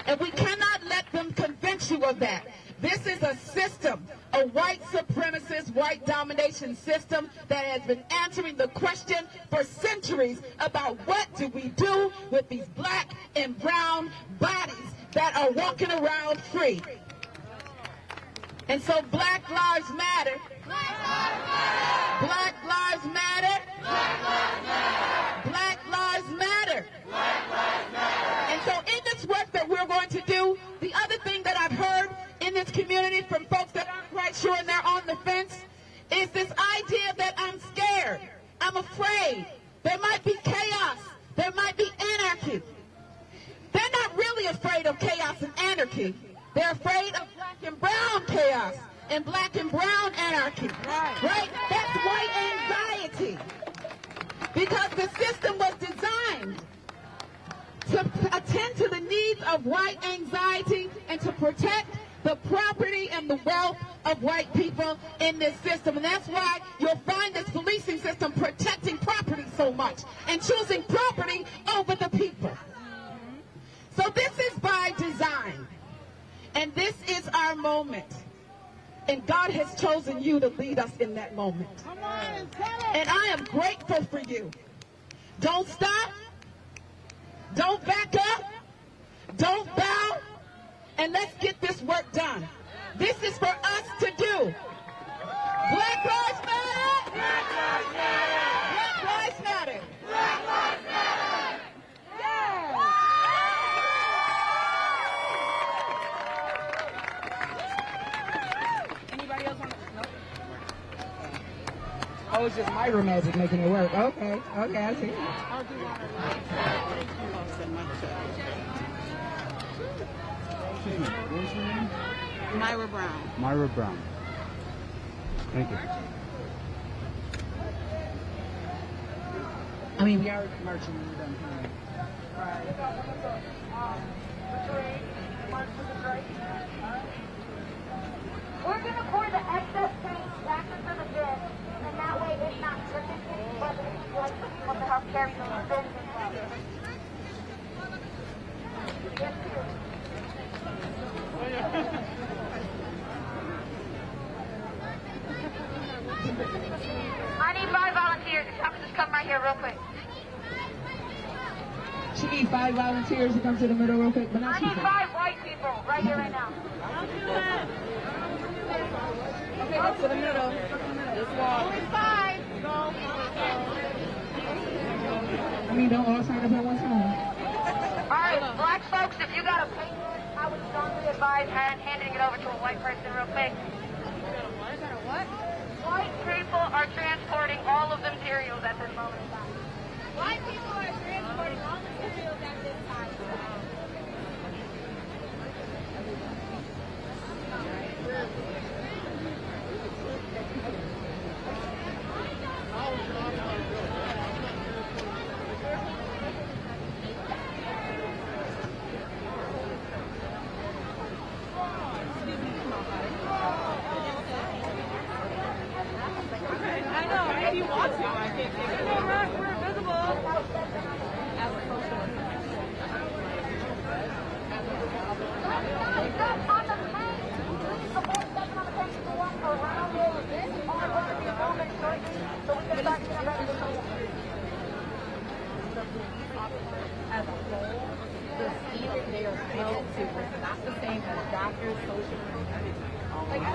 and we cannot let them convince you of that. This is a system, a white supremacist, white domination system that has been answering the question for centuries about what do we do with these black and brown bodies that are walking around free. And so Black Lives Matter. Black Lives Matter. Black Lives Matter. And so in this work that we're going to do, the other thing that I've heard in this community from folks that aren't quite sure and they're on the fence is this idea that I'm scared, I'm afraid, there might be chaos, there might be anarchy. They're not really afraid of chaos and anarchy. They're afraid of black and brown chaos and black and brown anarchy. Right? That's white anxiety. Because the system was designed to attend to the needs of white anxiety and to protect the property and the wealth of white people in this system. And that's why you'll find this policing system protecting property so much and choosing property over the people. So this is by design. And this is our moment. And God has chosen you to lead us in that moment. And I am grateful for you. Don't stop. Don't back up. Don't bow. And let's get this work done. This is for us to do. Black Lives Matter. Black Lives Matter. Black Lives Matter. Black Lives Matter. Yeah. Anybody else want to? Nope. Oh, it's just Myra magic making it work. Okay, okay, I see. Excuse me, what was your name? Myra Brown. Myra Brown. Thank you. I mean, we are marching when we're done. We're going to pour the excess paint back into the bin, and that way it's not dripping any but like the people to help carry those bins as well. I need 5 volunteers. If y'all could just come right here real quick. She needs 5 volunteers to come to the middle real quick. But not I need 5 white people right here, right now. Okay, up to the middle. Just walk. Only 5. I mean, don't all sign up at one time. Alright, black folks, if you got a paint, I would strongly advise handing it over to a white person real quick. What? White people are transporting all of the materials at this moment in time. White people are transporting all the materials at this time. I know, if you want to, I can't take it. We're invisible. As a whole, the field they are held to is not the same as doctors, social workers. Like, I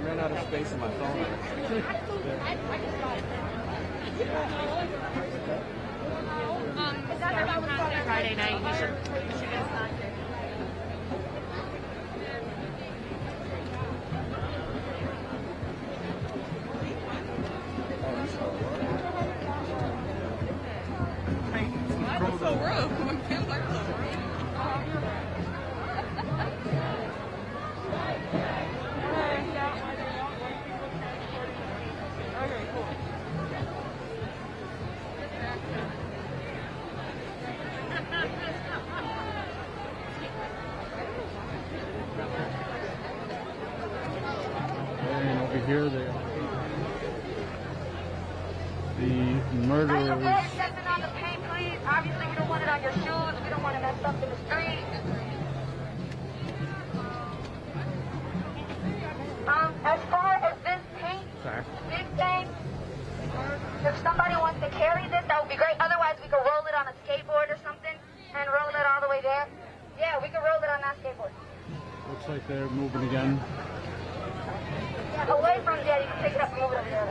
ran out of space in my phone. Friday night, you should get signed. Why is it so rude? Okay, cool. And over here they are. The Hey, murderers. avoid stepping on the paint, please. Obviously, we don't want it on your shoes. We don't want it messed up in the street. As far as this paint, this thing, if somebody wants to carry this, that would be great. Otherwise, we could roll it on a skateboard or something and roll it all the way there. Yeah, we could roll it on that skateboard. Looks like they're moving again. Yeah, away from there, you can pick it up and move it over there.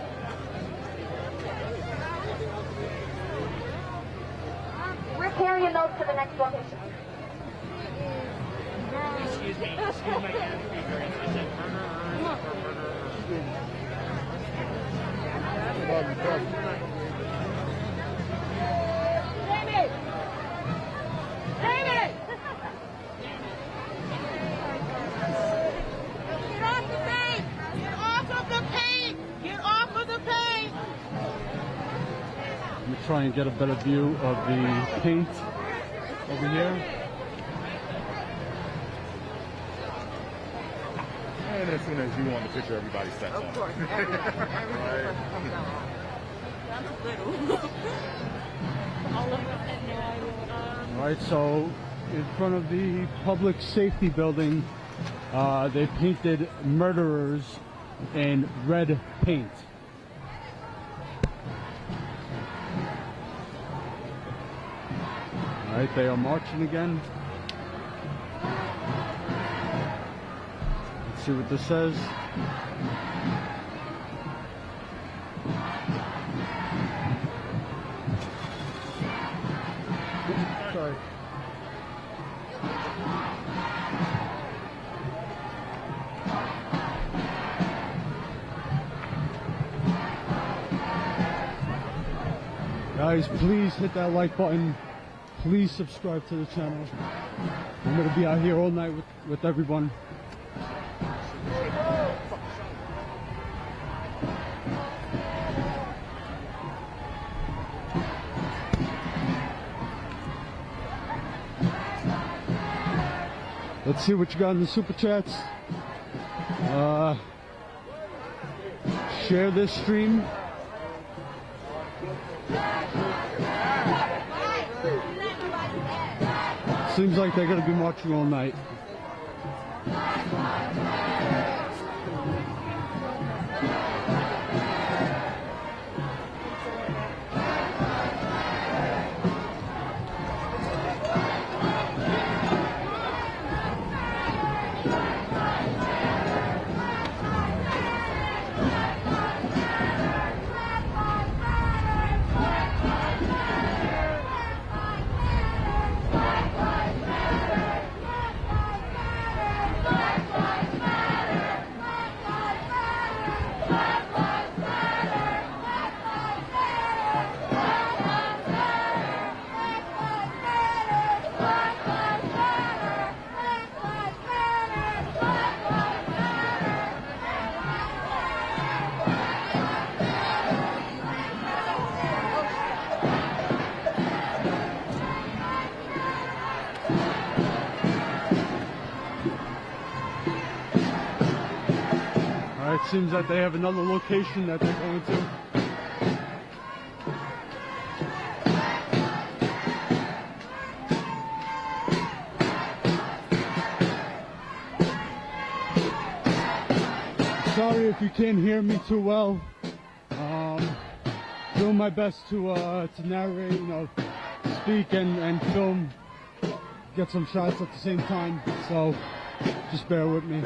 We're carrying those to the next location. Excuse me, excuse my ignorance. I said murderers or murderers. David! David! try and get a better view of the paint over here. And as soon as you want the picture, everybody steps on. Of course, everyone comes on. That's little. All of us had no idea. Alright, so in front of the public safety building, they painted murderers in red paint. Alright, they are marching again. Let's see what this says. Sorry. Guys, please hit that like button. Please subscribe to the channel. I'm going to be out here all night with everyone. Let's see what you got in the super chats. Share this stream. Seems like they're going to be marching all night. It seems that they have another location that they're going to. Sorry if you can't hear me too well. Doing my best to narrate, you know, speak and film, get some shots at the same time. So just bear with me.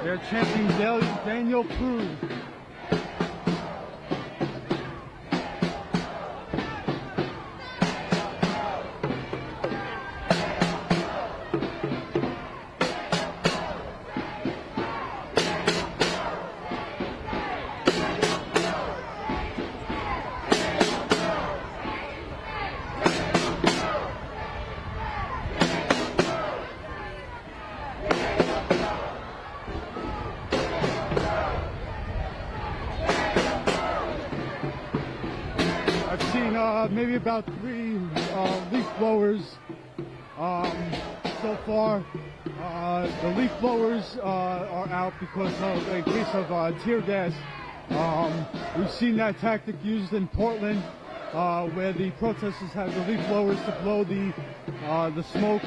They're chanting Daniel Prude. maybe about 3 leaf blowers so far. The leaf blowers are out because of a case of tear gas. We've seen that tactic used in Portland, where the protesters have the leaf blowers to blow the smoke,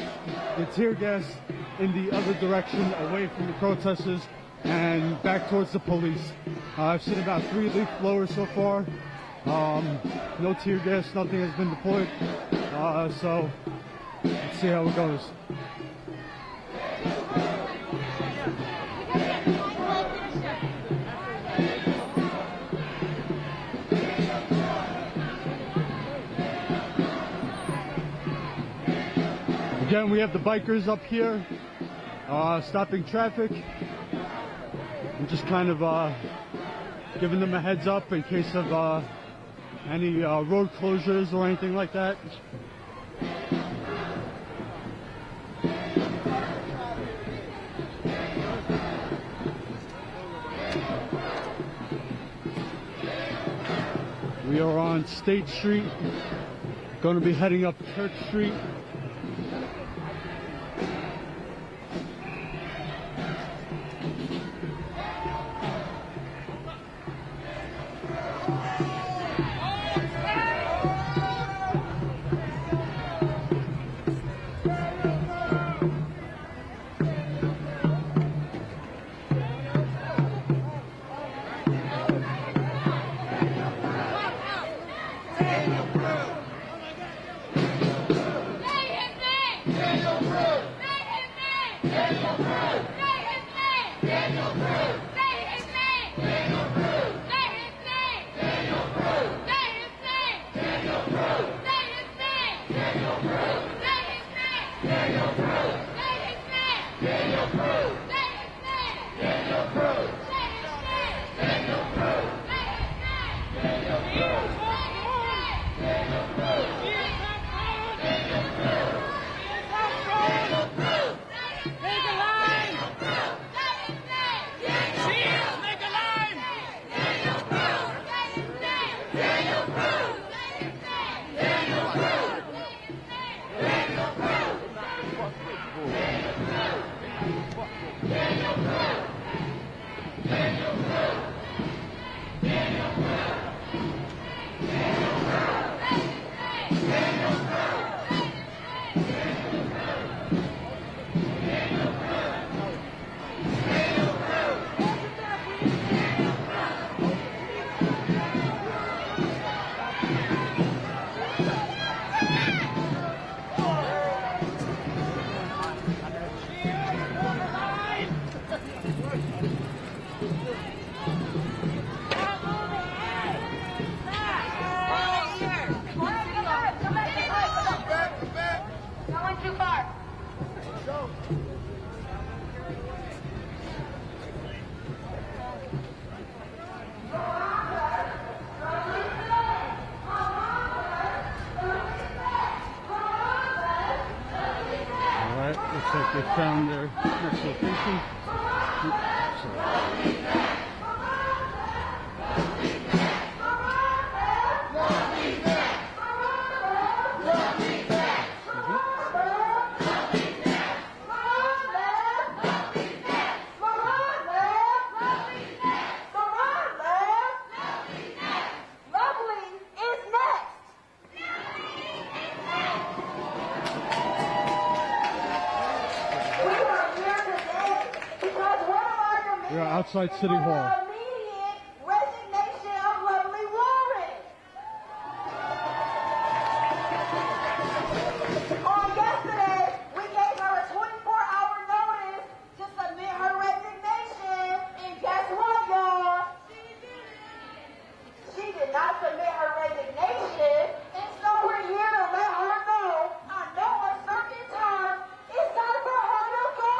the tear gas in the other direction, away from the protesters and back towards the police. I've seen about 3 leaf blowers so far. No tear gas, nothing has been deployed. So let's see how it goes. Again, we have the bikers up here, stopping traffic. I'm just kind of giving them a heads up in case of any road closures or anything like that. We are on State Street, going to be heading up Church Street. Looks like they found their next location. We are outside City Hall. Resignation of Lovely Warren. On yesterday, we gave her a 24-hour notice to submit her resignation, and guess what, y'all? She did not submit her resignation, and so we're here to let her know, I know uncertain times, it's time for her to go.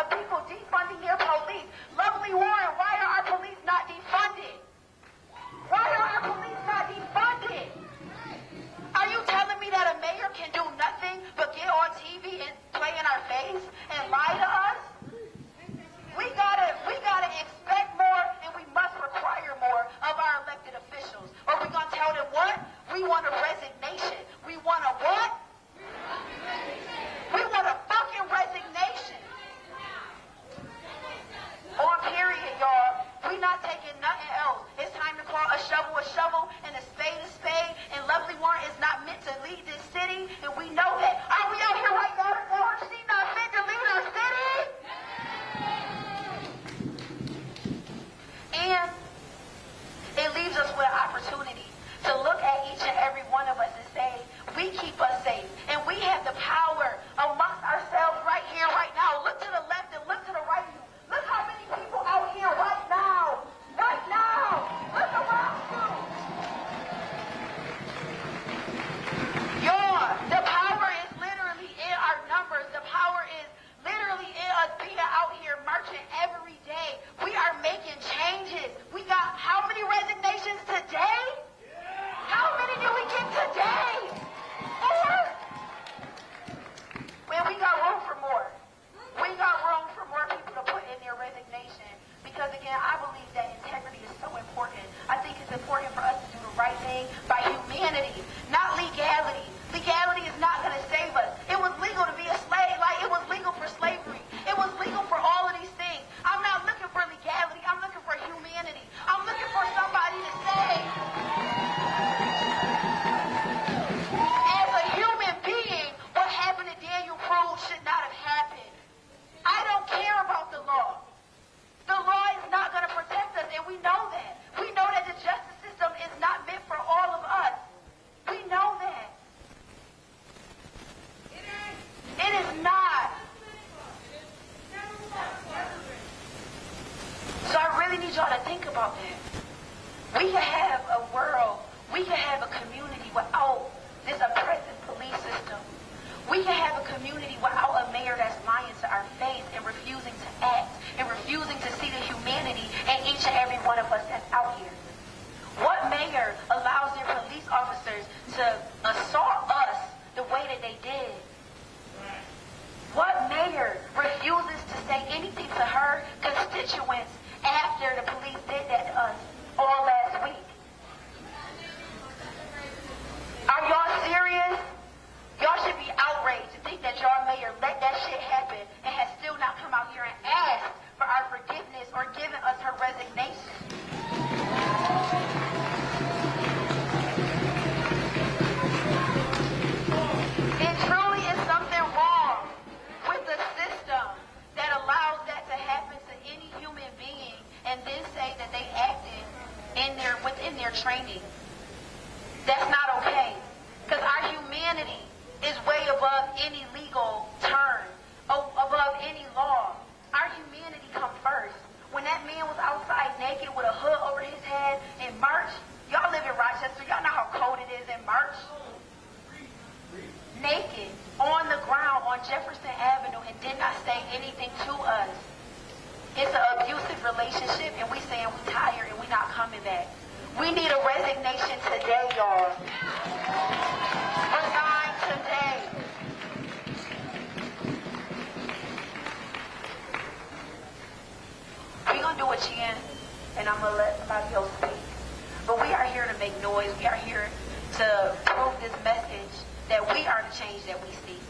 of people defunding their police. Lovely Warren, why are our police not defunded? Why are our police not defunded? Are you telling me that a mayor can do nothing but get on TV and play in our face and lie to us? We gotta expect more, and we must require more of our elected officials. Or we're gonna tell them what? We want a resignation. We want a what? We want a fucking resignation. On period, y'all. We not taking nothing else. It's time to call a shovel, and a spade, and Lovely Warren is not meant to lead this city, and we know that. Are we out here right now to tell her she's not meant to lead our city? And it leaves us with an opportunity to look at each and every one of us and say, we keep us safe, and we have the power amongst ourselves right here, right now. Look to the left and look to the right. Look how many people out here right now. Right now. Look around you. The power is literally in our numbers. The power is literally in us being out here marching every day. We are making changes. We got how many resignations today? How many did we get today? 4? Man, we got room for more. We got room for more people to put in their resignation. Because again, I believe that integrity is so important. I think it's important for us to do the right thing by humanity, not legality. Legality is not going to save us. It was legal to be a slave, like it was legal for slavery. It was legal for all of these things. I'm not looking for legality. I'm looking for humanity. I'm looking for somebody to say, as a human being, what happened to Daniel Prude should not have happened. I don't care about the law. The law is not going to protect us, and we know that. We know that the justice system is not meant for all of us. We know that. It is not. So I really need y'all to think about that. We can have a world, we can have a community without this oppressive police system. We can have a community without a mayor that's lying to our face and refusing to act and refusing to see the humanity in each and every one of us that's out here. What mayor allows their police officers to assault us the way that they did? What mayor refuses to say anything to her constituents after the police did that to us all last week? Are y'all serious? Y'all should be outraged to think that y'all mayor let that shit happen and has still not come out here and asked for our forgiveness or given us her resignation. It truly is something wrong with the system that allows that to happen to any human being and then say that they acted within their training. That's not okay. Because our humanity is way above any legal term, above any law. Our humanity comes first. When that man was outside naked with a hood over his head in March, y'all live in Rochester, y'all know how cold it is in March. Naked, on the ground on Jefferson Avenue and did not say anything to us. It's an abusive relationship and we saying we tired and we not coming back. We need a resignation today, y'all. Resign today. We're going to do a chant, and I'm going to let somebody else speak. But we are here to make noise. We are here to prove this message that we are the change that we seek.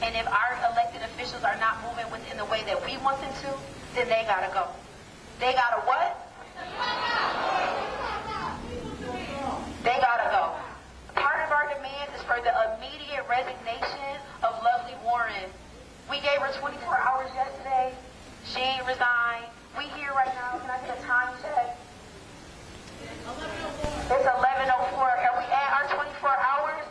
And if our elected officials are not moving within the way that we want them to, then they got to go. They got to what? They got to go. Part of our demand is for the immediate resignation of Lovely Warren. We gave her 24 hours yesterday. She ain't resigned. We here right now. Can I get a time check? It's 11:04. Are we at our 24 hours?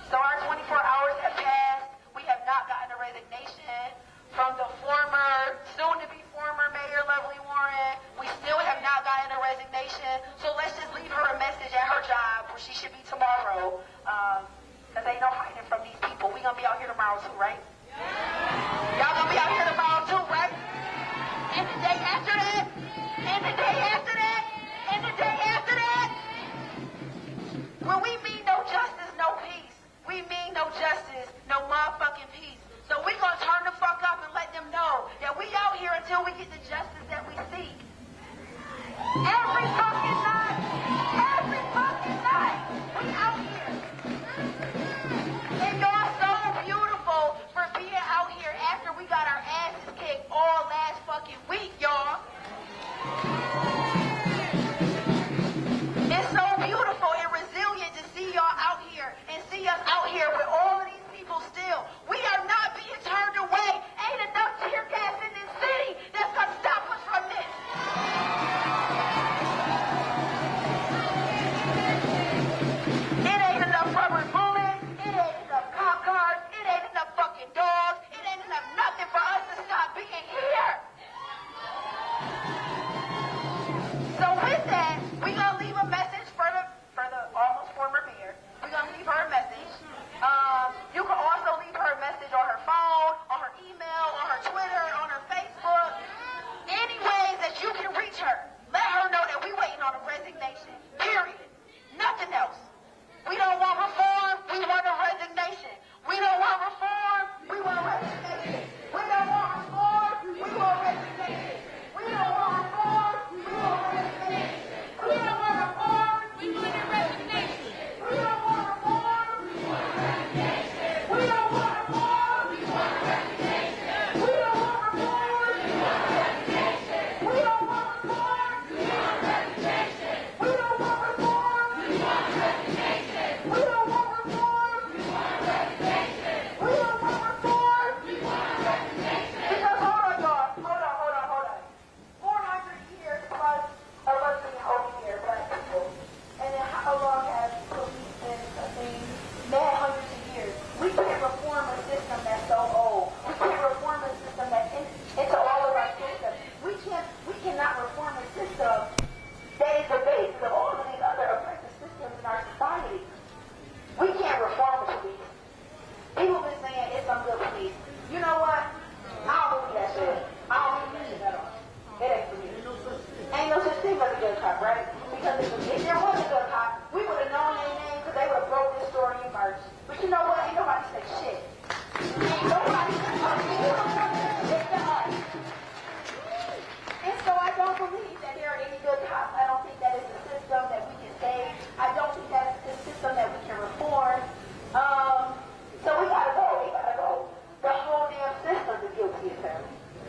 So our 24 hours have passed. We have not gotten a resignation from the soon-to-be former Mayor Lovely Warren. We still have not gotten a resignation. So let's just leave her a message at her job where she should be tomorrow. Because ain't no hiding from these people. We going to be out here tomorrow too, right? Y'all gonna get the justice that we seek. Every fucking night, we out here. And y'all so beautiful for being out here after we got our asses kicked all last fucking week, y'all. It's so beautiful and resilient to see y'all out here and see us out here with all of these people still. We are not being turned away. Ain't enough tear gas in this city that's gonna stop us from this. It ain't enough rubber bullets. It ain't enough cop cars. It ain't enough fucking dogs. It ain't enough nothing for us to stop being here. So with that, we gonna leave a message for the almost former mayor. We gonna leave her a message. You can also leave her a message on her phone, on her email, on her Twitter, on her Facebook. Any ways that you can reach her. Let her know that we waiting on a resignation. Period. Nothing else. We don't want reform. We want a resignation. We don't want reform. We want resignation. We don't want reform. We want resignation. We don't want reform. We want resignation. We don't want reform. We want a resignation. We don't want reform. We want a resignation. We don't want reform. We want a resignation. We don't want reform. We want a resignation. We don't want reform. We want a resignation. We don't want reform. We want a resignation. We don't want reform. We want a resignation. We don't want reform. We want a resignation. Because hold on, y'all. Hold on. 400 years plus of us being over here, black people. And then how long has police been a thing? Mad hundreds of years. We can't reform a system that's so old. We can't reform a system that's into all of our systems. We cannot reform a system that is the basis of all of these other oppressive systems in our society. We can't reform the police. People been saying it's some good police. You know what? I don't believe that shit. I don't believe that shit at all. It ain't for me. Ain't no such thing as a good cop, right? Because if there was a good cop, we would have known their name because they would have broke this story in March. But you know what? Ain't nobody say shit. Ain't nobody say shit to us. And so I don't believe that there are any good cops. I don't think that is a system that we can save. I don't think that is a system that we can reform. So we gotta go. The whole damn system is guilty as hell.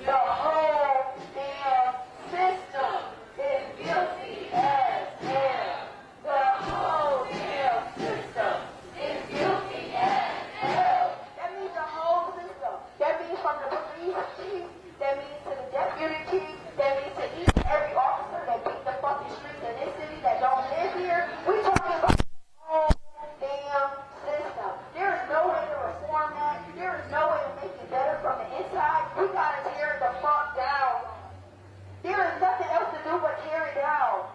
The whole damn system is guilty as hell. The whole damn system is guilty as hell. That means the whole system. That means from the police chief, that means to the deputy chief, that means to each and every officer that beat the fucking streets in this city that don't live here. We talking about the whole damn system. There is no way to reform that. There is no way to make it better from the inside. We gotta tear it the fuck down. There is nothing else to do but tear it down.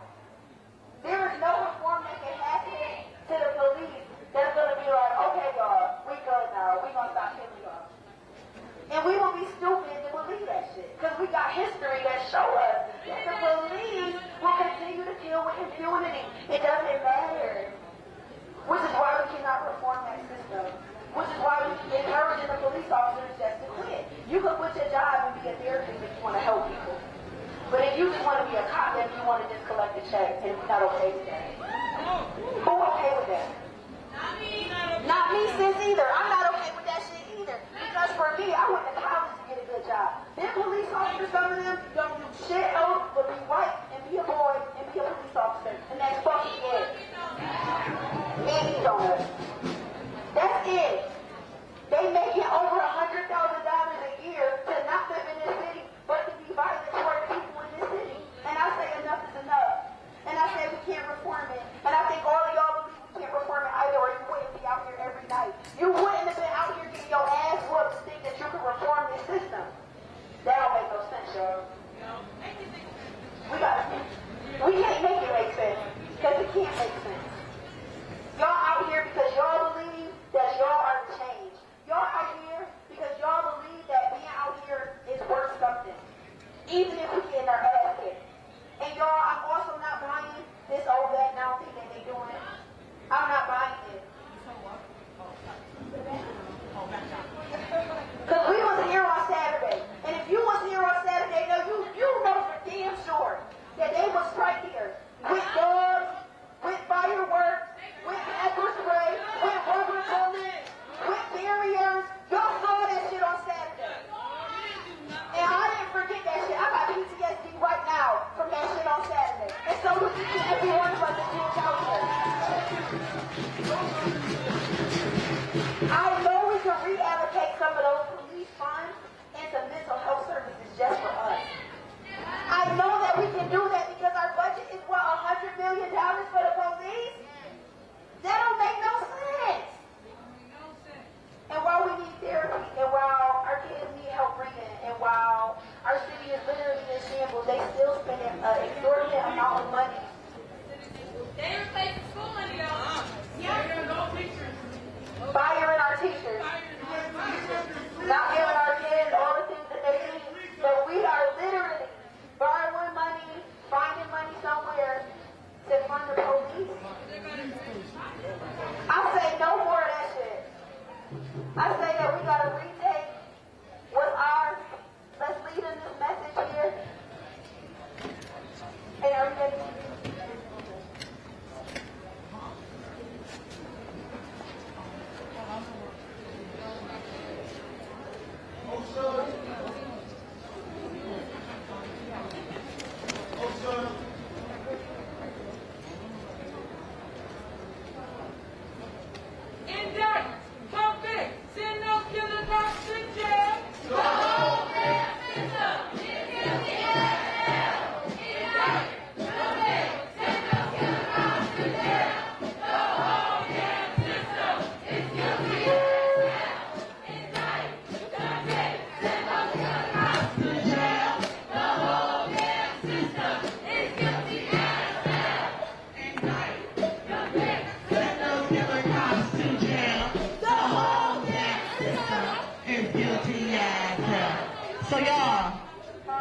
There is no reform that can happen to the police that's gonna be like, okay, y'all, we good now. We gonna stop killing y'all. And we will be stupid to believe that shit. Because we got history that show us that the police will continue to kill with impunity. It doesn't matter. Which is why we cannot reform that system. Which is why we encouraging the police officers just to quit. You can quit your job and be a therapist if you want to help people. But if you just want to be a cop, then you want to just collect a check, and we're not okay with that. Who okay with that? Not me, sis, either. I'm not okay with that shit either. Because for me, I went to college to get a good job. Them police officers, some of them don't do shit else but be white and be a boy and be a police officer. And that's fucking it. And eat on us. That's it. They making over $100,000 a year to not live in this city, but to be violent toward people in this city. And I say enough is enough. And I say we can't reform it. And I think all of y'all believe we can't reform it either, or you wouldn't be out here every night. You wouldn't have been out here getting your ass whooped to think that you could reform this system. That don't make no sense, y'all. We can't make it make sense, because it can't make sense. Y'all out here because y'all believe that y'all are the change. Y'all out here because y'all believe that being out here is worth something. Even if we get our ass kicked. And y'all, I'm also not buying this old back now thing that they doing. I'm not buying it. Because we was here on Saturday. And if you was here on Saturday, no, you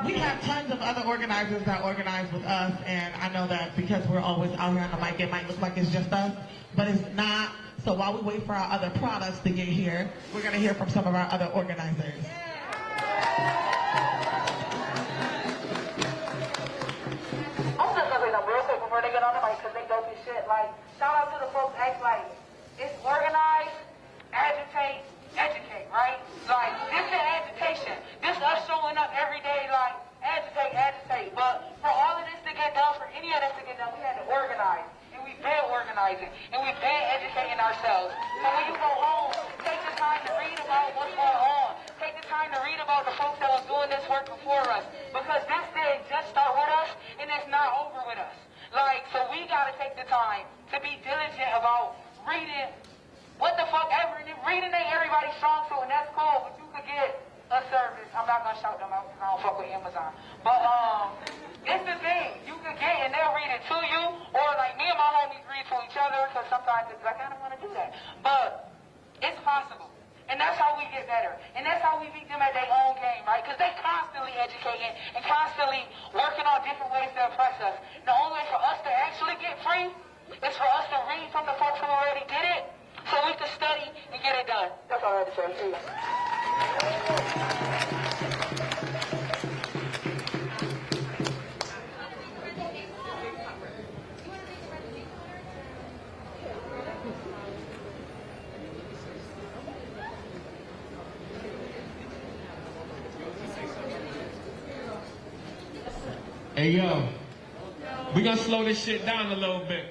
we have tons of other organizers that organize with us, and I know that because we're always out here on the mic, it might look like it's just us, but it's not. So while we wait for our other products to get here, we're going to hear from some of our other organizers. I'm just gonna say something real quick before they get on the mic, because they dope as shit. Like, shout out to the folks act like it's organize, agitate, educate, right? Like, this is agitation. This us showing up every day, like, agitate. But for all of this to get done, for any of this to get done, we had to organize. And we've been organizing. And we've been educating ourselves. So when you go home, take the time to read about what's going on. Take the time to read about the folks that was doing this work before us. Because this didn't just start with us, and it's not over with us. Like, so we gotta take the time to be diligent about reading what the fuck ever, and then reading ain't everybody's strong suit, and that's cool, but you could get a service. I'm not gonna shout them out because I don't fuck with Amazon. But it's the thing. You can get and they'll read it to you, or like me and my homies read to each other, because sometimes it's like, I don't want to do that. But it's possible. And that's how we get better. And that's how we beat them at their own game, right? Because they constantly educating and constantly working on different ways to oppress us. The only way for us to actually get free is for us to read from the folks who already did it, so we can study and get it done. That's all I had to say. See ya. Hey yo, we gonna slow this shit down a little bit.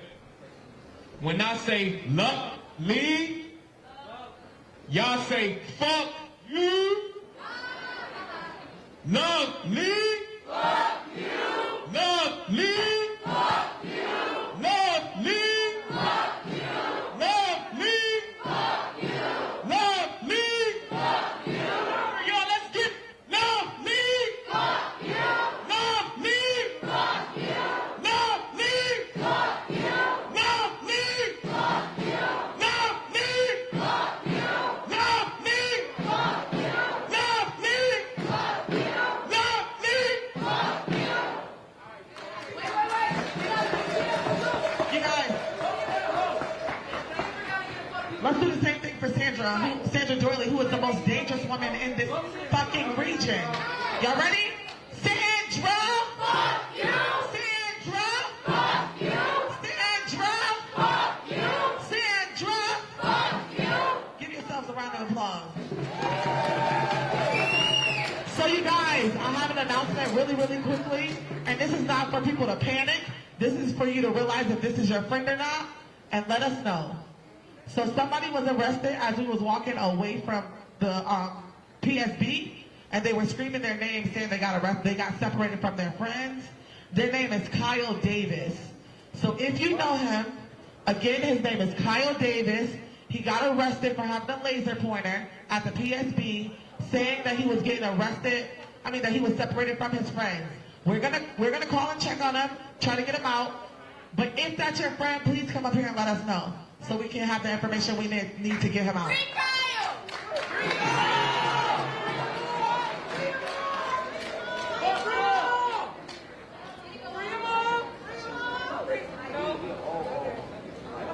When I say luck, lead, y'all say fuck you. Love, lead. Fuck you. Love, lead. Fuck you. Love, lead. Fuck you. Love, lead. Fuck you. Love, lead. Fuck you. Y'all, let's get love, lead. Fuck you. Love, lead. Fuck you. Love, lead. Fuck you. Love, lead. Fuck you. Love, lead. Fuck you. Love, lead. Fuck you. Love, lead. Fuck you. Love, lead. Fuck you. You guys, let's do the same thing for Sandra. Sandra Doyley, who is the most dangerous woman in this fucking region. Y'all ready? Sandra! Fuck you! Sandra! Fuck you! Sandra! Fuck you! Sandra! Fuck you! Give yourselves a round of applause. So you guys, I have an announcement really quickly, and this is not for people to panic. This is for you to realize if this is your friend or not, and let us know. So somebody was arrested as we was walking away from the PSB, and they were screaming their name, saying they got arrested. They got separated from their friends. Their name is Kyle Davis. So if you know him, again, his name is Kyle Davis. He got arrested for having a laser pointer at the PSB, saying that he was getting arrested. I mean, that he was separated from his friends. We're gonna call and check on him, try to get him out. But if that's your friend, please come up here and let us know, so we can have the information we need to get him out.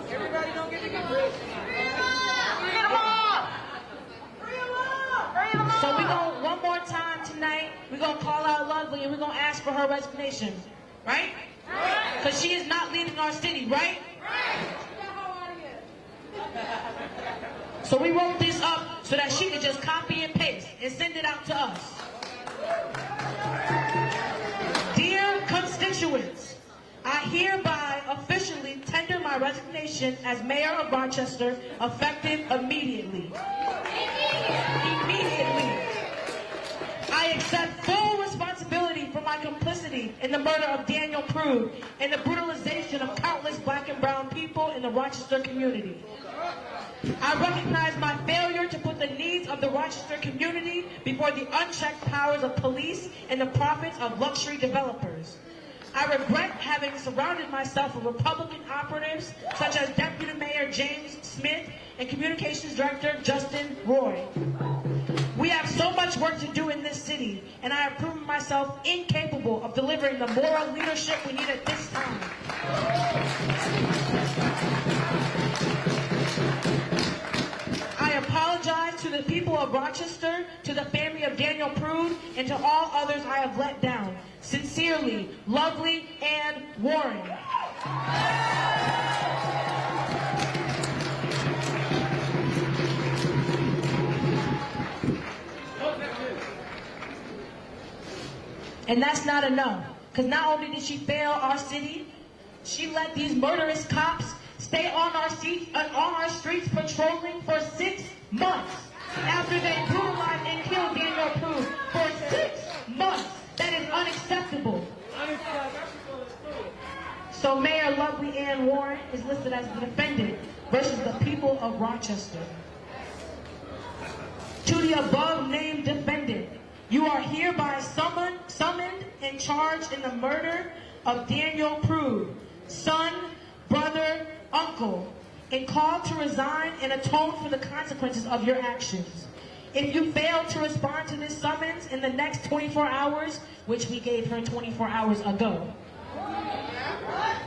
Everybody don't get to get So we're going one more time tonight. We're going to call out Lovely and we're going to ask for her resignation. Right? Because she is not leading our city, right? So we wrote this up so that she could just copy and paste and send it out to us. Dear constituents, I hereby officially tender my resignation as mayor of Rochester, effective immediately. Immediately. I accept full responsibility for my complicity in the murder of Daniel Prude and the brutalization of countless black and brown people in the Rochester community. I recognize my failure to put the needs of the Rochester community before the unchecked powers of police and the profits of luxury developers. I regret having surrounded myself with Republican operatives such as Deputy Mayor James Smith and Communications Director Justin Roy. We We have so much work to do in this city, and I have proven myself incapable of delivering the moral leadership we need at this time. I apologize to the people of Rochester, to the family of Daniel Prude, and to all others I have let down. Sincerely, Lovely and Warren. And that's not enough, because not only did she fail our city, she let these murderous cops stay on our streets patrolling for 6 months after they brutalized and killed Daniel Prude for 6 months. That is unacceptable. So Mayor Lovely Ann Warren is listed as the defendant versus the people of Rochester. To the above named defendant, you are hereby summoned and charged in the murder of Daniel Prude, son, brother, uncle, and called to resign and atone for the consequences of your actions. If you fail to respond to this summons in the next 24 hours, which we gave her 24 hours ago,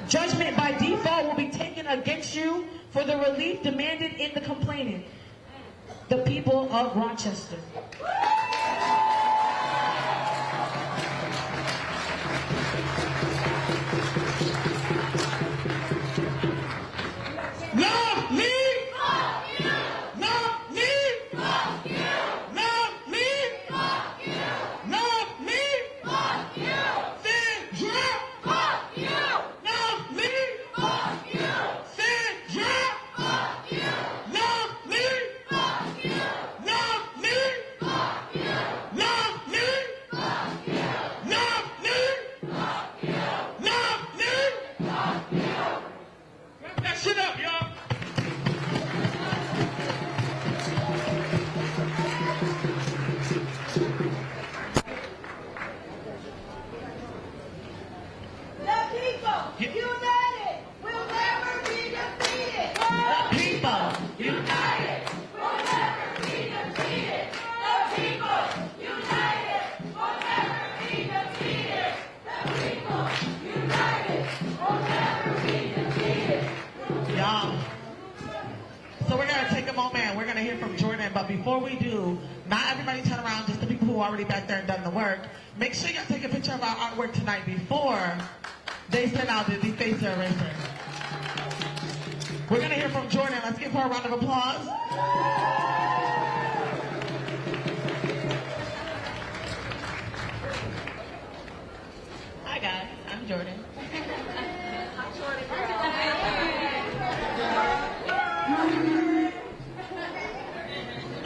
judgment by default will be taken against you for the relief demanded in the complainant, the people of Rochester. Love me! Fuck you! Love me! Fuck you! Love me! Fuck you! Love me! Fuck you! Sandra! Fuck you! Love me! Fuck you! Sandra! Fuck you! Love me! Fuck you! Love me! Fuck you! Love me! Fuck you! Love me! Fuck you! Love me! Fuck you! Wrap that shit up, y'all! The people united will never be defeated. The people United will never be defeated. The people united will never be defeated. The people united will never be defeated. Y'all. So we're going to take a moment. We're going to hear from Jordan. But before we do, not everybody turn around, just the people who are already back there and done the work. Make sure y'all take a picture of our artwork tonight before they send out the face eraser. We're going to hear from Jordan. Let's give her a round of applause. Hi, guys. I'm Jordan.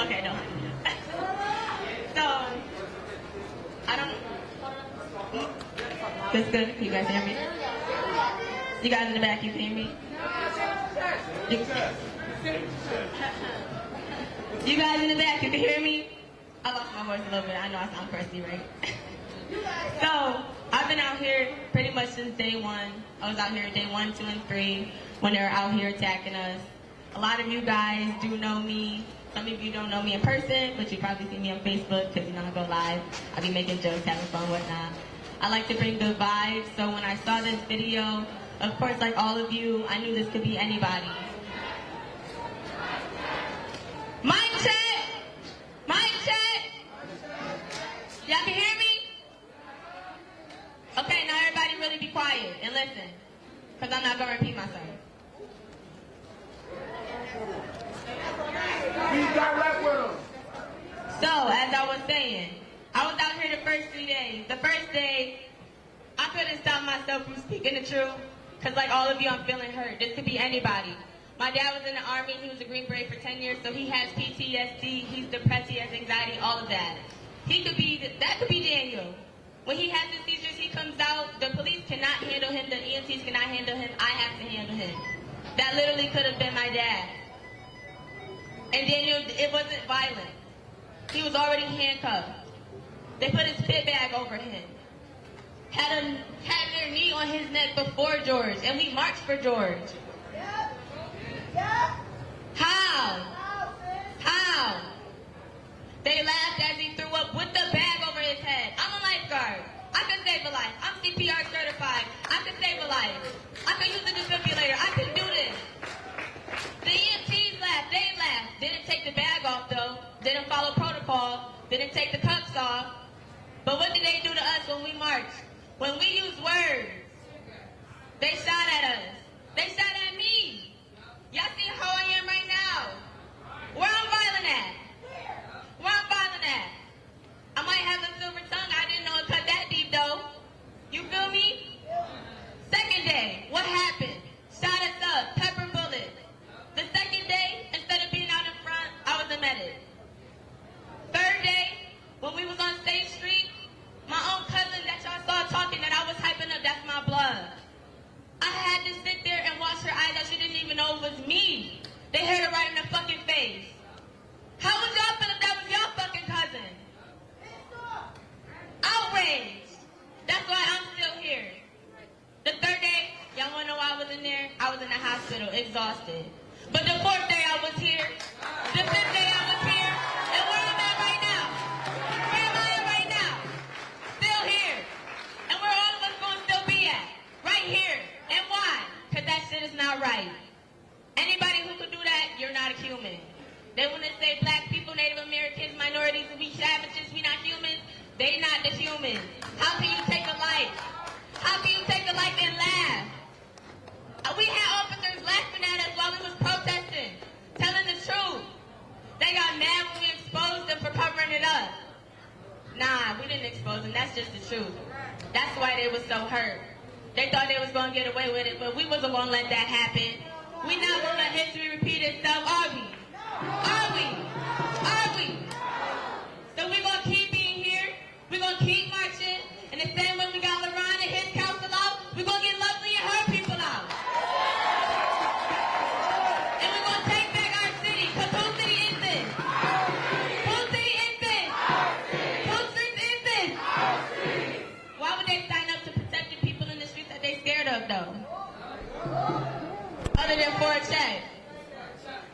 Okay, no. So, I don't... This good? Can you guys hear me? You guys in the back, you can hear me? You guys in the back, you can hear me? I lost my voice a little bit. I know I sound crusty, right? So, I've been out here pretty much since day one. I was out here day 1, 2, and 3 when they were out here attacking us. A lot of you guys do know me. Some of you don't know me in person, but you probably see me on Facebook because, you know, I go live. I be making jokes, having fun, whatnot. I like to bring good vibes, so when I saw this video, of course, like all of you, I knew this could be anybody. Mic check! Mic check! Y'all can hear me? Okay, now everybody really be quiet and listen, because I'm not going to repeat myself. So, as I was saying, I was out here the first 3 days. The first day, I couldn't stop myself from speaking the truth, because like all of you, I'm feeling hurt. This could be anybody. My dad was in the Army. He was a Green Beret for 10 years, so he has PTSD. He's depressed. He has anxiety, all of that. That could be Daniel. When he has his seizures, he comes out. The police cannot handle him. The EMTs cannot handle him. I have to handle him. That literally could have been my dad. And Daniel, it wasn't violent. He was already handcuffed. They put his spit bag over him. Had their knee on his neck before George, and we marched for George. How? How? They laughed at save a life. I'm CPR certified. I can save a life. I can use a defibrillator. I can do this. The EMTs laughed. They laughed. Didn't take the bag off, though. Didn't follow protocol. Didn't take the cuffs off. But what did they do to us when we marched? When we used words, they shot at us. They shot at me. Y'all see how I am right now? Where I'm violent at? Where I'm violent at? I might have a silver tongue. I didn't know it cut that deep, though. You feel me? Second day, what happened? Shot us up, pepper bullets. The second day, instead of being out in front, I was a medic. Third day, when we was on State Street, my own cousin that y'all saw talking that I was hyping up, that's my blood. I had to sit there and watch her eyes that she didn't even know it was me. They heard her right in the fucking face. How would y'all feel if that was your fucking cousin? Outraged. That's why I'm still here. The third day, y'all wanna know why I was in there? I was in the hospital, exhausted. But the fourth day I was here. The fifth day I was here. And where am I right now? Where am I at right now? Still here. And where all of us gonna still be at? Right here. And why? Because that shit is not right. Anybody who could do that, you're not a human. They want to say black people, Native Americans, minorities, we savages, we not humans. They not the humans. How can you take a life? How can you take a life and laugh? We had officers laughing at us while we was protesting, telling the truth. They got mad when we exposed them for covering it up. Nah, we didn't expose them. That's just the truth. That's why they was so hurt. They thought they was going to get away with it, but we wasn't going to let that happen. We not going to let history repeat itself, are we? Are we? Are we? So we're going to keep being here. We're going to keep marching. And the same way we got LaRon and his council out, we're going to get Lovely and her people out. And we're going to take back our city. Because whose city is this? Whose city is this? Whose streets is this? Why would they sign up to protect the people in the streets that they scared of, though? Other than for a check.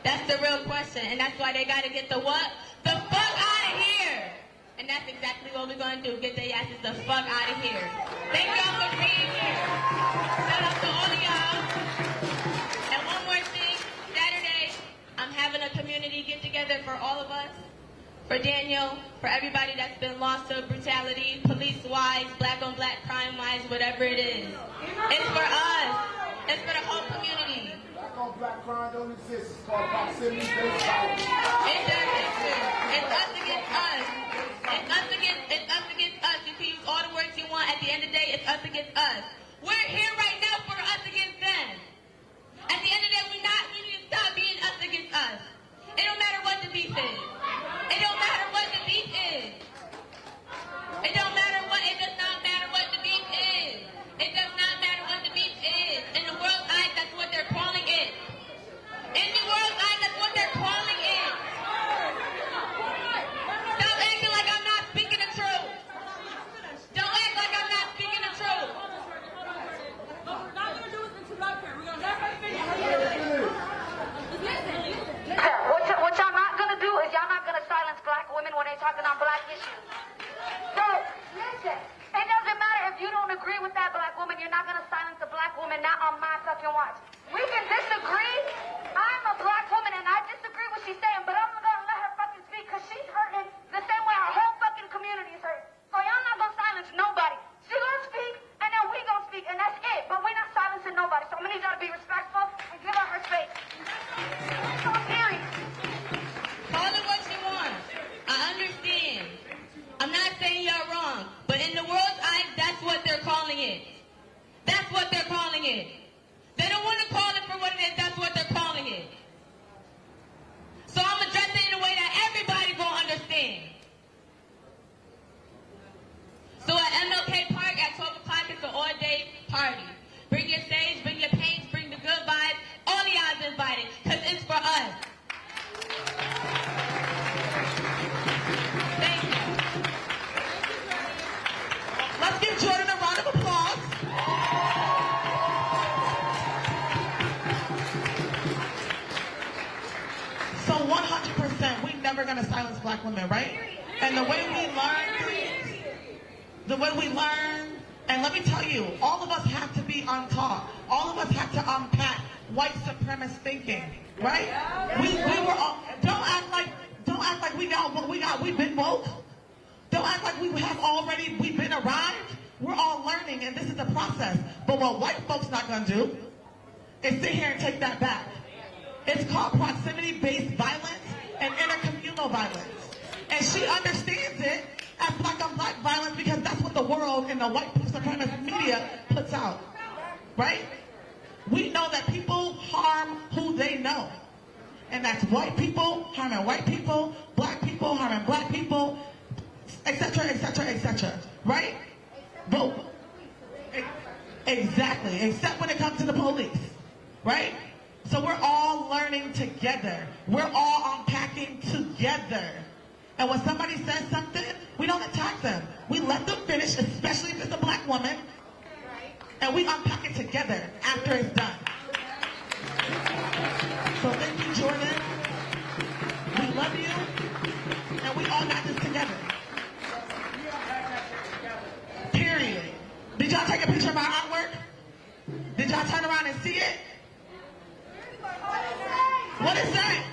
That's the real question. And that's why they got to get the what? The fuck out of here. And that's exactly what we're going to do. Get their asses the fuck out of here. Thank y'all for being here. Shout out to all of y'all. And one more thing. Saturday, I'm having a community get-together for all of us. For Daniel, for everybody that's been lost to brutality, police-wise, black-on-black crime-wise, whatever it is. It's for us. It's for the whole community. Black crime don't exist. It's called proximity-based violence. It does exist. It's us against us. It's us against us. You can use all the words you want. At the end of the day, it's us against us. We're here right now for us against them. At the end of the day, we need to stop being us against us. It don't matter what the beef is. It don't matter what the beef is. It don't matter what. It does not matter what the beef is. It does not matter what the beef is. In the world's eyes, that's what they're calling it. In the world's eyes, that's what they're calling it. Stop acting like I'm not speaking the truth. Don't act like I'm not speaking the truth. What we're not going to do is interrupt her. We're going to let her finish. What y'all not going to do is y'all not going to silence black women when they're talking on black issues. So, listen. It doesn't matter if you don't agree with that black woman. You're not going to silence a black woman, not on my fucking watch. We can disagree. I'm a black woman, and I disagree with what she's saying, but I'm going to let her fucking speak because she's hurting the same way our whole fucking community is hurting. So y'all not going to silence nobody. She going to speak, and then we going to speak, and that's it. But we're not silencing nobody. So I'm going to need y'all to be respectful and give her her space. So serious. Call it what you want. I understand. I'm not saying you're wrong, but in the world's eyes, that's what they're calling it. That's what they're calling it. They don't want to call it for what it is. That's what they're calling it. So I'm addressing it in a way that everybody gonna understand. So at MLK Park at 12 o'clock, it's an all-day party. Bring your sage, bring your paints, bring the good vibes. All of y'all's invited, because it's for us. Thank you. Let's give Jordan a round of applause. So 100%, we're never going to silence black women, right? And the way we learn, the way we learn. And let me tell you, all of us have to be untaught. All of us have to unpack white supremacist thinking, right? We were all, don't act like we've been woke. Don't act like we've been arrived. We're all learning, and this is a process. But what white folks not gonna do is sit here and take that back. It's called proximity-based violence and intercommunal violence. And she understands it as black on black violence because that's what the world and the white supremacist media puts out, right? We know that people harm who they know. And that's white people harming white people, black people harming black people, etc., etc., etc., right? But exactly, except when it comes to the police, right? So we're all learning together. We're all unpacking together. And when somebody says something, we don't attack them. We let them finish, especially if it's a black woman, and we unpack it together after it's done. So thank you, Jordan. We love you, and we all got this together. Period. Did y'all take a picture of our artwork? Did y'all turn around and see it? What is that?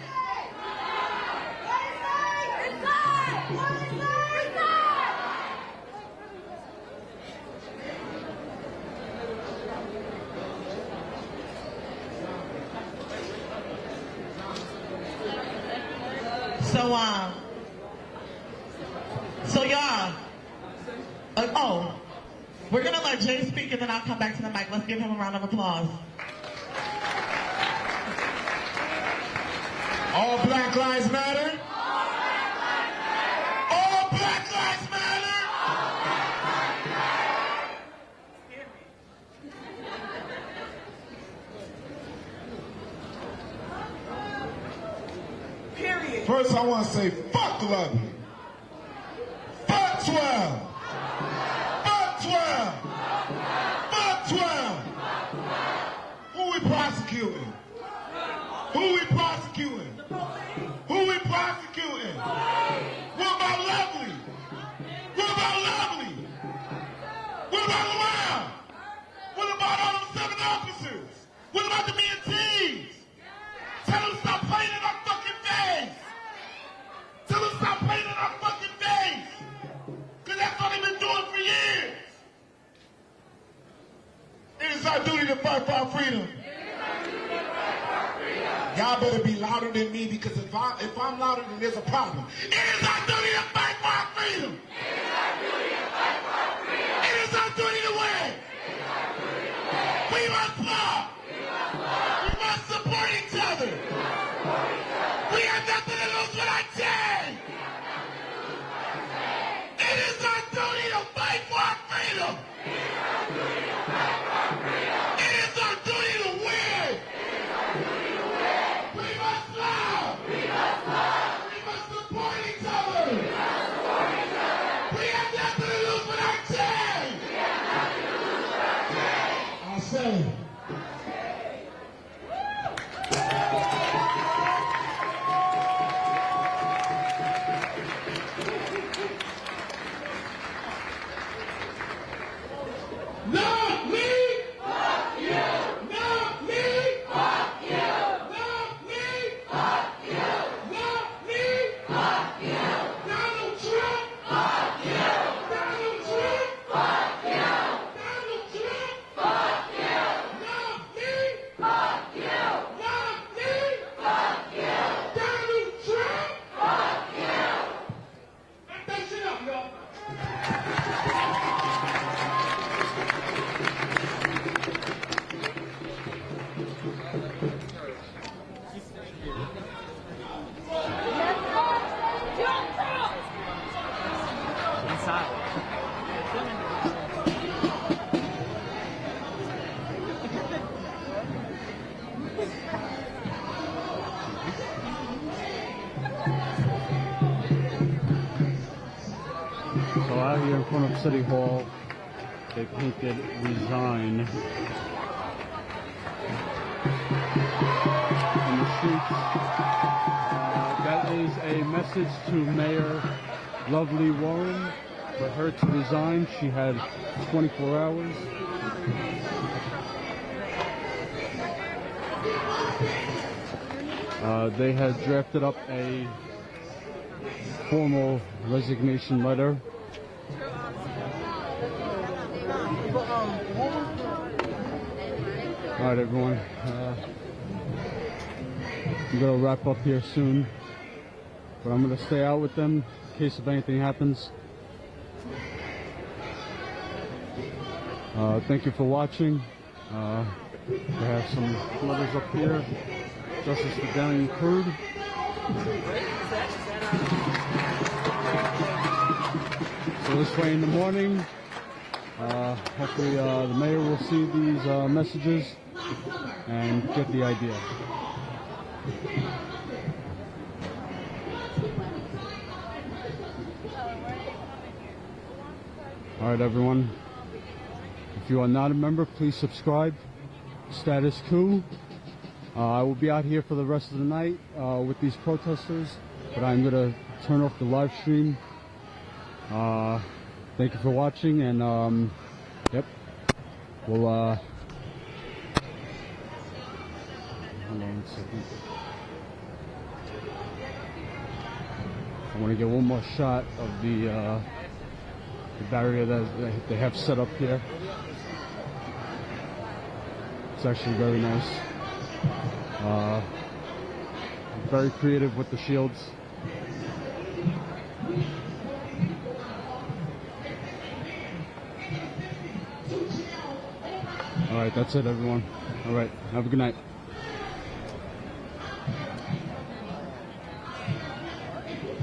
So y'all, we're gonna let Jay speak and then I'll come back to the mic. Let's give him a round of applause. All Black Lives Matter. All Black Lives Matter. Period. First, I want to say, fuck Lovely. Fuck 12. Fuck 12. Fuck 12. Who we prosecuting? Who we prosecuting? Who we prosecuting? What about Lovely? What about Lovely? What about Lamar? What about all those 7 officers? What about the mentees? Tell them to stop playing in our fucking face. Tell them to stop playing in our fucking face. Because that's what they've been doing for years. It is our duty to fight for our freedom. Y'all better be louder than me because if I'm louder, then there's a problem. It is our duty to fight for our freedom. It is our duty to fight for our freedom. It is our duty to win. We must love. We must support each other. We have nothing to lose when I change. It is our duty to fight for our freedom. It is our duty to win. We must love. We must support each other. We have nothing to lose when I change. I say. Not me! Fuck you! Not me! Fuck you! Not me! Fuck you! Not me! Fuck you! Donald Trump! Fuck you! Donald Trump! Fuck you! Donald Trump! Fuck you! Not me! Fuck you! Not me! Fuck you! Donald Trump! Fuck you! Back that shit up, y'all! So out here in front of City Hall, they painted "Resign" on the streets. That is a message to Mayor Lovely Warren For her to resign, she had 24 hours. They had drafted up a formal resignation letter. Alright, everyone. I'm going to wrap up here soon. But I'm going to stay out with them in case if anything happens. Thank you for watching. We have some letters up here. Justice for Daniel Prude. So this way in the morning, hopefully the mayor will see these messages and get the idea. Alright, everyone. If you are not a member, please subscribe. Status quo. I will be out here for the rest of the night with these protesters, but I'm going to turn off the live stream. Thank you for watching, and yep, we'll hold on a second. I want to get one more shot of the barrier that they have set up here. It's actually very nice. Very creative with the shields. Alright, that's it, everyone. Alright, have a good night.